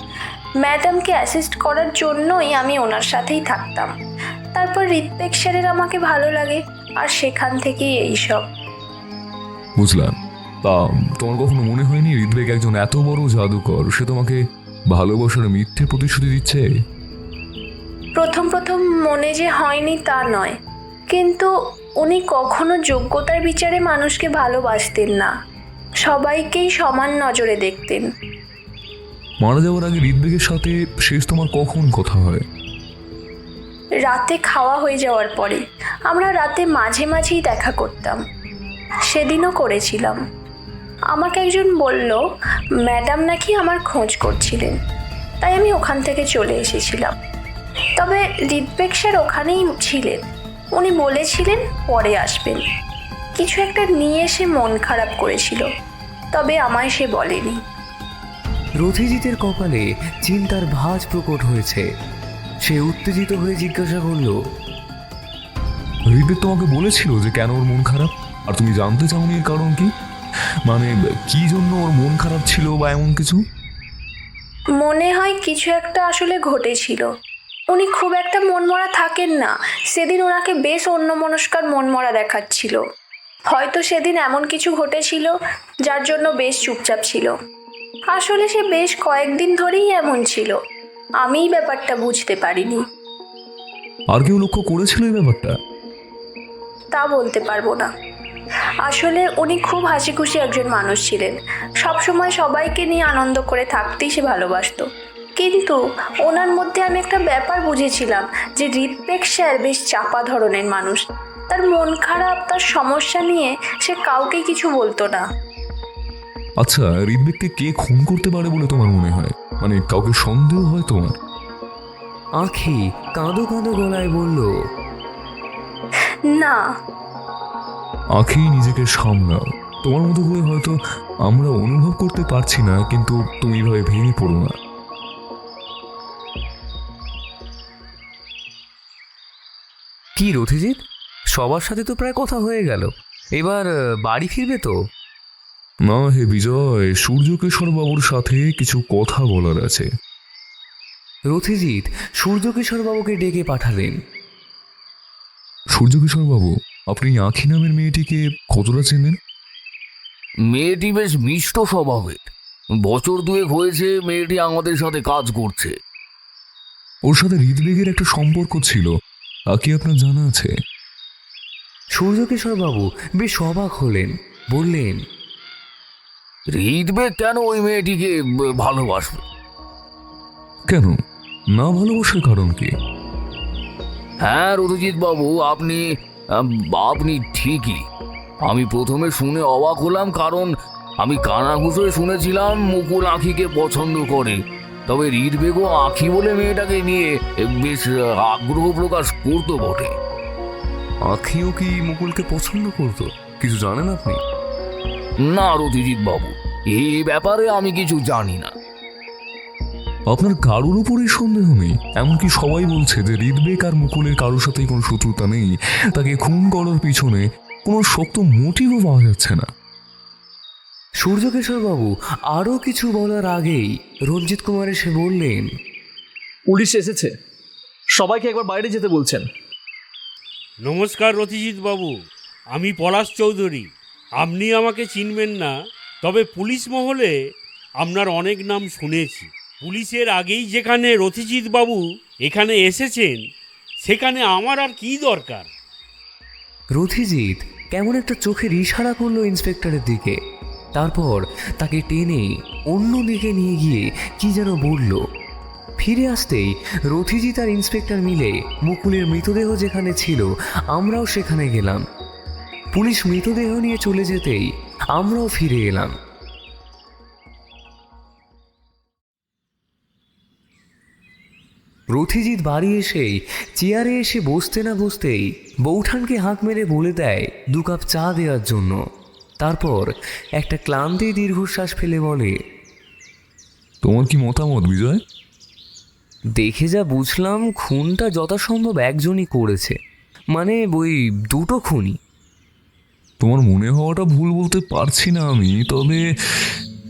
ম্যাডামকে অ্যাসিস্ট করার জন্যই আমি ওনার সাথেই থাকতাম। তারপর ঋত্বেক স্যারের আমাকে ভালো লাগে, আর সেখান থেকেই এইসব। বুঝলাম। তা তোমার কখনো মনে হয়নি ঋত্বেক একজন এত বড় জাদুকর, সে তোমাকে ভালোবাসার মিথ্যে প্রতিশ্রুতি দিচ্ছে? প্রথম প্রথম মনে যে হয়নি তা নয়, কিন্তু উনি কখনো যোগ্যতার বিচারে মানুষকে ভালোবাসতেন না, সবাইকেই সমান নজরে দেখতেন। মারা যাওয়ার আগে ঋত্বেকের সাথে শেষ তোমার কখন কথা হয়? রাতে খাওয়া হয়ে যাওয়ার পরে আমরা রাতে মাঝে মাঝেই দেখা করতাম। সেদিনও করেছিলাম। আমাকে একজন বলল ম্যাডাম নাকি আমার খোঁজ করছিলেন, তাই আমি ওখান থেকে চলে এসেছিলাম। তবে ঋত্বেক স্যার ওখানেই ছিলেন। উনি বলেছিলেন পরে আসবেন। কিছু একটা নিয়ে সে মন খারাপ করেছিল, তবে আমায় সে বলেনি। রথিজিতের কপালে চিন্তার ভাঁজ প্রকট হয়েছে। সে উত্তেজিত হয়ে জিজ্ঞাসা করল, ঋত্বেক তোমাকে বলেছিল যে কেন ওর মন খারাপ, আর তুমি জানতে চাওনি এর কারণ কি? মানে কি জন্য ওর মন খারাপ ছিল বা এমন কিছু? মনে হয় কিছু একটা আসলে ঘটেছিল। উনি খুব একটা মনমরা থাকেন না। সেদিন ওনাকে বেশ অন্যমনস্কার মনমরা দেখাচ্ছিল। হয়তো সেদিন এমন কিছু ঘটেছিল যার জন্য বেশ চুপচাপ ছিল। আসলে সে বেশ কয়েকদিন ধরেই এমন ছিল। আমিই ব্যাপারটা বুঝতে পারিনি। আর কেউ লক্ষ্য করেছিল এই ব্যাপারটা? তা বলতে পারবো না। আসলে উনি খুব হাসি খুশি একজন মানুষ ছিলেন। সবসময় সবাইকে নিয়ে আনন্দ করে থাকতেই সে ভালোবাসতো। কিন্তু ওনার মধ্যে আমি একটা ব্যাপার বুঝেছিলাম যে ঋত্বেক স্যার বেশ চাপা ধরনের মানুষ। তার মন খারাপ, তার সমস্যা নিয়ে সে কাউকে কিছু বলতো না। আচ্ছা, ঋত্বেককে কে খুন করতে পারে বলে তোমার মনে হয়? মানে কাউকে সন্দেহ হয় তোমার? আঁখি কাঁদো কাঁদো গলায় বলল, না। আঁখি নিজেকে সামলাও। তোমার মতো করে হয়তো আমরা অনুভব করতে পারছি না, কিন্তু তুমি এভাবে ভেঙে পড়ো না। কি রথিজিৎ, সবার সাথে তো প্রায় কথা হয়ে গেল, এবার বাড়ি ফিরবে তো? না হে বিজয়, সূর্যকেশর বাবুর সাথে কিছু কথা বলার আছে। রথিজিৎ সূর্যকিশোর বাবুকে ডেকে পাঠালেন। সূর্যকিশোর বাবু, আপনি আঁখি নামের মেয়েটিকে কতটা চেনেন? মেয়েটি বেশ মিষ্ট স্বভাবের। বছর দুয়েক হয়েছে মেয়েটি আমাদের সাথে কাজ করছে। ওর সাথে ঋত্বেকের একটা সম্পর্ক ছিল, তা কি আপনার জানা আছে? সূর্যকিশোর বাবু বেশ অবাক হলেন, বললেন, ঋত্বেক কেন ওই মেয়েটিকে ভালোবাসবে? কেন, না ভালোবাসার কারণ কি? হ্যাঁ রথজিৎ বাবু, আপনি আপনি ঠিকই। আমি প্রথমে শুনে অবাক হলাম, কারণ আমি কানাঘুষোয় শুনেছিলাম মুকুল আঁখিকে পছন্দ করে। তবে ঋত্বেকও আঁখি বলে মেয়েটাকে নিয়ে বেশ আগ্রহ প্রকাশ করতো বটে। আঁখিও কি মুকুলকে পছন্দ করতো? কিছু জানেন আপনি? না রথজিৎ বাবু, এই ব্যাপারে আমি কিছু জানি না। আপনার কারোর উপরেই সন্দেহ নেই? এমনকি সবাই বলছে যে ঋত্বেক আর মুকুলের কারোর সাথেই কোনো শত্রুতা নেই, তাকে খুন করার পিছনে কোনো শক্ত মোটিভও পাওয়া যাচ্ছে না। সূর্যকিশোর বাবু আরও কিছু বলার আগেই রঞ্জিত কুমার এসে বললেন, পুলিশ এসেছে, সবাইকে একবার বাইরে যেতে বলছেন। নমস্কার রথিজিৎ বাবু, আমি পলাশ চৌধুরী। আপনি আমাকে চিনবেন না, তবে পুলিশ মহলে আপনার অনেক নাম শুনেছি। পুলিশের আগেই যেখানে রথিজিৎ বাবু এখানে এসেছেন, সেখানে আমার আর কি দরকার? রথিজিৎ কেমন একটা চোখের ইশারা করলো ইন্সপেক্টরের দিকে, তারপর তাকে টেনে অন্য দিকে নিয়ে গিয়ে কি যেন বলল। ফিরে আসতেই রথিজিৎ আর ইন্সপেক্টর মিলে মুকুলের মৃতদেহ যেখানে ছিল আমরাও সেখানে গেলাম। পুলিশ মৃতদেহ নিয়ে চলে যেতেই আমরাও ফিরে এলাম। রথিজিৎ বাড়ি এসেই চেয়ারে এসে বসতে না বসতেই বৌঠানকে হাঁক মেরে বলে দেয় 2 কাপ চা দেওয়ার জন্য। তারপর একটা ক্লান্তি দীর্ঘশ্বাস ফেলে বলে, তোমার কি মতামত বিজয়? দেখে যা বুঝলাম খুনটা যথাসম্ভব একজনই করেছে, মানে ওই 2টো খুনই। তোমার মনে হওয়াটা ভুল বলতে পারছি না আমি, তবে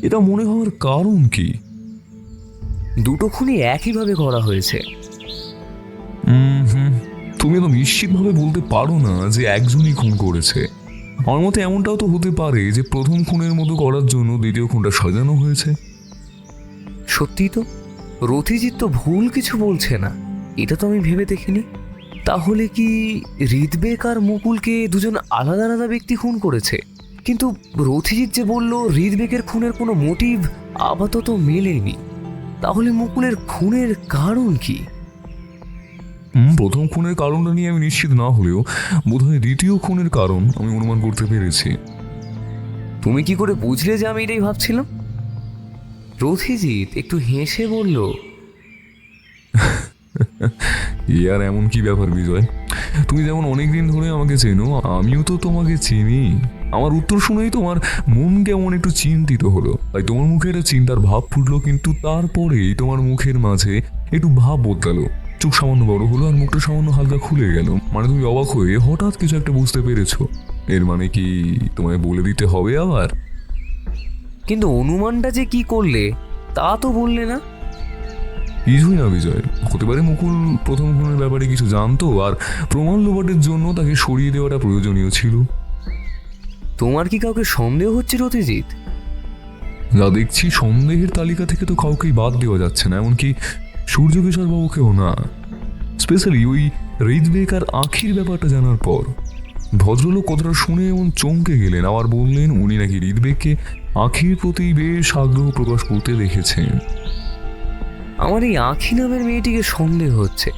এটা মনে হওয়ার কারণ কি? দুটো খুনই একইভাবে করা হয়েছে। হুম, তুমি তো নিশ্চিতভাবে বলতে পারো না যে একজনই খুন করেছে। আমার মতে এমনটাও তো হতে পারে যে প্রথম খুনের মতো করার জন্য দ্বিতীয় খুনটা সাজানো হয়েছে। সত্যি তো, রথিজিৎ তো ভুল কিছু বলছে না, এটা তো আমি ভেবে দেখিনি। তাহলে কি ঋতবেক আর মুকুলকে দুজন আলাদা আলাদা ব্যক্তি খুন করেছে? কিন্তু রথিজিৎ যে বলল ঋতবেকের খুনের কোনো মোটিভ আপাতত মেলেনি, তাহলে মুকুলের খুনের কারণ কি? প্রথম খুনের কারণটা নিয়ে আমি নিশ্চিত না হলেও বোধহয় দ্বিতীয় খুনের কারণ আমি অনুমান করতে পেরেছি। তুমি কি করে বুঝলে যে আমি এটাই ভাবছিলাম? রথিজিৎ একটু হেসে বলল, আর এমন কি ব্যাপার বিজয়, তুমি যেমন অনেকদিন ধরে আমাকে চেনো, আমিও তো তোমাকে চিনি। আমার উত্তর শুনেই তোমার মন কেমন একটু চিন্তিত হলো, তাই তোমার মুখে একটা চিন্তার ভাব ফুটলো, কিন্তু তারপরেই তোমার মুখের মাঝে একটু ভাব বদলালো। চোখ সামান্য বড় হলো আর মুখটা সামান্য হালকা খুলে গেল। মানে তুমি অবাক হয়ে হঠাৎ কিছু একটা বুঝতে পেরেছো। এর মানে কি তোমায় বলে দিতে হবে আবার? কিন্তু অনুমানটা যে কি করলে তা তো বললে না। কিছুই না বিজয়, হতে পারে মুকুল প্রথম খুনের ব্যাপারে কিছু জানতো আর প্রমাণ লোপাটের জন্য তাকে সরিয়ে দেওয়াটা প্রয়োজনীয় ছিল। তোমার কি কাউকে সন্দেহ হচ্ছে রথিজিৎ? যা দেখছি সন্দেহের তালিকা থেকে তো কাউকেই বাদ দেওয়া যাচ্ছে না, এমনকি সূর্যকিশোর বাবুকেও না। স্পেশালি ওই ঋতবেক আর আখির ব্যাপারটা জানার পর ভদ্রলোক কথাটা শুনে এমন চমকে গেলেন, আবার বললেন উনি নাকি ঋতবেককে আখির প্রতি বেশ আগ্রহ প্রকাশ করতে দেখেছেন। আমার এই আখি নামের মেয়েটিকে সন্দেহ হচ্ছে,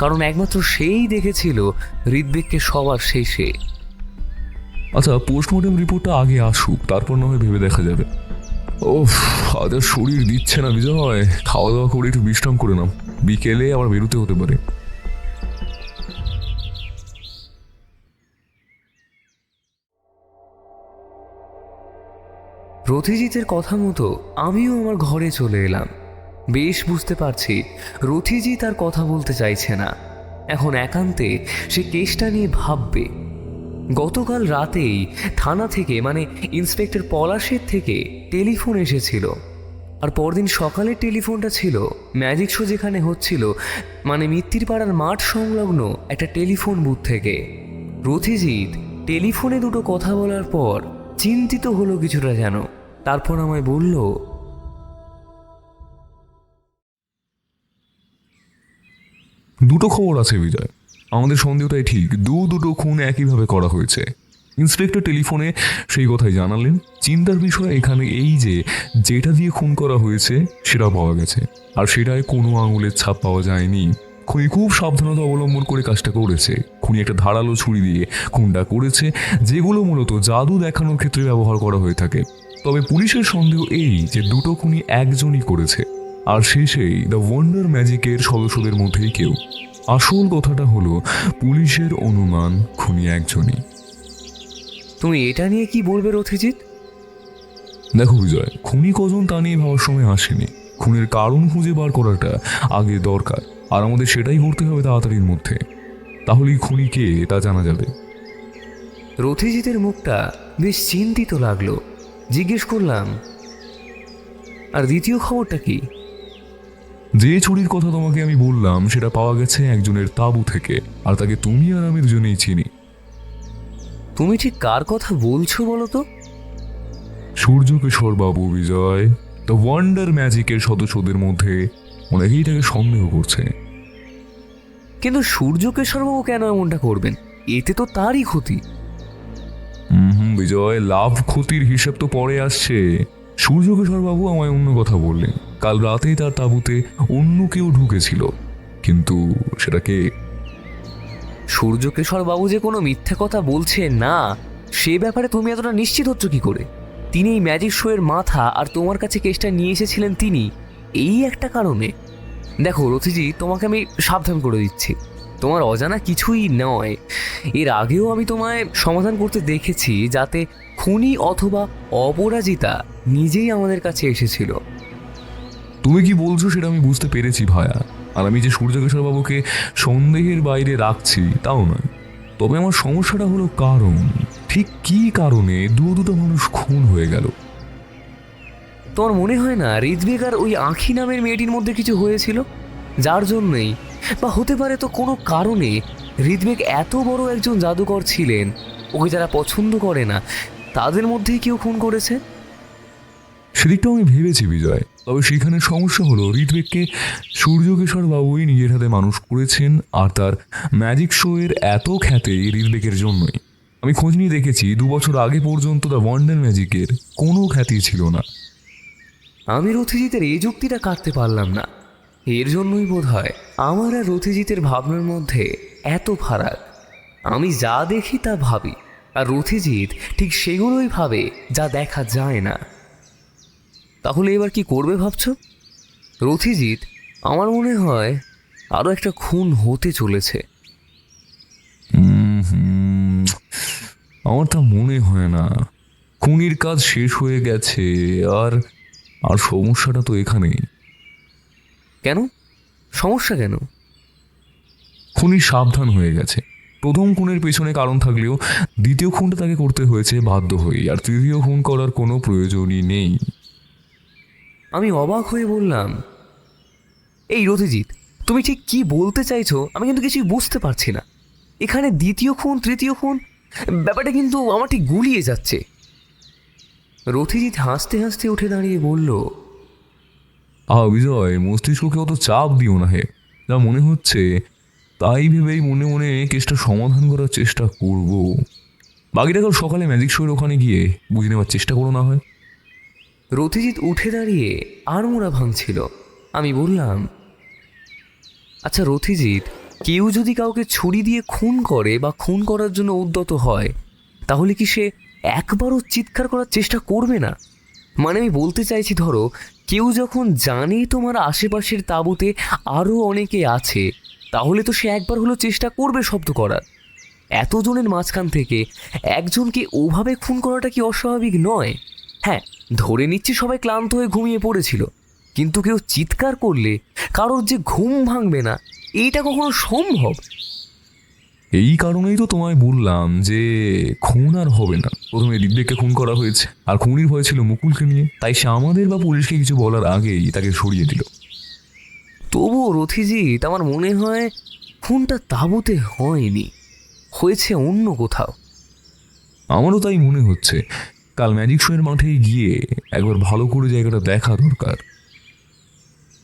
কারণ একমাত্র সেই দেখেছিল ঋতবেককে সবার শেষে। আচ্ছা, পোস্টমর্টম রিপোর্টটা আগে আসুক, তারপর না হয় ভেবে দেখা যাবে। ওফ, আজ আর শরীর দিচ্ছে না বিজয়, খাওয়া দাওয়া করে একটু বিশ্রাম করে নাও, বিকেলে আবার বেরোতে হতে পারে। রথিজিতের কথা মতো আমিও আমার ঘরে চলে এলাম। বেশ বুঝতে পারছি রথিজিৎ আর কথা বলতে চাইছে না, এখন একান্তে সে কেসটা নিয়ে ভাববে। গতকাল রাতেই থানা থেকে, মানে ইন্সপেক্টর পলাশের থেকে টেলিফোন এসেছিল, আর পরদিন সকালের টেলিফোনটা ছিল ম্যাজিক শো যেখানে হচ্ছিল, মানে মিত্তির পাড়ার মাঠ সংলগ্ন একটা টেলিফোন বুথ থেকে। রথিজিৎ টেলিফোনে দুটো কথা বলার পর চিন্তিত হলো কিছুটা যেন, তারপর আমায় বলল, দুটো খবর আছে বিজয়, আমাদের সন্দেহটাই ঠিক, দুটো খুন একইভাবে করা হয়েছে। ইন্সপেক্টর টেলিফোনে সেই কথাই জানালেন। চিন্তার বিষয় এখানে এই যে যেটা দিয়ে খুন করা হয়েছে সেটা পাওয়া গেছে, আর সেটায় কোনো আঙুলের ছাপ পাওয়া যায়নি। খুনি খুব সাবধানতা অবলম্বন করে কাজটা করেছে। খুনি একটা ধারালো ছুরি দিয়ে খুনটা করেছে, যেগুলো মূলত জাদু দেখানোর ক্ষেত্রে ব্যবহার করা হয়ে থাকে। তবে পুলিশের সন্দেহ এই যে দুটো খুনি একজনই করেছে, আর সেই দ্য ওয়ান্ডার ম্যাজিকের সদস্যদের মধ্যেই কেউ। আসল কথাটা হলো পুলিশের অনুমান খুনি একজনই। তুমি এটা নিয়ে কি বলবে রথিজিৎ? দেখো বিজয়, খুনি কজন তা নিয়ে ভাবার সময় আসেনি। খুনের কারণ খুঁজে বার করাটা আগে দরকার, আর আমাদের সেটাই করতে হবে তাড়াতাড়ির মধ্যে, তাহলেই খুনি কে তা জানা যাবে। রথিজিতের মুখটা বেশ চিন্তিত লাগলো। জিজ্ঞেস করলাম, আর দ্বিতীয় খবরটা কি? যে ছুরির কথা তোমাকে আমি বললাম সেটা পাওয়া গেছে একজনের তাঁবু থেকে, আর তাকে তুমি আর আমি দুজনেই চিনি। তুমি ঠিক কার কথা বলছো বলো তো? সূর্যকিশোর বাবু বিজয়, দ্য ওয়ান্ডার ম্যাজিকের সদস্যদের মধ্যে অনেকেই তাকে সন্দেহ করছে। কিন্তু সূর্যকেশরবাবু কেন এমনটা করবেন? এতে তো তারই ক্ষতি। বিজয়, লাভ ক্ষতির হিসেব তো পরে আসছে। সূর্যকিশোর বাবু আমায় অন্য কথা বললেন। কাল রাতেই তার তাঁবুতে অন্য কেউ ঢুকেছিল, কিন্তু সেটাকে সূর্যকেশরবাবু যে কোনো মিথ্যা কথা বলছে না, সে ব্যাপারে তুমি এতটা নিশ্চিত হচ্ছ কি করে? তিনি এই ম্যাজিক শো এর মাথা, আর তোমার কাছে কেসটা নিয়ে এসেছিলেন তিনি এই একটা কারণে। দেখো রথিজি, তোমাকে আমি সাবধান করে দিচ্ছি, তোমার অজানা কিছুই নয়। এর আগেও আমি তোমায় সমাধান করতে দেখেছি, যাতে খুনি অথবা অপরাজিতা নিজেই আমাদের কাছে এসেছিল। তুমি কি বলছো সেটা আমি বুঝতে পেরেছি ভায়া, আর আমি যে সূর্যকিশোর বাবুকে সন্দেহের বাইরে রাখছি তাও নয়। তবে আমার সমস্যাটা হলো কারণ, ঠিক কী কারণে দুটো মানুষ খুন হয়ে গেল? তোমার মনে হয় না ঋত্বিক আর ওই আঁখি নামের মেয়েটির মধ্যে কিছু হয়েছিল, যার জন্যই, বা হতে পারে তো কোনো কারণে ঋত্বিক এত বড় একজন জাদুকর ছিলেন, ওকে যারা পছন্দ করে না তাদের মধ্যেই কেউ খুন করেছে? সেদিকটাও আমি ভেবেছি বিজয়, তবে সেখানে সমস্যা হলো ঋত্বিককে সূর্যকিশোর বাবুই নিজের হাতে মানুষ করেছেন, আর তার ম্যাজিক শো এর এত খ্যাতি ঋত্বিকের জন্যই। আমি খোঁজ নিয়ে দেখেছি 2 বছর আগে পর্যন্ত দ্য ওয়ান্ডার ম্যাজিকের কোনো খ্যাতি ছিল না। আমি রথিজিতের এই যুক্তিটা কাটতে পারলাম না। এর জন্যই বোধ হয় আমার আর রথিজিতের ভাবনার মধ্যে এত ফারাক। আমি যা দেখি তা ভাবি, আর রথিজিৎ ঠিক সেগুলোই ভাবে যা দেখা যায় না। তাহলে এবার কি করবে ভাবছ? রথিজিৎ, আমার মনে হয় আরও একটা খুন হতে চলেছে। আমার তা মনে হয় না। খুনির কাজ শেষ হয়ে গেছে, আর আর সমস্যাটা তো এখানেই। কেন? সমস্যা কেন? খুনি সাবধান হয়ে গেছে। প্রথম খুনের পেছনে কারণ থাকলেও দ্বিতীয় খুনটা তাকে করতে হয়েছে বাধ্য হয়েই, আর তৃতীয় খুন করার কোনো প্রয়োজনই নেই। আমি অবাক হয়ে বললাম, এই রথিজিৎ, তুমি ঠিক কি বলতে চাইছো আমি কিন্তু কিছুই বুঝতে পারছি না। এখানে দ্বিতীয় খুন, তৃতীয় খুন, ব্যাপারটা কিন্তু আমার ঠিক গুলিয়ে যাচ্ছে। রথিজিৎ হাসতে হাসতে উঠে দাঁড়িয়ে বলল, বিজয়, মস্তিষ্ককে অত চাপ দিও না হে। যা মনে হচ্ছে তাই ভেবেই মনে মনে কেসটা সমাধান করার চেষ্টা করব। বাকিটা কাল সকালে ম্যাজিক শোয়ের ওখানে গিয়ে বুঝে নেওয়ার চেষ্টা করো না হয়। রথিজিৎ উঠে দাঁড়িয়ে আড়মোড়া ভাঙছিল। আমি বললাম, আচ্ছা রথিজিৎ, কেউ যদি কাউকে ছুরি দিয়ে খুন করে বা খুন করার জন্য উদ্যত হয়, তাহলে কি সে একবারও চিৎকার করার চেষ্টা করবে না? মানে আমি বলতে চাইছি, ধরো কেউ যখন জানে তোমার আশেপাশের তাঁবুতে আরও অনেকে আছে, তাহলে তো সে একবার হলেও চেষ্টা করবে শব্দ করার। এতজনের মাঝখান থেকে একজনকে ওভাবে খুন করাটা কি অস্বাভাবিক নয়? হ্যাঁ, ধরে নিচ্ছি সবাই ক্লান্ত হয়ে ঘুমিয়ে পড়েছিল, কিন্তু কেউ চিৎকার করলে কারোর যে ঘুম ভাঙবে না, এইটা কখনো সম্ভব? এই কারণেই তো তোমায় বললাম যে খুন আর হবে না। প্রথমে ঋত্বিককে খুন করা হয়েছে, আর খুনির ভয় ছিল মুকুলকে নিয়ে, তাই সে আমাদের বা পুলিশকে কিছু বলার আগেই তাকে সরিয়ে দিল। তবুও রথিজিৎ, আমার মনে হয় খুনটা তাঁবুতে হয়নি, হয়েছে অন্য কোথাও। আমারও তাই মনে হচ্ছে। কাল ম্যাজিক শোয়ের মাঠে গিয়ে একবার ভালো করে জায়গাটা দেখা দরকার।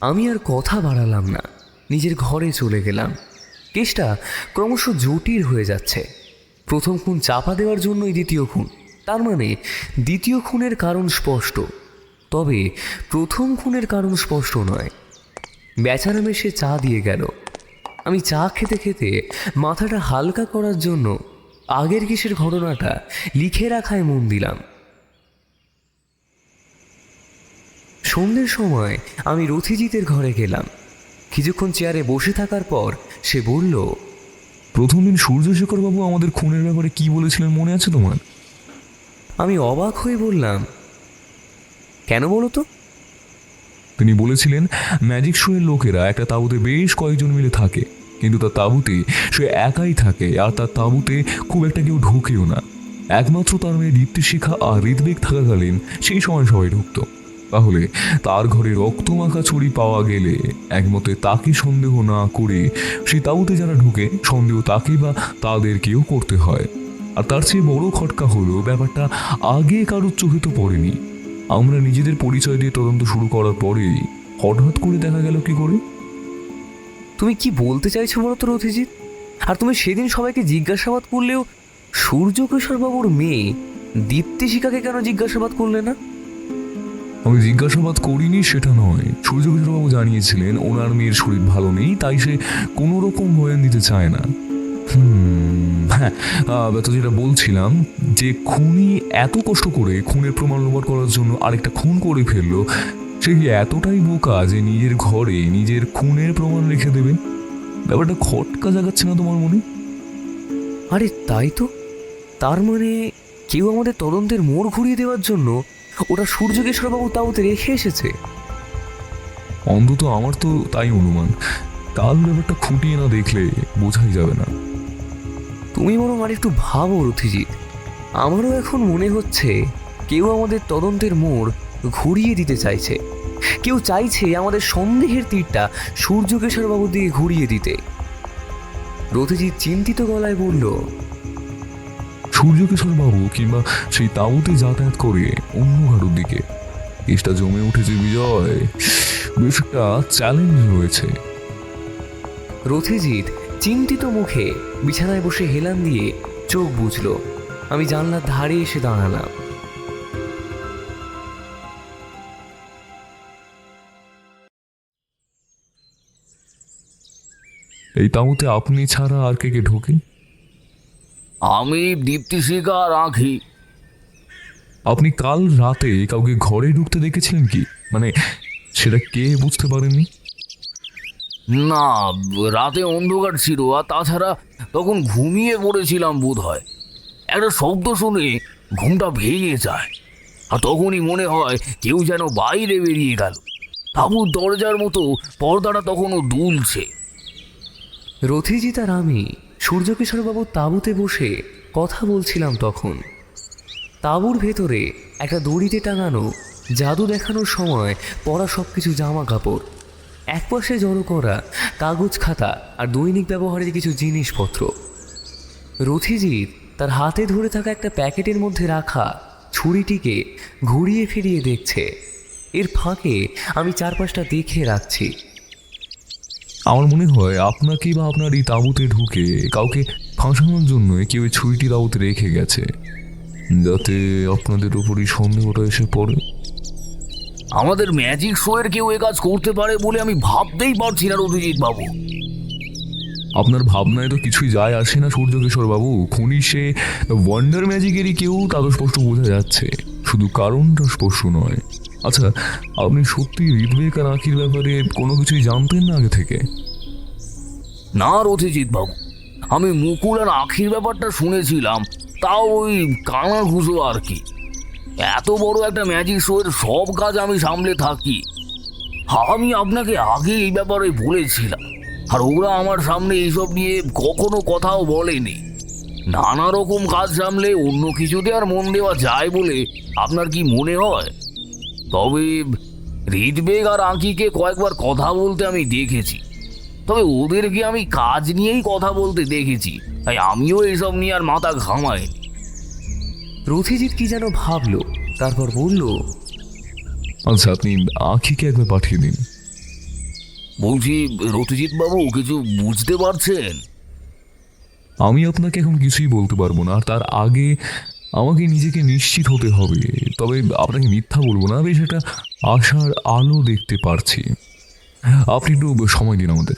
আমি আর কথা বাড়ালাম না, নিজের ঘরে চলে গেলাম। কেসটা ক্রমশ জটিল হয়ে যাচ্ছে। প্রথম খুন চাপা দেওয়ার জন্যই দ্বিতীয় খুন, তার মানে দ্বিতীয় খুনের কারণ স্পষ্ট, তবে প্রথম খুনের কারণ স্পষ্ট নয়। বেচারা মেশে চা দিয়ে গেল। আমি চা খেতে খেতে মাথাটা হালকা করার জন্য আগের কেসের ঘটনাটা লিখে রাখায় মন দিলাম। সন্ধ্যের সময় আমি রথিজিতের ঘরে গেলাম। কিছুক্ষণ চেয়ারে বসে থাকার পর সে বলল, প্রথম দিন সূর্যশেখর বাবু আমাদের খুনের ব্যাপারে কি বলেছিলেন মনে আছে তোমার? আমি অবাক হয়ে বললাম, কেন বলো তো? তিনি বলেছিলেন ম্যাজিক শোয়ের লোকেরা একটা তাঁবুতে বেশ কয়েকজন মিলে থাকে, কিন্তু তার তাঁবুতে সে একাই থাকে, আর তার তাঁবুতে খুব একটা কেউ ঢোকেও না। একমাত্র তার মেয়ে দীপ্তিশিখা আর ঋত্বিক থাকাকালীন সেই সময় সবাই ঢুকতো। তাহলে তার ঘরে রক্তমাখা ছড়ি পাওয়া গেলে একমতে তাকে সন্দেহ না করে সেই তাঁবুতে যারা ঢুকে সন্দেহ তাকে বা তাদেরকেও করতে হয়। আর তার চেয়ে বড় খটকা হলো, ব্যাপারটা আগে কারোর চোখে তো পড়েনি। আমরা নিজেদের পরিচয় দিয়ে তদন্ত শুরু করার পরেই হঠাৎ করে দেখা গেল কি করে। তুমি কি বলতে চাইছো বলো তো রথিজিৎ? আর তুমি সেদিন সবাইকে জিজ্ঞাসাবাদ করলেও সূর্যকিশোর বাবুর মেয়ে দীপ্তিশিখাকে কেন জিজ্ঞাসাবাদ করলে না? আমি জিজ্ঞাসাবাদ করিনি সেটা নয়, সূর্যকিশোর বাবু জানিয়েছিলেন ওনার মেয়ের শরীর ভালো নেই, তাই সে কোনো রকম বয়ান দিতে চায় না। হ্যাঁ, তো যেটা বলছিলাম, যে খুনি এত কষ্ট করে খুনের প্রমাণ লোপাট করার জন্য আরেকটা খুন করে ফেললো, সে কি এতটাই বোকা যে নিজের ঘরে নিজের খুনের প্রমাণ রেখে দেবে? ব্যাপারটা খটকা জাগাচ্ছে না তোমার মনে? আরে তাই তো। তার মানে কেউ আমাদের তদন্তের মোড় ঘুরিয়ে দেওয়ার জন্য ওটা সূর্যকিশোর বাবু তাঁবুতে রেখে এসেছে। অন্তত আমার তো তাই অনুমান। কাল ব্যাপারটা খুঁটিয়ে না দেখলে বোঝাই যাবে না। তুমি বরং আর একটু ভাবো রথিজিৎ। আমারও এখন মনে হচ্ছে কেউ আমাদের তদন্তের মোড় ঘুরিয়ে দিতে চাইছে। কেউ চাইছে আমাদের সন্দেহের তীরটা সূর্যকেশরবাবুর দিকে ঘুরিয়ে দিতে। রথিজিৎ চিন্তিত গলায় বলল, সূর্যকিশোর বাবু কিংবা সেই তাঁবুতে যাতায়াত করে অন্য কারোর দিকে। কেসটা জমে উঠেছে বিজয়, বেশ একটা চ্যালেঞ্জ রয়েছে। রথিজিৎ চিন্তিত মুখে বিছানায় বসে হেলান দিয়ে চোখ বুঝল। আমি জানলার ধারে এসে দাঁড়ালাম। এই তাঁবুতে আপনি ছাড়া আর কে কে ঢোকে? আমি দীপ্তিশিখা আর আঁখি। আপনি কাল রাতে কাউকে ঘরে ঢুকতে দেখেছিলেন কি? মানে সেটা কে বুঝতে পারেননি? না, রাতে অন্ধকার ছিল, আর তাছাড়া তখন ঘুমিয়ে পড়েছিলাম বোধ হয়। একটা শব্দ শুনে ঘুমটা ভেঙে যায়, আর তখনই মনে হয় কেউ যেন বাইরে বেরিয়ে গেল। তাঁবুর দরজার মতো পর্দাটা তখনও দুলছে। রথিজিৎ আর আমি সূর্যকিশোরবাবুর তাঁবুতে বসে কথা বলছিলাম তখন। তাঁবুর ভেতরে একটা দড়িতে টাঙানো জাদু দেখানোর সময় পরা সব কিছু জামা কাপড়, একপাশে জড়ো করা কাগজ খাতা আর দৈনিক ব্যবহারের কিছু জিনিসপত্র। রথিজিৎ তার হাতে ধরে থাকা একটা প্যাকেটের মধ্যে রাখা ছুরিটিকে ঘুরিয়ে ফিরিয়ে দেখছে। এর ফাঁকে আমি চারপাশটা দেখে রাখছি। আমার মনে হয় আপনাকে বা আপনার এই তাঁবুতে ঢুকে কাউকে ফাঁসানোর জন্য কেউ এই ছুরিটি তাঁবুতে রেখে গেছে, যাতে আপনাদের উপরই সন্দেহটা এসে পড়ে। আমাদের ম্যাজিক শোয়ের কেউ এ কাজ করতে পারে বলে আমি ভাবতেই পারছি না রথিজিৎ বাবু। আপনার ভাবনায় তো কিছুই যায় আসে না সূর্যকিশোর বাবু। খুনি সে ওয়ান্ডার ম্যাজিকেরই কেউ, তা তো স্পষ্ট বোঝা যাচ্ছে, শুধু কারণটা স্পষ্ট নয়। আচ্ছা, আপনি সত্যি ঋগ্বেক আর আঁখির ব্যাপারে কোনো কিছুই জানতেন না আগে থেকে? না রথিজিৎ বাবু, আমি মুকুল আর আঁখির ব্যাপারটা শুনেছিলাম, তাও ওই কানা ঘুষো আর কি। এত বড় একটা ম্যাজিক শোয়ের সব কাজ আমি সামলে থাকি। আমি আপনাকে আগে এই ব্যাপারে বলেছিলাম, আর ওরা আমার সামনে এইসব নিয়ে কখনো কথাও বলেনি। নানা রকম কাজ সামলে অন্য কিছুতে আর মন দেওয়া যায় বলে আপনার কি মনে হয়? তবে ঋগ্বেক আর আঁকিকে কয়েকবার কথা বলতে আমি দেখেছি, তবে ওদেরকে আমি কাজ নিয়েই কথা বলতে দেখেছি, তাই আমিও এইসব নিয়ে আর মাথা ঘামাইনি। রথিজিৎ কি যেন ভাবলো, তারপর বলল, আচ্ছা, আপনি আঁখিকে একবার পাঠিয়ে দিন। বলছি রথিজিৎ বাবু, কিছু বুঝতে পারছেন? আমি আপনাকে এখন কিছুই বলতে পারবো না, আর তার আগে আমাকে নিজেকে নিশ্চিত হতে হবে। তবে আপনাকে মিথ্যা বলবো না, বেশ একটা আশার আলো দেখতে পারছি। আপনি একটু সময় দিন আমাদের।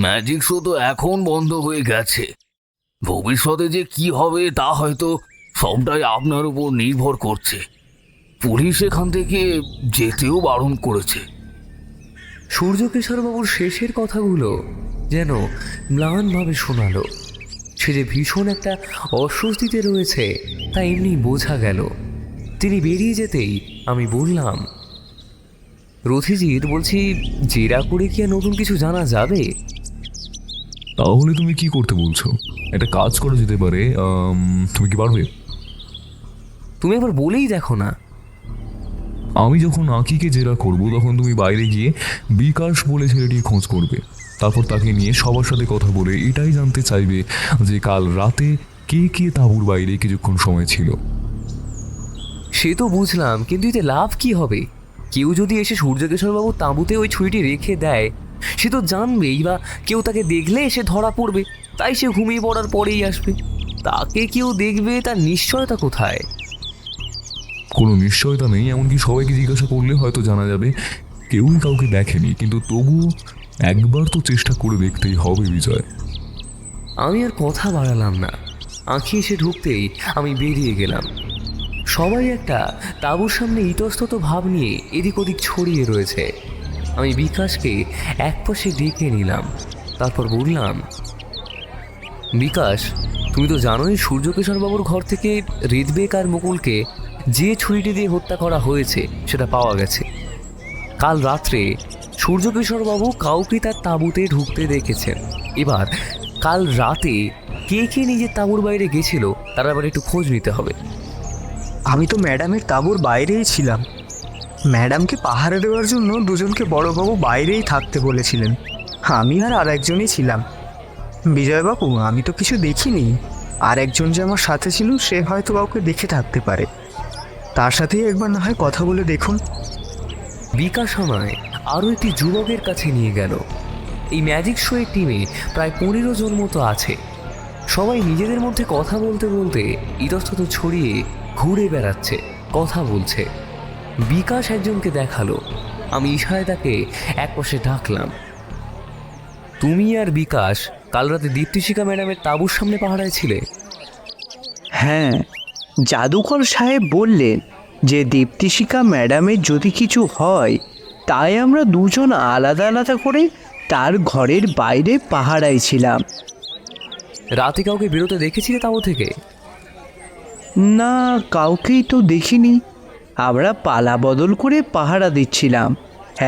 ম্যাজিক শো তো এখন বন্ধ হয়ে গেছে, ভবিষ্যতে যে কি হবে তা হয়তো সবটাই আপনার উপর নির্ভর করছে। পুলিশ এখান থেকে যেতেও বারণ করেছে। সূর্যকিশোরবাবুর শেষের কথাগুলো যেন ম্লানভাবে শোনালো। সে যে ভীষণ একটা অস্বস্তিতে রয়েছে তা এমনি বোঝা গেল। তিনি বেরিয়ে যেতেই আমি বললাম, রথিজিৎ, বলছি জেরা করে কি আর নতুন কিছু জানা যাবে? তাহলে তুমি কি করতে বলছো? একটা কাজ করা যেতে পারে, তুমি কি পারবে? তুমি একবার বলেই দেখো না। আমি যখন আঁকিকে জেরা করব তখন তুমি বাইরে গিয়ে বিকাশ বলে ছেলেটির খোঁজ করবে। তারপর তাকে নিয়ে সবার সাথে কথা বলে এটাই জানতে চাইবে যে কাল রাতে কে কে তাঁবুর বাইরে কিছুক্ষণ সময় ছিল। সে তো বুঝলাম, কিন্তু এতে লাভ কি হবে? কেউ যদি এসে সূর্যকিশোরবাবু তাঁবুতে ওই ছুরিটি রেখে দেয়, সে তো জানবেই, বা কেউ তাকে দেখলে এসে ধরা পড়বে, তাই সে ঘুমিয়ে পড়ার পরেই আসবে। তাকে কেউ দেখবে তার নিশ্চয়তা কোথায়? কোনো নিশ্চয়তা নেই, এমনকি সবাইকে জিজ্ঞাসা করলে হয়তো জানা যাবে কেউই কাউকে দেখেনি, কিন্তু তবুও একবার তো চেষ্টা করে দেখতেই হবে বিজয়। আমি আর কথা বাড়ালাম না। আঁখি এসে ঢুকতেই আমি বেরিয়ে গেলাম। সবাই একটা তাঁবুর সামনে ইতস্তত ভাব নিয়ে এদিক ওদিক ছড়িয়ে রয়েছে। আমি বিকাশকে একপাশে ডেকে নিলাম, তারপর বললাম, বিকাশ, তুমি তো জানোই সূর্যকিশোরবাবুর ঘর থেকে ঋগ্বেক আর মুকুলকে যে ছুরিটি দিয়ে হত্যা করা হয়েছে সেটা পাওয়া গেছে। কাল রাত্রে সূর্যকিশোরবাবু কাউকে তার তাঁবুতে ঢুকতে দেখেছেন। এবার কাল রাতে কে কে নিজের তাঁবুর বাইরে গেছিল তার আবার একটু খোঁজ নিতে হবে। আমি তো ম্যাডামের তাঁবুর বাইরেই ছিলাম। ম্যাডামকে পাহারা দেওয়ার জন্য দুজনকে বড়বাবু বাইরেই থাকতে বলেছিলেন। আমি আর আরেকজনই ছিলাম। বিজয়বাবু, আমি তো কিছু দেখিনি। আর একজন যে আমার সাথে ছিল সে হয়তো কাউকে দেখে থাকতে পারে। তার সাথেই একবার না হয় কথা বলে দেখুন। বিকাশ আমায় আরও একটি যুবকের কাছে নিয়ে গেল। এই ম্যাজিক শোয়ের টিমে প্রায় 15 জন মতো আছে। সবাই নিজেদের মধ্যে কথা বলতে বলতে ইতস্তত ছড়িয়ে ঘুরে বেড়াচ্ছে, কথা বলছে। বিকাশ একজনকে দেখালো। আমি ইশারায় তাকে একপাশে ডাকলাম। তুমি আর বিকাশ কাল রাতে দীপ্তিশিখা ম্যাডামের তাঁবুর সামনে পাহারায় ছিলে? হ্যাঁ, জাদুকর সাহেব বললেন যে দীপ্তিশিখা ম্যাডামের যদি কিছু হয় তাই আমরা দুজন আলাদা আলাদা করে তার ঘরের বাইরে পাহারায় ছিলাম। রাতে কাউকে বেরোতে দেখেছিলে তাঁবু থেকে? না, কাউকেই তো দেখিনি। আমরা পালা বদল করে পাহারা দিচ্ছিলাম,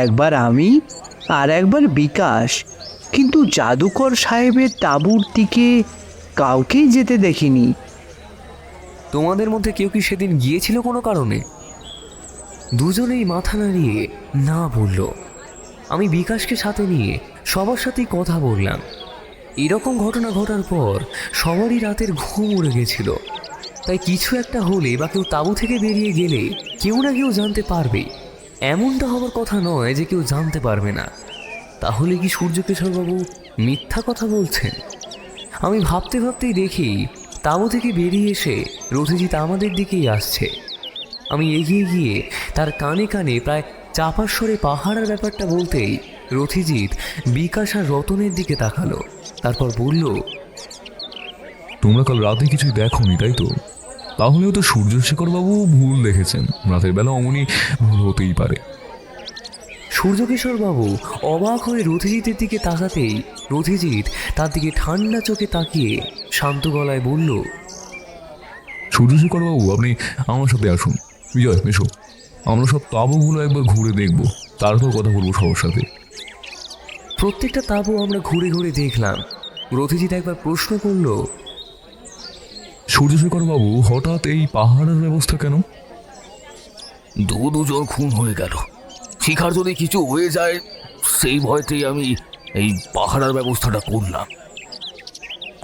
একবার আমি আর একবার বিকাশ। কিন্তু জাদুকর সাহেবের তাঁবুর দিকে কাউকেই যেতে দেখিনি। তোমাদের মধ্যে কেউ কি সেদিন গিয়েছিল কোনো কারণে? দুজনেই মাথা নাড়িয়ে না বলল। আমি বিকাশকে সাথে নিয়ে সবার সাথেই কথা বললাম। এরকম ঘটনা ঘটার পর সবারই রাতের ঘুম উড়ে গেছিল। তাই কিছু একটা হলে বা কেউ তাঁবু থেকে বেরিয়ে গেলে কেউ না কেউ জানতে পারবে। এমনটা হওয়ার কথা নয় যে কেউ জানতে পারবে না। তাহলে কি সূর্যকেশরবাবু মিথ্যা কথা বলছেন? আমি ভাবতে ভাবতেই দেখি তাঁবু থেকে বেরিয়ে এসে রথিজিৎ আমাদের দিকেই আসছে। আমি এগিয়ে গিয়ে তার কানে কানে প্রায় চাপার স্বরে পাহাড়ের ব্যাপারটা বলতেই রথিজিৎ বিকাশ আর রতনের দিকে তাকালো। তারপর বলল, তোমরা কাল রাতে কিছুই দেখোনি তাই তো? তাহলেও তো সূর্যশেখরবাবু ভুল দেখেছেন। রাতের বেলা অমনি ভুল হতেই পারে। সূর্যকিশোরবাবু অবাক হয়ে রথিজিতের দিকে তাকাতেই রথিজিৎ তার দিকে ঠান্ডা চোখে তাকিয়ে শান্ত গলায় বলল, সূর্যশেখরবাবু, আপনি আমার সাথে আসুন। বিজয়, এসো, আমরা সব তাঁবুগুলো একবার ঘুরে দেখব, তারপর কথা বলবো সবার সাথে। প্রত্যেকটা তাঁবু আমরা ঘুরে ঘুরে দেখলাম। রথিজিৎ একবার প্রশ্ন করল, সূর্যশেখরবাবু, হঠাৎ এই পাহাড়ের ব্যবস্থা কেন? দুজন খুন হয়ে গেল। শিখার যদি কিছু হয়ে যায় সেই ভয়তেই আমি এই পাহারার ব্যবস্থাটা করলাম।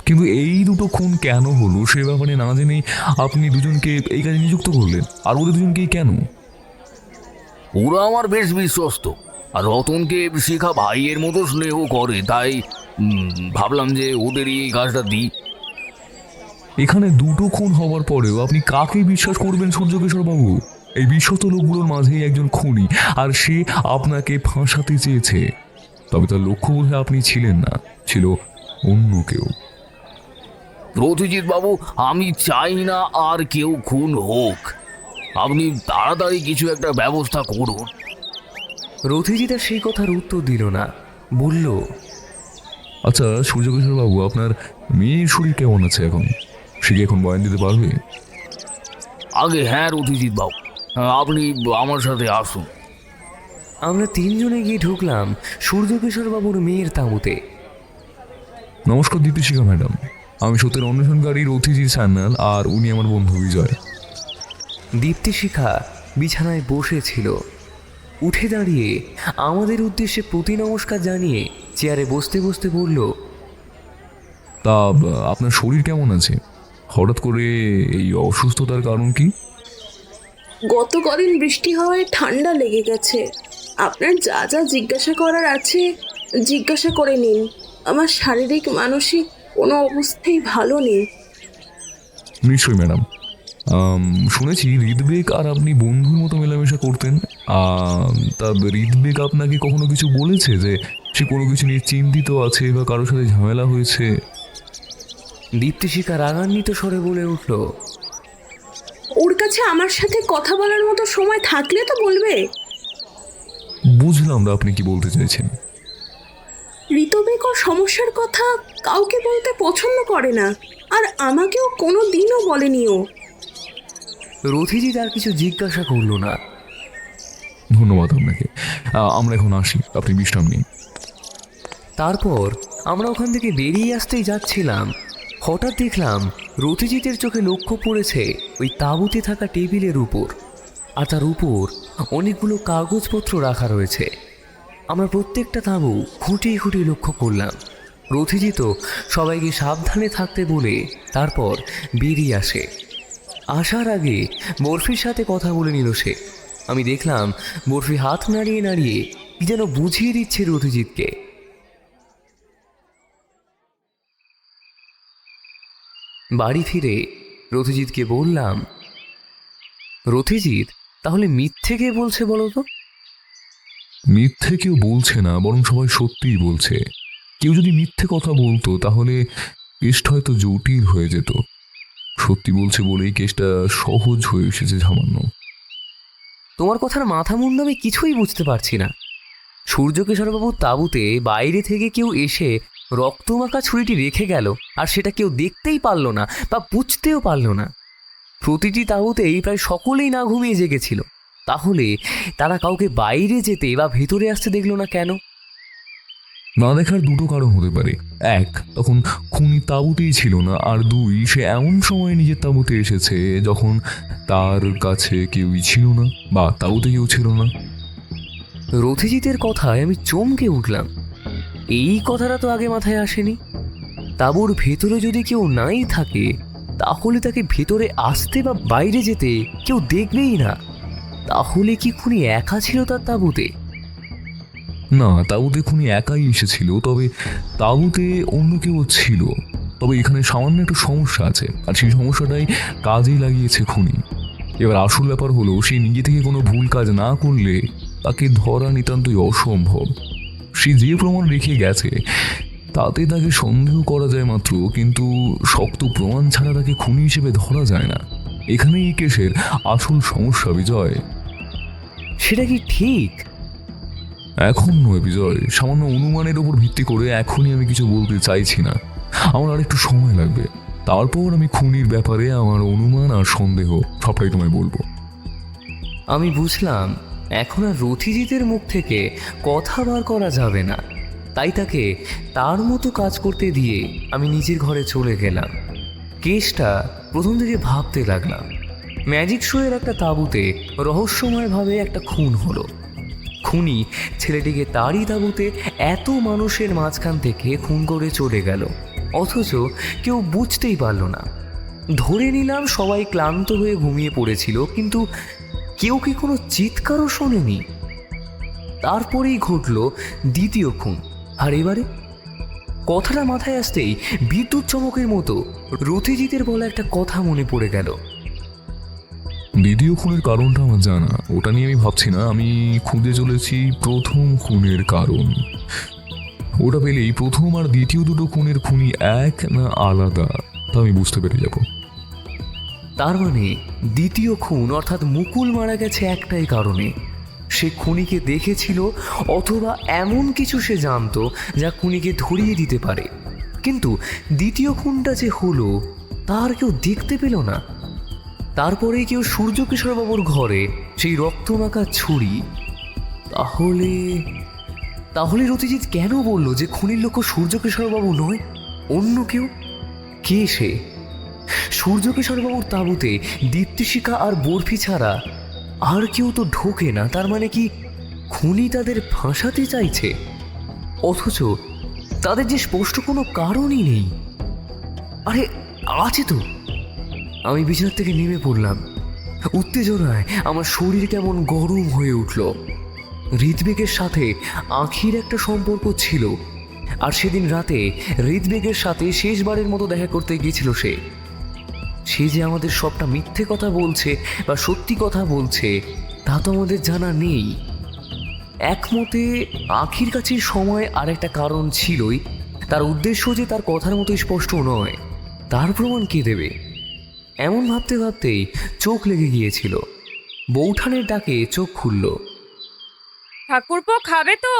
কিন্তু এই দুটো খুন কেন হলো সে ব্যাপারে না জেনেই আপনি দুজনকে এই কাজে নিযুক্ত করলেন, আর ওদের দুজনকেই কেন? ওরা আমার বেশ বিশ্বস্ত, আর রতনকে শিখা ভাইয়ের মতো স্নেহ করে, তাই ভাবলাম যে ওদেরই এই কাজটা দিই। এখানে দুটো খুন হওয়ার পরেও আপনি কাকে বিশ্বাস করবেন সূর্যকেশরবাবু? এই বিশ্বস্ত লোকগুলোর মাঝেই একজন খুনি, আর সে আপনাকে ফাঁসাতে চেয়েছে। তবে তার লক্ষ্য বোধহয় আপনি ছিলেন না, ছিল অন্য কেউ। রথিজিৎ বাবু, আমি চাই না আর কেউ খুন হোক। আপনি তাড়াতাড়ি কিছু একটা ব্যবস্থা করুন। রথিজিৎ আর সেই কথার উত্তর দিল না। বলল, আচ্ছা সূর্যকেশরবাবু, আপনার মেয়ের শরীর কেমন আছে এখন? সে কি এখন বয়ান দিতে পারবে? আগে হ্যাঁ রথিজিৎ বাবু, আপনি আমার সাথে আসুন। আমরা তিনজনে গিয়ে ঢুকলাম সূর্যকিশোরবাবুর মেয়ের তাঁবুতে। নমস্কার দীপ্তিশিখা ম্যাডাম, আমি সত্যের অন্বেষণকারী রথিজিৎ সান্যাল, আর উনি আমার বন্ধু বিজয়। দীপ্তিশিখা বিছানায় বসেছিল। উঠে দাঁড়িয়ে আমাদের উদ্দেশ্যে প্রতি নমস্কার জানিয়ে চেয়ারে বসতে বসতে বলল, তা আপনার শরীর কেমন আছে? হঠাৎ করে এই অসুস্থতার কারণ কি? গত কদিন বৃষ্টি হওয়ায় ঠান্ডা লেগে গেছে। আপনার যা যা জিজ্ঞাসা করার আছে জিজ্ঞাসা করে নিন। আমার শারীরিক মানসিক কোনো অবস্থাই ভালো নেই। নিশ্চয়ই ম্যাডাম। শুনেছি ঋদ্বেগ আর আপনি বন্ধুর মতো মেলামেশা করতেন। তা ঋদ্বেগ আপনাকে কখনো কিছু বলেছে যে সে কোনো কিছু নিয়ে চিন্তিত আছে বা কারোর সাথে ঝামেলা হয়েছে? দীপ্তিশিখা রাগান্বিত স্বরে বলে উঠল, ওর কাছে আমার সাথে কথা বলার মতো সময় থাকলে তো বলবে। বুঝলাম না আপনি কি বলতে চাইছেন। ঋতবেগ ওর সমস্যার কথা কাউকে বলতে পছন্দ করে না, আর আমাকেও কোনো দিনও বলেনি ও। রথিজিৎ আর কিছু জিজ্ঞাসা করল না। ধন্যবাদ আপনাকে, আমরা এখন আসি, আপনি বিশ্রাম নিন। তারপর আমরা ওখান থেকে বেরিয়ে আসতেই যাচ্ছিলাম, হঠাৎ দেখলাম রথিজিতের চোখে লক্ষ্য পড়েছে ওই তাঁবুতে থাকা টেবিলের উপর, আর তার উপর অনেকগুলো কাগজপত্র রাখা রয়েছে। আমরা প্রত্যেকটা তাঁবু খুঁটিয়ে খুঁটিয়ে লক্ষ্য করলাম। রথিজিৎ সবাইকে সাবধানে থাকতে বলে তারপর বেরিয়ে আসে। আসার আগে বরফির সাথে কথা বলে নিল সে। আমি দেখলাম বরফি হাত নাড়িয়ে নাড়িয়ে কি যেন বুঝিয়ে দিচ্ছে রথিজিৎকে। বাড়ি ফিরে রথিজিৎকে বললাম, রথিজিৎ, তাহলে মিথ্যে কে বলছে বলো তো? মিথ্যে কেউ বলছে না, বরং সবাই সত্যিই বলছে। কেউ যদি মিথ্যে কথা বলতো তাহলে কেসটা হয়তো জটিল হয়ে যেত। সত্যি বলছে বলেই কেসটা সহজ হয়ে এসেছে সামান্য। তোমার কথার মাথা মুন্ডু আমি কিছুই বুঝতে পারছি না। সূর্যকিশোরবাবুর তাঁবুতে বাইরে থেকে কেউ এসে রক্তমাখা ছুরিটি রেখে গেল, আর সেটা কেউ দেখতেই পারল না বা বুঝতেও পারল না। প্রতিটি তাঁবুতেই প্রায় সকলেই না ঘুমিয়ে জেগেছিল। তাহলে তারা কাউকে বাইরে যেতে বা ভেতরে আসতে দেখলো না কেন? না দেখার দুটো কারণ হতে পারে। এক, তখন খুনি তাঁবুতেই ছিল না, আর দুই, সে এমন সময় নিজের তাঁবুতে এসেছে যখন তার কাছে কেউই ছিল না বা তাঁবুতে কেউ ছিল না। রথিজিতের কথায় আমি চমকে উঠলাম। এই কথাটা তো আগে মাথায় আসেনি। তাঁবুর ভেতরে যদি কেউ নাই থাকে তাহলে তাকে ভেতরে আসতে বা বাইরে যেতে কেউ দেখবেই না। তাহলে কি খুনি একা ছিল তার তাঁবুতে? না, তাঁবুতে খুনি একাই এসেছিল, তবে তাঁবুতে অন্য কেউ ছিল। তবে এখানে সামান্য একটু সমস্যা আছে, আর সেই সমস্যাটাই কাজেই লাগিয়েছে খুনি। এবার আসল ব্যাপার হলো, সে নিজে থেকে কোনো ভুল কাজ না করলে তাকে ধরা নিতান্তই অসম্ভব। সে যে প্রমাণ রেখে গেছে তাতে তাকে সন্দেহ করা যায় মাত্র, কিন্তু শক্ত প্রমাণ ছাড়া তাকে খুনি হিসেবে ধরা যায় না। এখানেই এই কেসের আসল সমস্যা, বিজয়। সেটা কি ঠিক? এখন নয় বিজয়, সামান্য অনুমানের উপর ভিত্তি করে এখনই আমি কিছু বলতে চাইছি না। আমার আর একটু সময় লাগবে, তারপর আমি খুনির ব্যাপারে আমার অনুমান আর সন্দেহ সবটাই তোমায় বলবো। আমি বুঝলাম এখন আর রথিজিতের মুখ থেকে কথা বার করা যাবে না। তাই তাকে তার মতো কাজ করতে দিয়ে আমি নিজের ঘরে চলে গেলাম। কেসটা প্রথম থেকে ভাবতে লাগলাম। ম্যাজিক শোয়ের একটা তাঁবুতে রহস্যময়ভাবে একটা খুন হলো। খুনি ছেলেটিকে তারই তাঁবুতে এত মানুষের মাঝখান থেকে খুন করে চলে গেল, অথচ কেউ বুঝতেই পারল না। ধরে নিলাম সবাই ক্লান্ত হয়ে ঘুমিয়ে পড়েছিল, কিন্তু কেউ কি কোনো চিৎকারও শোনেনি। তারপরেই ঘটল দ্বিতীয় খুন। আর এবারে কথাটা মাথায় আসতেই বিদ্যুৎ চমকের মতো রথিজিতের বলা একটা কথা মনে পড়ে গেল। দ্বিতীয় খুনের কারণটা আমার জানা, ওটা নিয়ে আমি ভাবছি না। আমি খুঁজে চলেছি প্রথম খুনের কারণ। ওটা পেলেই প্রথম আর দ্বিতীয় দুটো খুনের খুনি এক না আলাদা তা আমি বুঝতে পেরে যাব। তার মানে দ্বিতীয় খুন অর্থাৎ মুকুল মারা গেছে একটাই কারণে। সে খুনিকে দেখেছিল, অথবা এমন কিছু সে জানতো যা খুনিকে ধরিয়ে দিতে পারে। কিন্তু দ্বিতীয় খুনটা যে হলো তার কেউ দেখতে পেল না। তারপরেই কেউ সূর্যকিশোরবাবুর ঘরে সেই রক্তমাখা ছুরি। তাহলে তাহলে রথিজিৎ কেন বলল যে খুনির লক্ষ্য সূর্যকিশোরবাবু নয়, অন্য কেউ? কে সে? সূর্যকিশোরবাবুর তাঁবুতে দীপ্তিশিখা আর বরফি ছাড়া আর কেউ তো ঢোকে না। তার মানে কি খুনি তাদের ফাঁসাতে চাইছে, অথচ তাদের যে স্পষ্ট কোনো কারণই নেই? আরে আছে তো। আমি বিছানা থেকে নেমে পড়লাম। উত্তেজনায় আমার শরীর কেমন গরম হয়ে উঠল। হৃদবেগের সাথে আঁখির একটা সম্পর্ক ছিল, আর সেদিন রাতে হৃদবেগের সাথে শেষবারের মতো দেখা করতে গিয়েছিল সে। সে যে আমাদের সবটা মিথ্যে কথা বলছে বা সত্যি কথা বলছে তা তো আমাদের জানা নেই। একমতে আঁখির কাছে সময় আর একটা কারণ ছিলই। তার উদ্দেশ্য যে তার কথার মতো স্পষ্ট নয়, তার প্রমাণ কে দেবে? এমন ভাবতে ভাবতেই চোখ লেগে গিয়েছিল। বৌঠানের ডাকে চোখ খুলল। ঠাকুরপো, খাবে তো?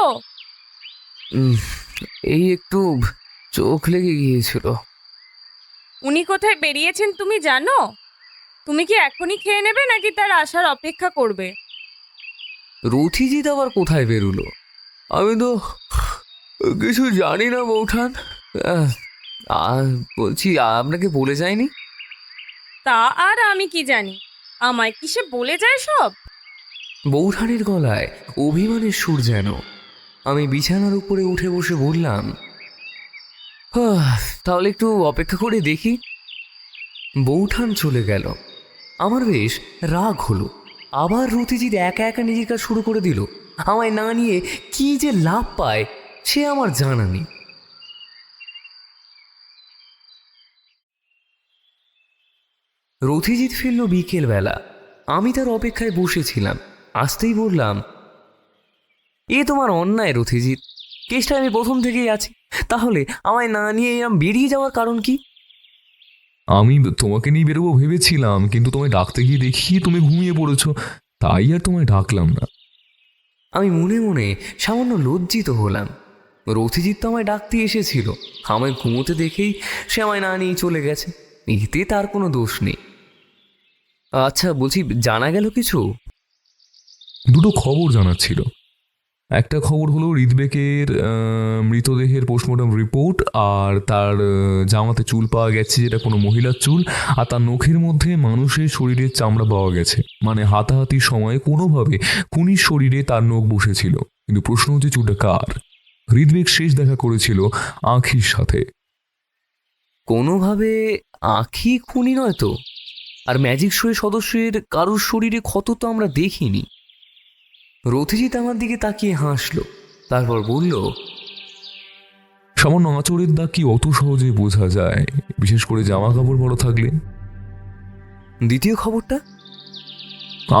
এই একটু চোখ লেগে গিয়েছিল। উনি কোথায় বেরিয়েছেন তুমি জানো? তুমি কি এখনই খেয়ে নেবে নাকি তার আসার অপেক্ষা করবে? রথিজিৎ আবার কোথায় বেরুলো? আমি তো কিছু জানি না বৌঠান। বলছি আপনাকে বলে যায়নি? তা আর আমি কি জানি, আমায় কি সে বলে যায় সব? বৌঠানের গলায় অভিমানের সুর যেন। আমি বিছানার উপরে উঠে বসে বললাম, তাহলে একটু অপেক্ষা করে দেখি। বৌঠান চলে গেল। আমার বেশ রাগ হলো। আবার রতিজিৎ একা একা নিজের কাজ শুরু করে দিল। আমায় না নিয়ে কি যে লাভ পায় সে আমার জানা নেই। রথিজিৎ ফিরল বিকেলবেলা। আমি তার অপেক্ষায় বসেছিলাম। আসতেই বললাম, এ তোমার অন্যায় রথিজিৎ, কেসটা আমি প্রথম থেকেই আছি, তাহলে আমায় না নিয়ে এরম বেরিয়ে যাওয়ার কারণ কি? আমি তোমাকে নিয়ে বেরোবো ভেবেছিলাম, কিন্তু তোমায় ডাকতে গিয়ে দেখি তুমি ঘুমিয়ে পড়েছো, তাই আর তোমায় ডাকলাম না। আমি মনে মনে সামান্য লজ্জিত হলাম। রথিজিৎ তো আমায় ডাকতে এসেছিল, আমায় ঘুমোতে দেখেই সে আমায় না নিয়ে চলে গেছে, এতে তার কোনো দোষ নেই। আচ্ছা বলছি, জানা গেল কিছু? দুটো খবর জানার ছিল। একটা খবর হলো ঋত্বেকের মৃতদেহের পোস্টমর্টম রিপোর্ট, আর তার জামাতে চুল পাওয়া গেছে যেটা কোনো মহিলার চুল, আর তার নখের মধ্যে মানুষের শরীরের চামড়া পাওয়া গেছে। মানে হাতাহাতির সময় কোনোভাবে খুনির শরীরে তার নখ বসেছিল। কিন্তু প্রশ্ন হচ্ছে চুলটা কার? ঋত্বেক শেষ দেখা করেছিল আঁখির সাথে। কোনোভাবে আঁখি খুনি নয় তো? আর ম্যাজিক শোয়ের সদস্যের কারোর শরীরে ক্ষত তো আমরা দেখিনি। রথিজিৎ আমার দিকে তাকিয়ে হাসলো, তারপর বলল, সামান্য আঁচড়ের দাগ কি অত সহজে বোঝা যায়, বিশেষ করে জামা কাপড় বড় থাকলে? দ্বিতীয় খবরটা?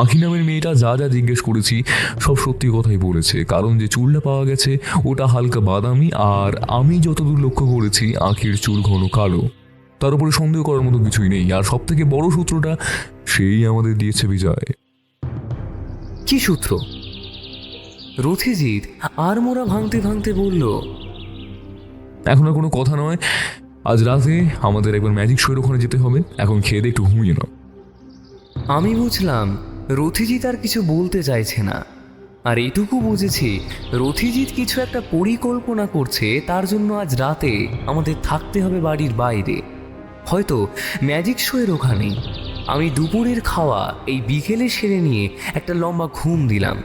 আঁখি নামের মেয়েটা যা যা জিজ্ঞেস করেছি সব সত্যি কথাই বলেছে। কারণ যে চুলটা পাওয়া গেছে ওটা হালকা বাদামি, আর আমি যতদূর লক্ষ্য করেছি আঁখির চুল ঘন কালো। তার উপরে সন্দেহ করার মতো কিছুই নেই। আর সব থেকে বড় সূত্রটা সেই আমাদের দিয়েছে বিজয়। কি সূত্র? রথিজিৎ আর মোড়া ভাঙতে ভাঙতে বলল, এখন আর কোনো কথা নয়, আজ রাতে আমাদের একবার ম্যাজিক শোয়ের ওখানে যেতে হবে। এখন খেয়ে দিয়ে একটু ঘুমিয়ে নাও। আমি বুঝলাম রথিজিৎ আর কিছু বলতে চাইছে না। আর এটুকু বুঝেছি রথিজিৎ কিছু একটা পরিকল্পনা করছে, তার জন্য আজ রাতে আমাদের থাকতে হবে বাড়ির বাইরে, হয়তো ম্যাজিক শোয়ের ওখানেই। আমি দুপুরের খাওয়া এই বিকেলে সেরে নিয়ে একটা লম্বা ঘুম দিলাম।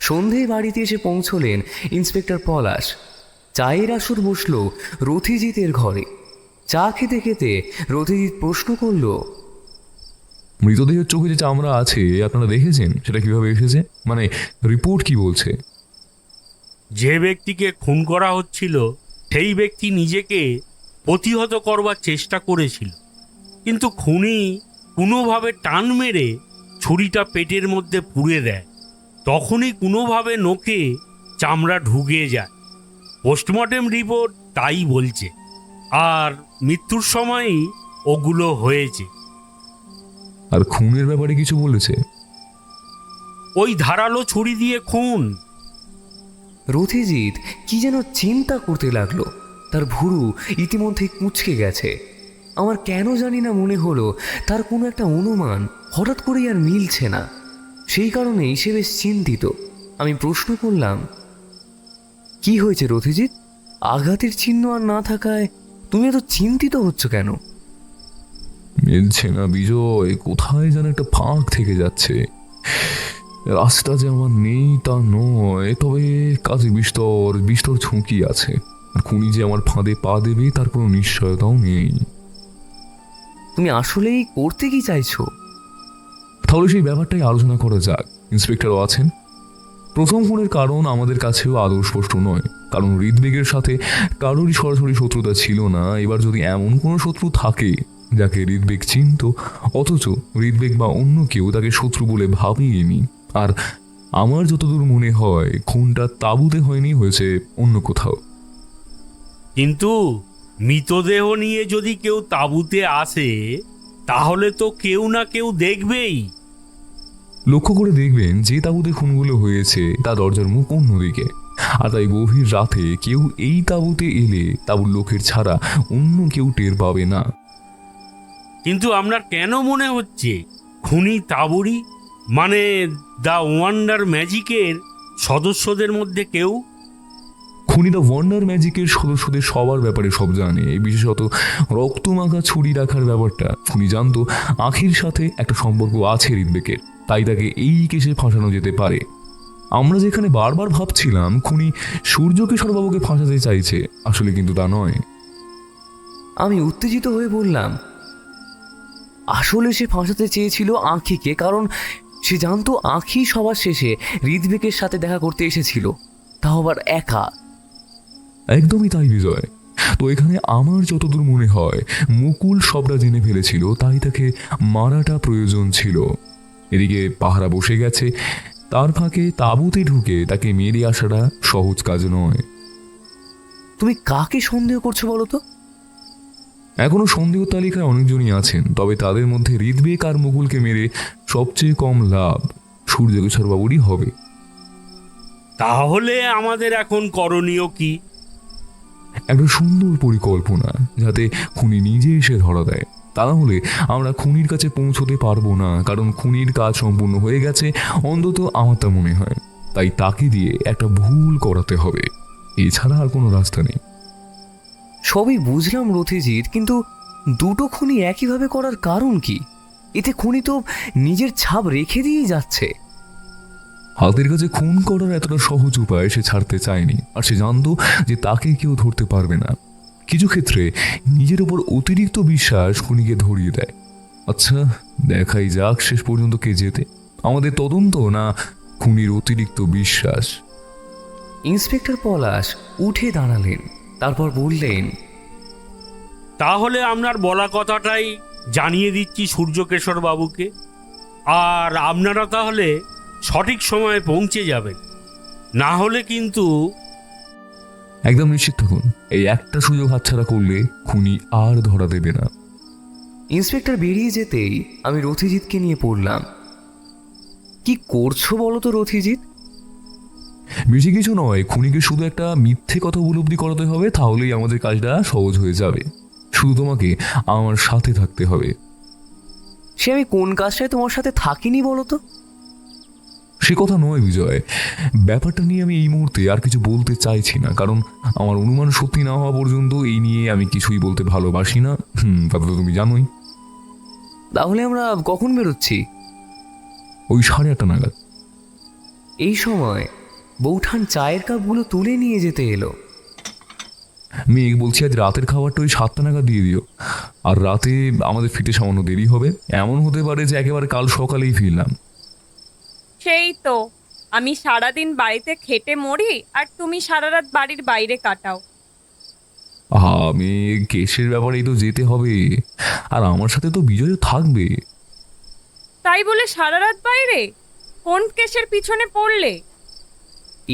সন্ধেয় বাড়িতে এসে পৌঁছলেন ইন্সপেক্টর পলাশ। চায়ের আসর বসল রথিজিতের ঘরে। চা খেতে খেতে রথিজিৎ প্রশ্ন করল, মৃতদেহের চোখে যে চামড়া আছে আপনারা দেখেছেন, সেটা কিভাবে এসেছে? মানে রিপোর্ট কি বলছে? যে ব্যক্তিকে খুন করা হচ্ছিল সেই ব্যক্তি নিজেকে প্রতিহত করবার চেষ্টা করেছিল, কিন্তু খুনি কোনোভাবে টান মেরে ছুরিটা পেটের মধ্যে পুড়ে দেয়। তখনই কোনোভাবে নখে চামড়া ঢুকে যায়। পোস্টমর্টেম রিপোর্ট তাই বলছে। আর মৃত্যুর সময়ই ওগুলো হয়েছে। আর খুনের ব্যাপারে কিছু বলেছে? ওই ধারালো ছুরি দিয়ে খুন। রথিজিৎ কি যেন চিন্তা করতে লাগলো। তার ভুরু ইতিমধ্যে কুঁচকে গেছে। আমার কেন জানি না মনে হলো তার কোনো একটা অনুমান হঠাৎ করেই আর মিলছে না। সেই কারণেই সে বেশ চিন্তিত। আমি প্রশ্ন করলাম, কি হয়েছে রথিজিৎ? আঘাতের চিহ্ন আর না থাকায় তুমি এত চিন্তিত হচ্ছ কেন? মিলছে না বিজয়, কোথায় যেন একটা ফাঁক থেকে যাচ্ছে। রাস্তা যে আমার নেই তা নয়, তবে কাজে বিস্তর বিস্তর ঝুঁকি আছে। আর খুনি যে আমার ফাঁদে পা দেবে তার কোনো নিশ্চয়তাও নেই। তুমি আসলেই করতে কি চাইছো? তাহলে সেই ব্যাপারটাই আলোচনা করা যাক। ইন্সপেক্টরও আছেন। প্রথম খুনের কারণ আমাদের কাছেও আদৌ স্পষ্ট নয়, কারণ ঋত্বেকের সাথে কারোরই সরাসরি শত্রুতা ছিল না। এবার যদি এমন কোনো শত্রু থাকে যাকে ঋত্বেক চিনত, অথচ ঋত্বেক বা অন্য কেউ তাকে শত্রু বলে ভাবেনি, আর আমার যতদূর মনে হয় খুনটা তাঁবুতে হয়নি, হয়েছে অন্য কোথাও। কিন্তু মৃতদেহ নিয়ে যদি কেউ তাঁবুতে আসে তাহলে তো কেউ না কেউ দেখবেই। লক্ষ্য করে দেখবেন যে তাঁবুতে খুনগুলো হয়েছে তা দরজার মুখ অন্যদিকে, আর তাই গভীর রাতে কেউ এই তাঁবুতে এলে তাঁবুর লোকের ছাড়া অন্য কেউ টের পাবে না। কিন্তু আপনার কেন মনে হচ্ছে খুনি তাঁবুরি, মানে দ্য ওয়ান্ডার ম্যাজিকের সদস্যদের মধ্যে কেউ? খুনি দ্য ওয়ান্ডার ম্যাজিকের সদস্যদের সবার ব্যাপারে সব জানে, বিশেষত রক্তমাখা ছুরি রাখার ব্যাপারটা। খুনি জানতো আখির সাথে একটা সম্পর্ক আছে ঋত্বিকের, তাই তাকে এই কেসে ফাঁসানো যেতে পারে। আমরা যেখানে বারবার ভাবছিলাম খুনি সূর্যকিশোরবাবুকে ফাঁসাতে চাইছে, আসলে কিন্তু তা নয়। আমি উত্তেজিত হয়ে বললাম, আসলে সে ফাঁসাতে চেয়েছিল আঁখিকে, কারণ সে জানতো আঁখি সবার শেষে ঋত্বিকের সাথে দেখা করতে এসেছিল, তাও আবার একা। একদমই তাই বিজয়। তো এখানে আমার যতদূর মনে হয় মুকুল সবটা জেনে ফেলেছিল, তাই তাকে মারাটা প্রয়োজন ছিল। এদিকে পাহারা বসে গেছে, তার ফাঁকে তাঁবুতে ঢুকে তাকে মেরে আসাটা সহজ কাজ নয়। তুমি কাকে সন্দেহ করছো বলো তো? এখনো সন্দেহ তালিকায় অনেকজনই আছেন, তবে তাদের মধ্যে ঋত্বিক আর মুকুলকে মেরে সবচেয়ে কম লাভ সূর্যকিশোরবাবুরই হবে। তাহলে আমাদের এখন করণীয় কি? একটা সুন্দর পরিকল্পনা, যাতে খুনি নিজে এসে ধরা দেয়। তা না হলে আমরা খুনির কাছে পৌঁছতে পারবো না, কারণ খুনির কাজ সম্পূর্ণ হয়ে গেছে, অন্তত আমার তা মনে হয়। তাই তাকে দিয়ে একটা ভুল করাতে হবে, এছাড়া আর কোনো রাস্তা নেই। সবই বুঝলাম রথিজিৎ, কিন্তু দুটো খুনি একইভাবে করার কারণ কি? এতে খুনি তো নিজের ছাপ রেখে দিয়েই যাচ্ছে। হাতের কাছে খুন করার এতটা সহজ উপায় সে ছাড়তে চায়নি, আর সে জানতো যে তাকে কেউ ধরতে পারবে না। কিছু ক্ষেত্রে নিজের উপর অতিরিক্ত বিশ্বাস খুনিকে ধরিয়ে দেয়। আচ্ছা, দেখাই যাক শেষ পর্যন্ত কে জেতে, আমাদের তদন্ত না খুনির অতিরিক্ত বিশ্বাস। ইন্সপেক্টর পলাশ উঠে দাঁড়ালেন, তারপর বললেন, তাহলে আপনার বলা কথাটাই জানিয়ে দিচ্ছি সূর্যকিশোর বাবুকে, আর আপনারা তাহলে সঠিক সময়ে পৌঁছে যাবেন, না হলে কিন্তু। একদম নিশ্চিত থাকুন, এই একটা সুযোগ হাতছাড়া করলে খুনি আর ধরা দেবে না। ইন্সপেক্টর বেরিয়ে যেতেই আমি রথিজিৎকে নিয়ে পড়লাম। কি করছো বলো তো রথিজিৎ? বেশি কিছু নয়, খুনিকে শুধু একটা মিথ্যে কথা উপলব্ধি করাতে হবে, তাহলেই আমাদের কাজটা সহজ হয়ে যাবে। শুধু তোমাকে আমার সাথে থাকতে হবে। সে আমি কোন কাজটায় তোমার সাথে থাকিনি বলো তো? সে কথা নয় বিজয়, ব্যাপারটা নিয়ে আমি এই মুহূর্তে আর কিছু বলতে চাইছি না, কারণ আমার অনুমান সত্যি না হওয়া পর্যন্ত এই নিয়ে আমি কিছুই বলতে ভালোবাসি না। তা তো তুমি জানোই। তাহলে আমরা কখন বেরোচ্ছি? ওই 8:30 নাগাদ। এই সময় বৌঠান চায়ের কাপগুলো তুলে নিয়ে যেতে এলো। মেঘ বলছি, আজ রাতের খাবারটা ওই 7টা নাগাদ দিয়ে দিও। আর রাতে আমাদের ফিরতে সামান্য দেরি হবে, এমন হতে পারে যে একেবারে কাল সকালেই ফিরলাম। সেই তো, আমি সারাদিন বাড়িতে খেটে মরি আর তুমি সারা রাত বাড়ির বাইরে কাটাও। আমি কেসের ব্যাপারেই তো যেতে হবে, আর আমার সাথে তো বিজয়ও থাকবে। তাই বলে সারা রাত বাইরে? কোন কেসের পিছনে পড়লে?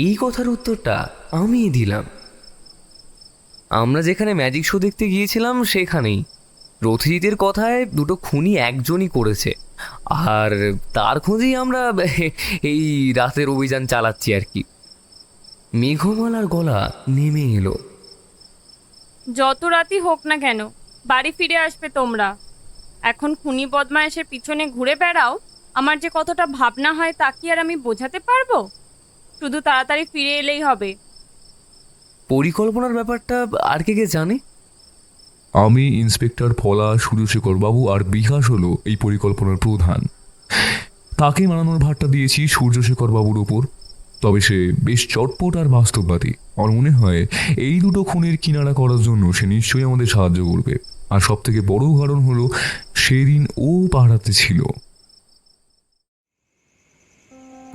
এই কথার উত্তরটা আমি দিলাম। আমরা যেখানে ম্যাজিক শো দেখতে গিয়েছিলাম সেখানেই। রথিজিতের কথায় দুটো খুনি একজনই করেছে, আর তার খোঁজেই আমরা এই রাতের অভিযান চালাচ্ছি আর কি। মেঘমালার গলা নেমে এলো। যত রাতই হোক না কেন বাড়ি ফিরে আসবে তোমরা। এখন খুনি বদমায়েশের পিছনে ঘুরে বেড়াও, আমার যে কতটা ভাবনা হয় তা কি আর আমি বোঝাতে পারবো? শুধু তাড়াতাড়ি ফিরে এলেই হবে। পরিকল্পনার ব্যাপারটা আর কে কে জানে? আমি, ইন্সপেক্টর পলাশ, সূর্যশেখর বাবু আর বিকাশ হলো এই পরিকল্পনার প্রধান। তাকে মানানোর ভারটা দিয়েছি সূর্যশেখর বাবুর উপর। তবে সে বেশ চটপট আর বাস্তববাদী। আমার মনে হয় এই দুটো খুনের কিনারা করার জন্য সে নিশ্চয়ই আমাদের সাহায্য করবে। আর সব থেকে বড় কারণ হলো সেদিন ও পাহারাতে ছিল।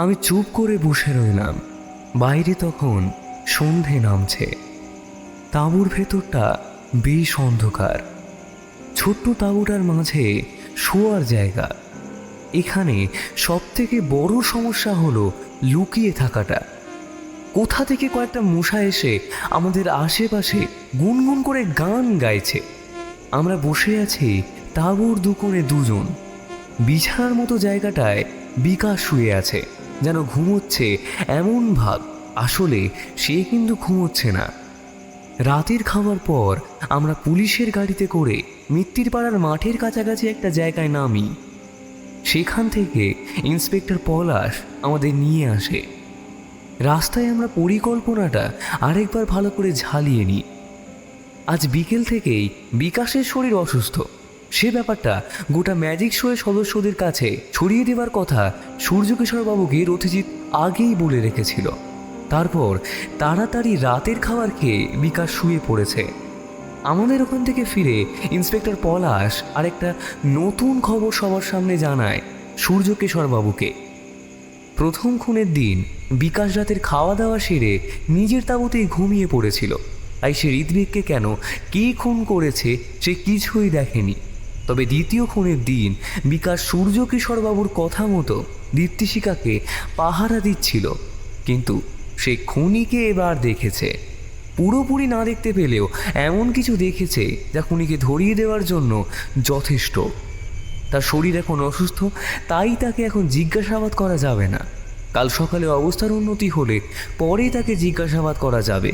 আমি চুপ করে বসে রইলাম। বাইরে তখন সন্ধে নামছে। তাঁবুর ভেতরটা বেশ অন্ধকার। ছোট্ট তাঁবুটার মাঝে শোয়ার জায়গা। এখানে সব থেকে বড় সমস্যা হলো লুকিয়ে থাকাটা। কোথা থেকে কয়েকটা মশা এসে আমাদের আশেপাশে গুনগুন করে গান গাইছে। আমরা বসে আছি তাঁবুর দুকোণে দুজন। বিছানার মতো জায়গাটায় বিকাশ শুয়ে আছে, যেন ঘুমোচ্ছে এমন ভাব। আসলে সে কিন্তু ঘুমোচ্ছে না। রাতের খাওয়ার পর আমরা পুলিশের গাড়িতে করে মিত্তির পাড়ার মাঠের কাছাকাছি একটা জায়গায় নামি। সেখান থেকে ইন্সপেক্টর পলাশ আমাদের নিয়ে আসে। রাস্তায় আমরা পরিকল্পনাটা আরেকবার ভালো করে ঝালিয়ে নিই। আজ বিকেল থেকেই বিকাশের শরীর অসুস্থ। সে ব্যাপারটা গোটা ম্যাজিক শোয়ের সদস্যদের কাছে ছড়িয়ে দেওয়ার কথা সূর্যকিশোরবাবুকে রথিজিৎ আগেই বলে রেখেছিল। তারপর তাড়াতাড়ি রাতের খাবার খেয়ে বিকাশ শুয়ে পড়েছে। আমাদের ওখান থেকে ফিরে ইন্সপেক্টর পলাশ আরেকটা নতুন খবর সবার সামনে জানায় সূর্যকিশোরবাবুকে। প্রথম খুনের দিন বিকাশ রাতের খাওয়া দাওয়া সেরে নিজের তাঁবুতেই ঘুমিয়ে পড়েছিল। তাই সে ঋত্বিককে কেন কে খুন করেছে সে কিছুই দেখেনি। তবে দ্বিতীয় খুনের দিন বিকাশ সূর্যকিশোরবাবুর কথা মতো দীপ্তিশিখাকে পাহারা দিচ্ছিল, কিন্তু সে খুনিকে এবার দেখেছে। পুরোপুরি না দেখতে পেলেও এমন কিছু দেখেছে যা খুনিকে ধরিয়ে দেওয়ার জন্য যথেষ্ট। তার শরীর এখন অসুস্থ, তাই তাকে এখন জিজ্ঞাসাবাদ করা যাবে না। কাল সকালে অবস্থার উন্নতি হলে পরে তাকে জিজ্ঞাসাবাদ করা যাবে।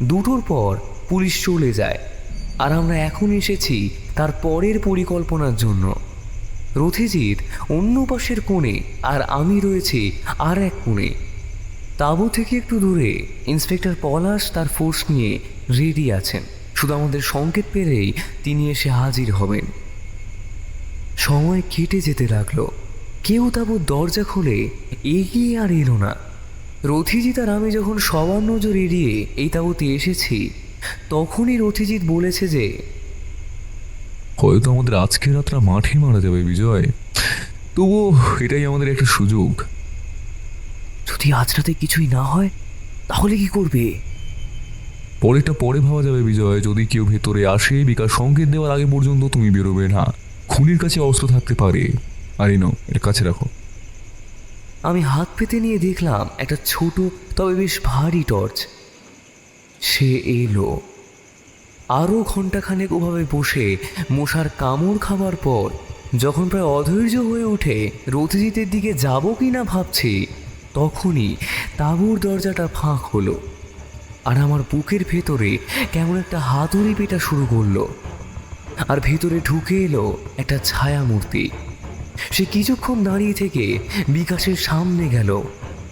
2টোর পর পুলিশ চলে যায়, আর আমরা এখন এসেছি তার পরের পরিকল্পনার জন্য। রথিজিৎ অন্য পাশের কোণে আর আমি রয়েছি আর এক কোণে। তাঁবু থেকে একটু দূরে ইন্সপেক্টর পলাশ তার ফোর্স নিয়ে রেডি আছেন। শুধু আমাদের সংকেত পেলেই তিনি এসে হাজির হবেন। সময় কেটে যেতে লাগলো। কেউ তাঁবুর দরজা খুলে এগিয়ে আর এলো না। রথিজিৎ আর আমি যখন সবার নজর এড়িয়ে এই তাঁবুতে এসেছি, তখনই রথিজিৎ বলেছে যে হয়তো আমাদের আজকের রাতটা মাঠে মারা যাবে বিজয়, তবুও এটাই আমাদের একটা সুযোগ। যদি আজ রাতে কিছুই না হয় তাহলে কি করবে? পরেরটা পরে ভাবা যাবে বিজয়। যদি কেউ ভেতরে আসে, বিকাশ সংকেত দেওয়ার আগে পর্যন্ত তুমি বেরোবে না। খুনির কাছে অস্ত্র থাকতে পারে। আর এই নাও, এটা কাছে রাখো। আমি হাত পেতে নিয়ে দেখলাম একটা ছোট তবে বেশ ভারী টর্চ। সে এলো। আরও ঘণ্টাখানেক ওভাবে বসে মশার কামড় খাবার পর যখন প্রায় অধৈর্য হয়ে ওঠে রথিজিতের দিকে যাব কি না ভাবছি, তখনই তাঁবুর দরজাটা ফাঁক হলো, আর আমার বুকের ভেতরে কেমন একটা হাতুড়ি পেটা শুরু করলো। আর ভেতরে ঢুকে এলো একটা ছায়ামূর্তি। সে কিছুক্ষণ দাঁড়িয়ে থেকে বিকাশের সামনে গেল,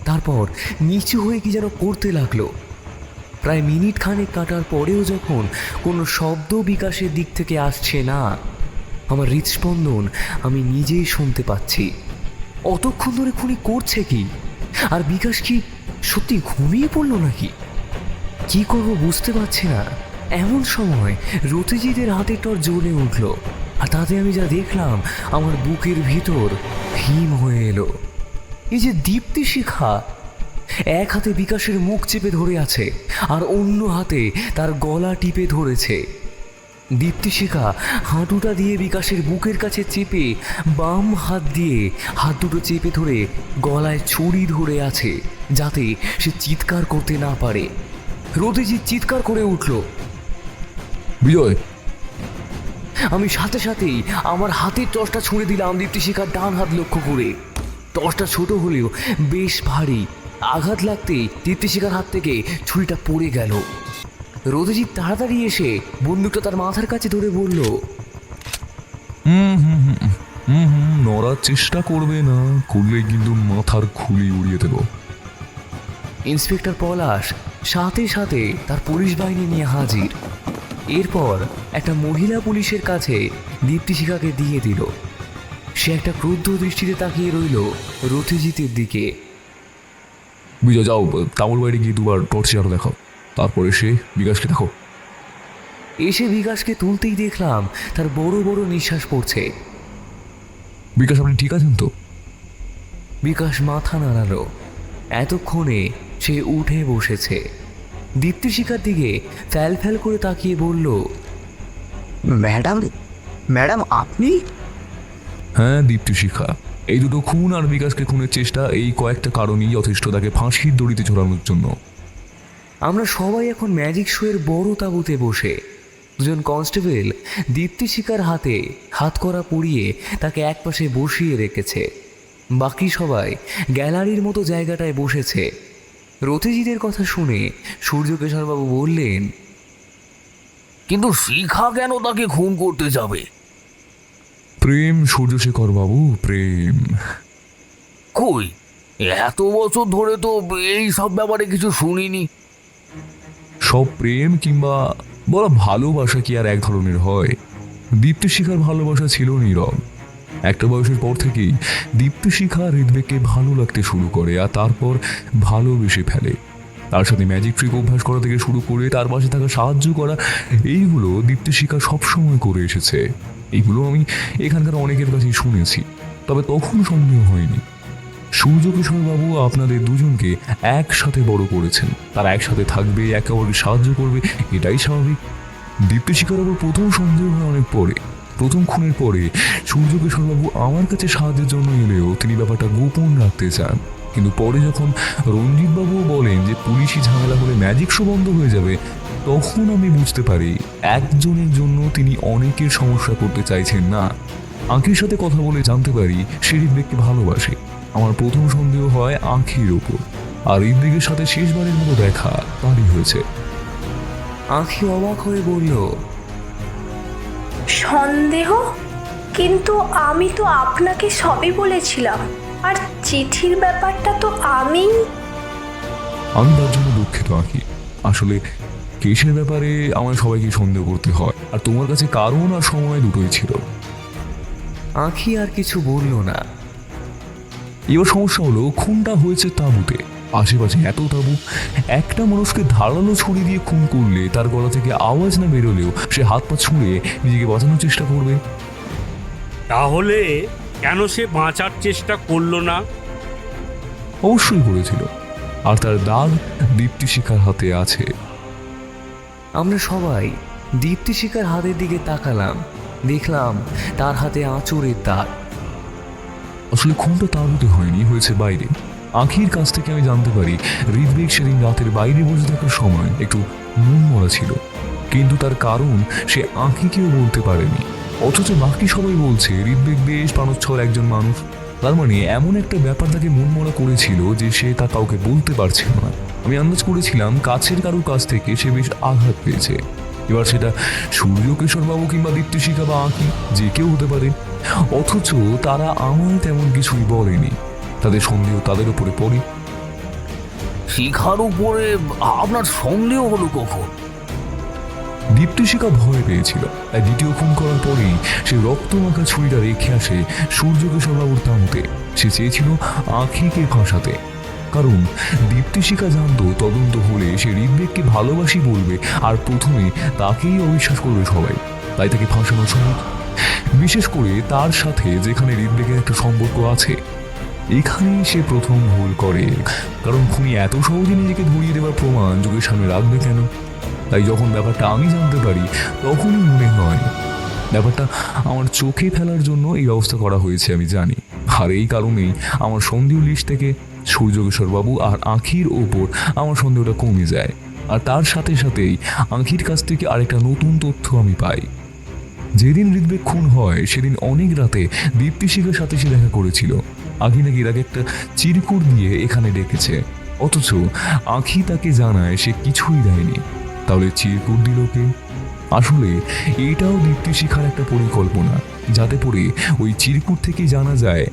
তারপর নিচু হয়ে কি যেন করতে লাগলো। প্রায় মিনিট খানেক কাটার পরেও যখন কোনো শব্দ বিকাশের দিক থেকে আসছে না, আমার হৃদস্পন্দন আমি নিজেই শুনতে পাচ্ছি। অতক্ষণ ধরে খুনি করছে কি? আর বিকাশ কি সত্যি ঘুমিয়ে পড়লো নাকি? কি করবো বুঝতে পারছি না। এমন সময় রথিজিতের হাতের টর্চ জ্বলে উঠল, আর তাতে আমি যা দেখলাম আমার বুকের ভিতর হিম হয়ে এলো। এই যে দীপ্তিশিখা, এক হাতে বিকাশের মুখ চেপে ধরে আছে আর অন্য হাতে তার গলা টিপে ধরেছে। দীপ্তিশিখা হাঁটুটা দিয়ে বিকাশের বুকের কাছে চেপে বাম হাত দিয়ে হাত দুটো চেপে ধরে গলায় ছুরি ধরে আছে, যাতে সে চিৎকার করতে না পারে। রথিজিৎ চিৎকার করে উঠল, বিজয়! আমি সাথে সাথেই আমার হাতের টর্চটা ছুঁড়ে দিলাম দীপ্তিশিখার ডান হাত লক্ষ্য করে। টর্চটা ছোট হলেও বেশ ভারী। আঘাত লাগতেই দীপ্তিশিখার হাত থেকে ছুরিটা পড়ে গেল। রথিজিৎ তাড়াতাড়ি এসে বন্দুকটা তার মাথার কাছে ধরে বলল, নড়ার চেষ্টা করবে না, করলে কিন্তু মাথার খুলি উড়িয়ে দেব। ইন্সপেক্টর পলাশ সাথে সাথে তার পুলিশ বাহিনী নিয়ে হাজির। এরপর একটা মহিলা পুলিশের কাছে দীপ্তিশিখাকে দিয়ে দিল। সে একটা ক্রুদ্ধ দৃষ্টিতে তাকিয়ে রইল রথিজিতের দিকে। বিজয়, যাও তামুল বাড়ি গিয়ে দুবার টর্চ আলো দেখাও, তারপর এসে বিকাশকে দেখো। এসে বিকাশকে তুলতেই দেখলাম তার বড় বড় নিঃশ্বাস পড়ছে। বিকাশ, আপনি ঠিক আছেন তো? বিকাশ মাথা নাড়ালো। এতক্ষণে সে উঠে বসেছে। দীপ্তিশিখার দিকে ফ্যাল ফ্যাল করে তাকিয়ে বলল, ম্যাডাম আপনি? হ্যাঁ দীপ্তিশিখা, এই দুটো খুন আর বিকাশকে খুনের চেষ্টা, এই কয়েকটা কারণেই যথেষ্ট তাকে ফাঁসির দড়িতে ঝোলানোর জন্য। আমরা সবাই এখন ম্যাজিক শোয়ের বড় তাঁবুতে বসে। দুজন কনস্টেবল দীপ্তিশিখার হাতে হাতকড়া পরিয়ে তাকে একপাশে বসিয়ে রেখেছে। বাকি সবাই গ্যালারির মতো জায়গাটায় বসেছে। রথিজিতের কথা শুনে সূর্যকিশোরবাবু বললেন, কিন্তু শিখা কেন তাকে খুন করতে যাবে? প্রেম সূর্যশেখর বাবু, প্রেম। কই, এত বছর ধরে তো এই সব ব্যাপারে কিছু শুনিনি। সব প্রেম কিংবা বলা ভালোবাসা কি আর এক ধরনের হয়? দীপ্তিশিখার ভালোবাসা ছিল নীরব। একটা বয়সের পর থেকেই দীপ্তিশিখা হৃদবেগকে ভালো লাগতে শুরু করে আর তারপর ভালোবেসে ফেলে। তার সাথে ম্যাজিক ট্রিক অভ্যাস করা থেকে শুরু করে তার পাশে থাকা সাহায্য করা, এইগুলো দীপ্তিশিখা সবসময় করে এসেছে। এইগুলো আমি এখানকার অনেকের কাছেই শুনেছি, তবে তখন সন্দেহ হয়নি। সূর্যকিশোর বাবু আপনাদের দুজনকে একসাথে বড় করেছেন, তারা একসাথে থাকবে, একে অপরকে সাহায্য করবে, এটাই স্বাভাবিক। দীপ্তিশিখার ওপর প্রথম সন্দেহ হয় অনেক পরে। প্রথম খুনের পরে সূর্যকিশোর বাবু আমার কাছে সাহায্যের জন্য এলেও তিনি ব্যাপারটা গোপন রাখতে চান। কিন্তু পরে যখন রঞ্জিত বাবুও বলেন যে পুলিশি ঝামেলা হলে ম্যাজিক শো বন্ধ হয়ে যাবে, তখন আমি বুঝতে পারি একজনের জন্য তিনি অনেকের সমস্যা করতে চাইছেন না। আঁখির সাথে কথা বলে জানতে পারি সে হৃদবেগকে ভালোবাসে। আমার প্রথম সন্দেহ হয় আঁখির ওপর, আর হৃদবেগের সাথে শেষবারের মতো দেখা তারই হয়েছে। আঁখি অবাক হয়ে বলল, সন্দেহ? কিন্তু আমি তো আপনাকে সবই বলেছিলাম, আর চিঠির ব্যাপারটা তো আমি তার জন্য দুঃখিত আঁখি। আসলে কেসের ব্যাপারে আমার সবাইকে সন্দেহ করতে হয়, আর তোমার কাছে কারণ আর সময় দুটোই ছিল। আঁখি আর কিছু বলল না। এবার সমস্যা হলো খুনটা হয়েছে তাঁবুতে। আশেপাশে এত তাঁবু, একটা মানুষকে ধারালো ছুরি দিয়ে খুন করলে তার গলা থেকে আওয়াজ না বেরোলেও সে হাত পা ছুঁড়ে নিজেকে বাঁচানোর চেষ্টা করবে। তাহলে কেন সে বাঁচার চেষ্টা করলো না? অবশ্যই করেছিল, আর তার দাগ দীপ্তিশিখার হাতে আছে। আমরা সবাই দীপ্তিশিখার হাতের দিকে তাকালাম, দেখলাম তার হাতে আঁচড়ের দাগ। আসলে খুনটা তাঁবুতে হয়নি, হয়েছে বাইরে। আঁখির কাছ থেকে আমি জানতে পারি হৃদবেগ সেদিন রাতের বাইরে বসে থাকার সময় একটু মন মরা ছিল, কিন্তু তার কারণ সে আঁখিকেও বলতে পারেনি। অথচ বাকি সবাই বলছে হৃদবেগ বেশ প্রাণোচ্ছল একজন মানুষ। তার মানে এমন একটা ব্যাপার তাকে মন মরা করেছিল যে সে তা কাউকে বলতে পারছিল না। আমি আন্দাজ করেছিলাম কাছের কারোর কাছ থেকে সে বেশ আঘাত পেয়েছে। এবার সেটা সূর্যকিশোর বাবু কিংবা দীপ্তিশিখা বা আঁখি, যে কেউ হতে পারে। অথচ তারা আমায় তেমন কিছুই বলেনি। তাদের সন্দেহ তাদের উপরে পড়ে। শিখার উপরে আপনার সন্দেহ হলো কখন? দীপ্তিশিখা ভয় পেয়েছিল, তাই দ্বিতীয় খুন করার পরেই সে রক্তমাখা ছুরিটা রেখে আসে সূর্যকিশোর বাবুর তাঁবুতে। সে চেয়েছিল আঁখিকে ফাঁসাতে, কারণ দীপ্তিশিখা জানতো তদন্ত হলে সে হৃদবেগকে ভালোবাসি বলবে, আর প্রথমে তাকেই অবিশ্বাস করবে সবাই। তাই তাকে ফাঁসানো সহজ, বিশেষ করে তার সাথে যেখানে হৃদবেগের একটা সম্পর্ক আছে। এখানেই সে প্রথম ভুল করে, কারণ খুনি এত সহজে নিজেকে ধরিয়ে দেওয়ার প্রমাণ যুগের সামনে রাখবে কেন? তাই যখন ব্যাপারটা আমি জানতে পারি তখনই মনে হয় ব্যাপারটা আমার চোখে ফেলার জন্য এই ব্যবস্থা করা হয়েছে। আমি জানি, আর এই কারণেই আমার সন্দেহ লিস্ট থেকে সূর্যকিশোর বাবু আর আঁখির ওপর আমার সন্দেহটা কমে যায়। আর তার সাথে সাথেই আঁখির কাছ থেকে আরেকটা নতুন তথ্য আমি পাই। যেদিন হৃদবেগ খুন হয় সেদিন অনেক রাতে দীপ্তিশিখার সাথে সে দেখা করেছিল। আঁখি নাকি তাকে একটা চিরকুট দিয়ে এখানে ডেকেছে, অথচ আঁখি তাকে জানায় সে কিছুই দেয়নি। তাহলে চিরকুট দিল কে? আসলে এটাও দীপ্তিশিখার একটা পরিকল্পনা, যাতে পরে ওই চিরকুট থেকে জানা যায়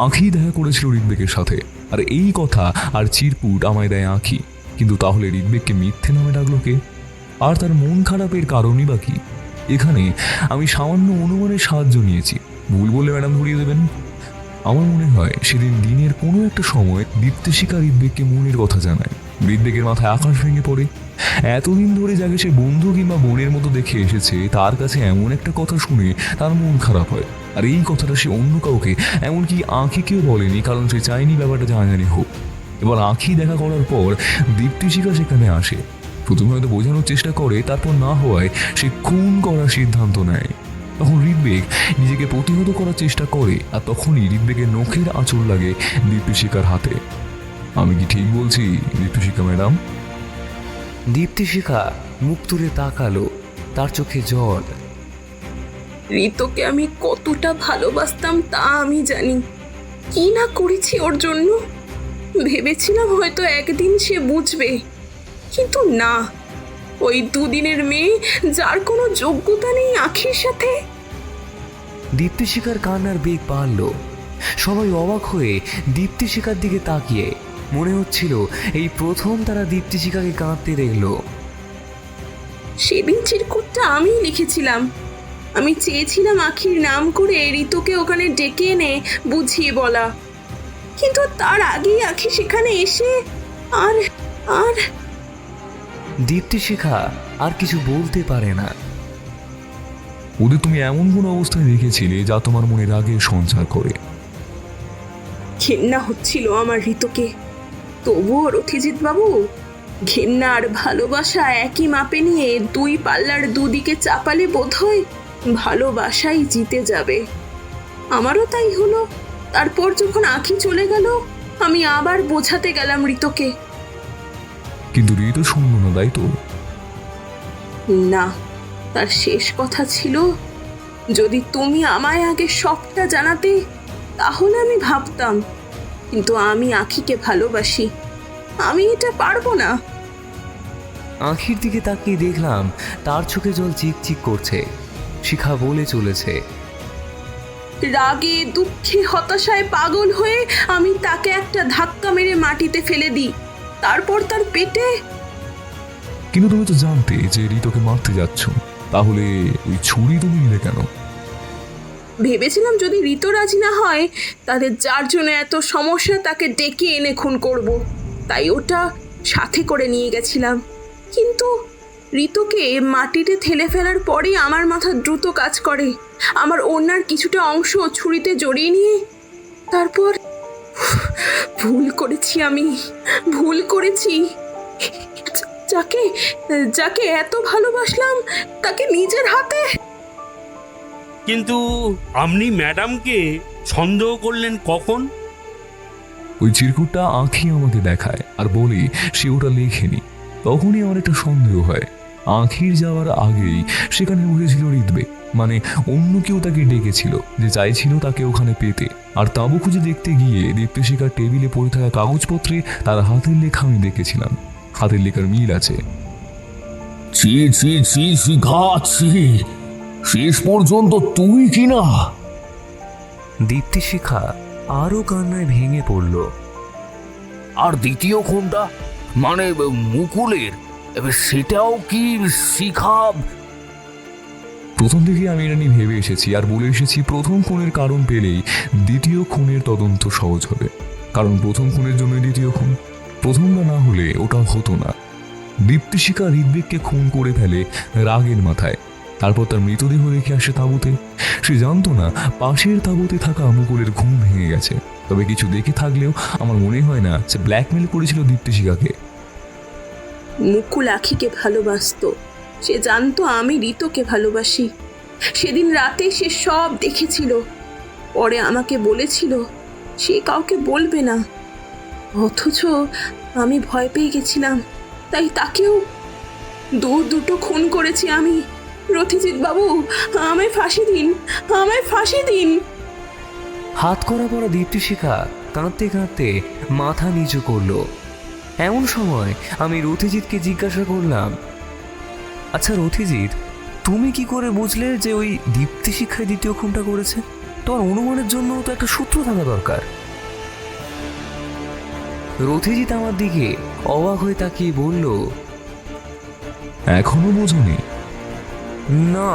আঁখি দেখা করেছিল হৃদবেগের সাথে। আর এই কথা আর চিরকুট আমায় দেয় আঁখি। কিন্তু তাহলে হৃদবেগকে মিথ্যে নামে ডাকলো কে? আর তার মন খারাপের কারণই বা কি? এখানে আমি সামান্য অনুমানের সাহায্য নিয়েছি, ভুল বলে ম্যাডাম ধরিয়ে দেবেন। আমার মনে হয় সেদিন দিনের কোনো একটা সময় দীপ্তিশিখা হৃদবেগকে মনের কথা জানায়। হৃদবেগের মাথায় আকাশ ভেঙে পড়ে। এতদিন ধরে যাকে সে বন্ধু কিংবা বোনের মতো দেখে এসেছে, তার কাছে এমন একটা কথা শুনে তার মন খারাপ হয়। আর এই কথাটা সে অন্য কাউকে, এমনকি আঁখিকেও বলেনি, কারণ সে চায়নি ব্যাপারটা জানাজানি হোক। এবার আঁখি দেখা করার পর দীপ্তিশিখা সেখানে আসে। প্রথমে হয়তো বোঝানোর চেষ্টা করে, তারপর না হওয়ায় সে খুন করার সিদ্ধান্ত নেয়। তখন হৃদবেগ নিজেকে প্রতিহত করার চেষ্টা করে, আর তখনই হৃদবেগের নখের আঁচড় লাগে দীপ্তিশিখার হাতে। আমি কি ঠিক বলছি দীপ্তিশিখা ম্যাডাম? দীপ্তিশিখা মুখ তুলে তাকালো, তার চোখে জল। ঋতুকে আমি কতটা ভালোবাসতাম তা আমি জানি। কি না করেছি ওর জন্য। ভেবেছিলাম হয়তো একদিন সে বুঝবে, কিন্তু না। ওই দুদিনের মেয়ে, যার কোনো যোগ্যতা নেই আঁখির সাথে। দীপ্তিশিখার কান্নার বেগ বাড়ল। সবাই অবাক হয়ে দীপ্তিশিখার দিকে তাকিয়ে, মনে হচ্ছিল এই প্রথম তারা দীপ্তিশিখাকে কাঁদতে দেখলো। সেদিন চিরকুটটা আমিই লিখেছিলাম। আমি চেয়েছিলাম আখির নাম করে ঋতুকে ওখানে ডেকে এনে বুঝিয়ে বলা, কিন্তু তার আগেই আখি সেখানে এসে আর আর দীপ্তিশিখা আর কিছু বলতে পারে না। ওদের তুমি এমন কোন অবস্থায় রেখেছিলে যা তোমার মনে রাগের সঞ্চার করে? ঘেন্না হচ্ছিল আমার ঋতুকে। তবুও রথিজিৎ বাবু, ঘেন্না আর ভালোবাসা একই মাপে নিয়ে দুই পাল্লার দুদিকে চাপালে বোধহয় ভালোবাসাই জিতে যাবে। আমারও তাই হলো। তারপর যখন আখি চলে গেল, আমি আবার বোঝাতে গেলাম ঋতুকে। কিন্তু ঋতু শুনলো না, তাই তো? না, তার শেষ কথা ছিল, যদি তুমি আমায় আগে সবটা জানাতে তাহলে আমি ভাবতাম, কিন্তু আমি আখিকে ভালোবাসি, আমি এটা পারবো না। আখির দিকে তাকিয়ে দেখলাম তার চোখে জল চিকচিক করছে। শিখা বলে চলেছে, রাগে দুঃখে হতাশায় পাগল হয়ে আমি তাকে একটা ধাক্কা মেরে মাটিতে ফেলে দিই। তারপর তার পেটে। কিন্তু তুমি তো জানতে যে ঋতুকে মারতে যাচ্ছ, তাহলে ওই ছুরি তুমি নিলে কেন? ভেবেছিলাম যদি ঋতু রাজি না হয়, তাদের যার জন্য এত সমস্যা তাকে ডেকে এনে খুন করব। তাই ওটা সাথে করে নিয়ে গেছিলাম। কিন্তু ঋতুকে মাটিতে ঠেলে ফেলার পরেই আমার মাথা দ্রুত কাজ করে। আমার ওড়নার কিছুটা অংশ ছুরিতে জড়িয়ে নিয়ে তারপর ভুল করেছি, আমি ভুল করেছি। যাকে যাকে এত ভালোবাসলাম তাকে নিজের হাতে। কিন্তু আপনি ম্যাডামকে সন্দেহ করলেন কখন? ওই চিরকুটটা আঁখি আমাকে দেখায় আর বলে সে ওটা লেখেনি। তখনই আমার একটা সন্দেহ হয়, আঁখির যাওয়ার আগেই সেখানে বসেছিল ঋত্বিক, মানে অন্য কেউ তাকে ডেকেছিল, যে চাইছিল তাকে ওখানে পেতে। আর তাঁবু খুঁজে দেখতে গিয়ে দীপ্তিশিখার টেবিলে পড়ে থাকা কাগজপত্রে তার হাতের লেখা আমি দেখেছিলাম। হাতের লেখার মিল আছে। ছি ছি ছি শিখা, ছি! শেষ পর্যন্ত তুই কিনা? দীপ্তিশিখা আরো কান্নায় ভেঙে পড়ল। আর দ্বিতীয় খুনটা, মানে মুকুলের, সেটাও কি শিখা? প্রথম থেকে আমি এটা নিয়ে ভেবে এসেছি আর বলে এসেছি, প্রথম খুনের কারণ পেলেই দ্বিতীয় খুনের তদন্ত সহজ হবে। কারণ প্রথম খুনের জন্য দ্বিতীয় খুন, প্রথমটা না হলে ওটাও হতো না। দীপ্তিশিখা ঋত্বিককে খুন করে ফেলে রাগের মাথায়। তারপর তার মৃতদেহ রেখে আসে তাঁবুতে। সে জানতো না পাশের তাঁবুতে থাকা মুকুলের ঘুম ভেঙে গেছে। তবে কিছু দেখে থাকলেও আমার মনে হয় না সে ব্ল্যাকমেল করেছিল দীপ্তিশিখাকে। মুকুল আখিকে ভালোবাসতো, সে জানতো আমি ঋতুকে ভালোবাসি। সেদিন রাতে সে সব দেখেছিল। পরে আমাকে বলেছিল সে কাউকে বলবে না। অথচ আমি ভয় পেয়ে গেছিলাম, তাই তাকেও দুটো খুন করেছি আমি। রথিজিৎ বাবু, আমায় ফাঁসি দিন, আমায় ফাঁসি দিন। হাত করা পড়া দীপ্তিশিখা কাঁদতে কাঁদতে মাথা নিচু করলো। এমন সময় আমি রথিজিৎকে জিজ্ঞাসা করলাম, আচ্ছা রথিজিৎ, তুমি কি করে বুঝলে যে ওই দীপ্তিশিখায় দ্বিতীয় খুনটা করেছে? তোমার অনুমানের জন্য তো একটা সূত্র থাকা দরকার। রথিজিৎ আমার দিকে অবাক হয়ে তাকিয়ে বলল, এখনো বোঝনি? না।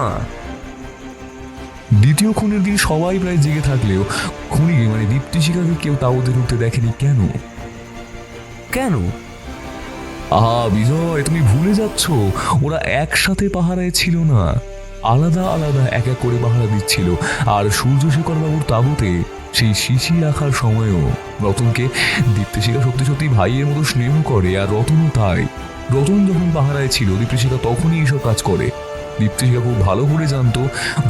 দ্বিতীয় খুনের দিন সবাই প্রায় জেগে থাকলেও খুনিকে, মানে দীপ্তিশিখাকে, কেউ তাঁবুতে ঢুকতে দেখেনি। কেন? কেন? আহা বিজয়, তুমি ভুলে যাচ্ছ, ওরা একসাথে পাহারায় ছিল না, আলাদা আলাদা এক এক করে পাহারা দিচ্ছিল। আর সূর্যশেখর বাবুর তাঁবুতে সেই শিশি রাখার সময়ও রতনকে দীপ্তিশিখা সত্যি সত্যি ভাইয়ের মতো স্নেহ করে, আর রতনও তাই। রতন যখন পাহারায় ছিল, দীপ্তিশিখা তখনই এইসব কাজ করে। দীপ্তিশিখা খুব ভালো করে জানতো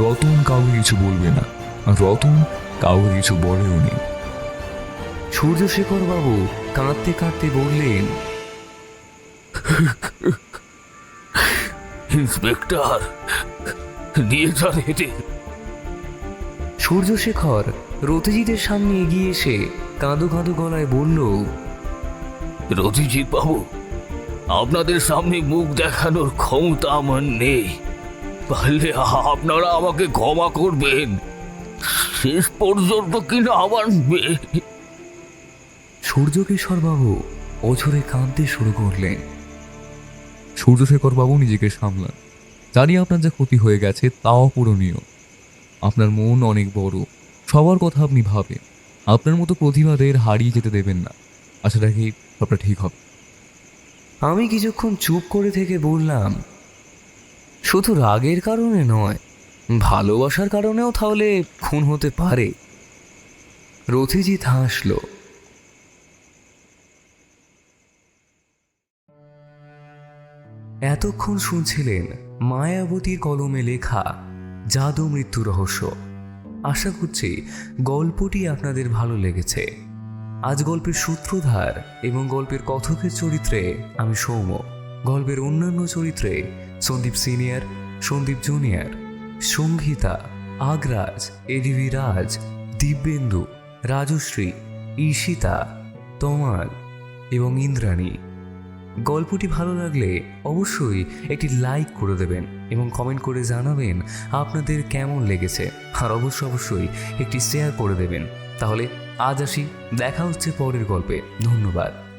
রতন কাউকে কিছু বলবে না, আর রতন কাউকে কিছু বলেও নি। সূর্যশেখর বাবু কাঁদতে কাঁদতে বললেন, ইন্সপেক্টর, নিয়ে যান এদের। সূর্যশেখর রথিজিতের সামনে এগিয়ে এসে কাঁদো কাঁদো গলায় বলল, রথিজিৎ বাবু, আপনাদের সামনে মুখ দেখানোর ক্ষমতা আমার নেই, পারলে আপনারা আমাকে ক্ষমা করবেন। শেষ পর্যন্ত কিনা আমার মেয়ে। সূর্যকিশোর বাবু অঝরে কাঁদতে শুরু করলেন। সূর্যশেখর বাবু নিজেকে সামলান। জানি আপনার যা ক্ষতি হয়ে গেছে তা অপূরণীয়। আপনার মন অনেক বড়, সবার কথা আপনি ভাবেন। আপনার মতো প্রতিভাদের হারিয়ে যেতে দেবেন না। আশা রাখি সবটা ঠিক হবে। আমি কিছুক্ষণ চুপ করে থেকে বললাম, শুধু রাগের কারণে নয়, ভালোবাসার কারণেও তাহলে খুন হতে পারে। রথিজিৎ হাসল। এতক্ষণ শুনছিলেন মায়াবতীর কলমে লেখা জাদু মৃত্যু রহস্য। আশা করছি গল্পটি আপনাদের ভালো লেগেছে। আজ গল্পের সূত্রধার এবং গল্পের কথকের চরিত্রে আমি সৌম্য। গল্পের অন্যান্য চরিত্রে সন্দীপ সিনিয়র, সন্দীপ জুনিয়র, সংগীতা, আগ্রাজ, এডিভি রাজ, দিব্যেন্দু, রাজশ্রী, ঈশিতা, তমাল এবং ইন্দ্রাণী। গল্পটি ভালো লাগলে অবশ্যই একটি লাইক করে দেবেন এবং কমেন্ট করে জানাবেন আপনাদের কেমন লেগেছে। আর অবশ্যই একটি শেয়ার করে দেবেন। তাহলে আজ আসি, দেখা হচ্ছে পরের গল্পে। ধন্যবাদ।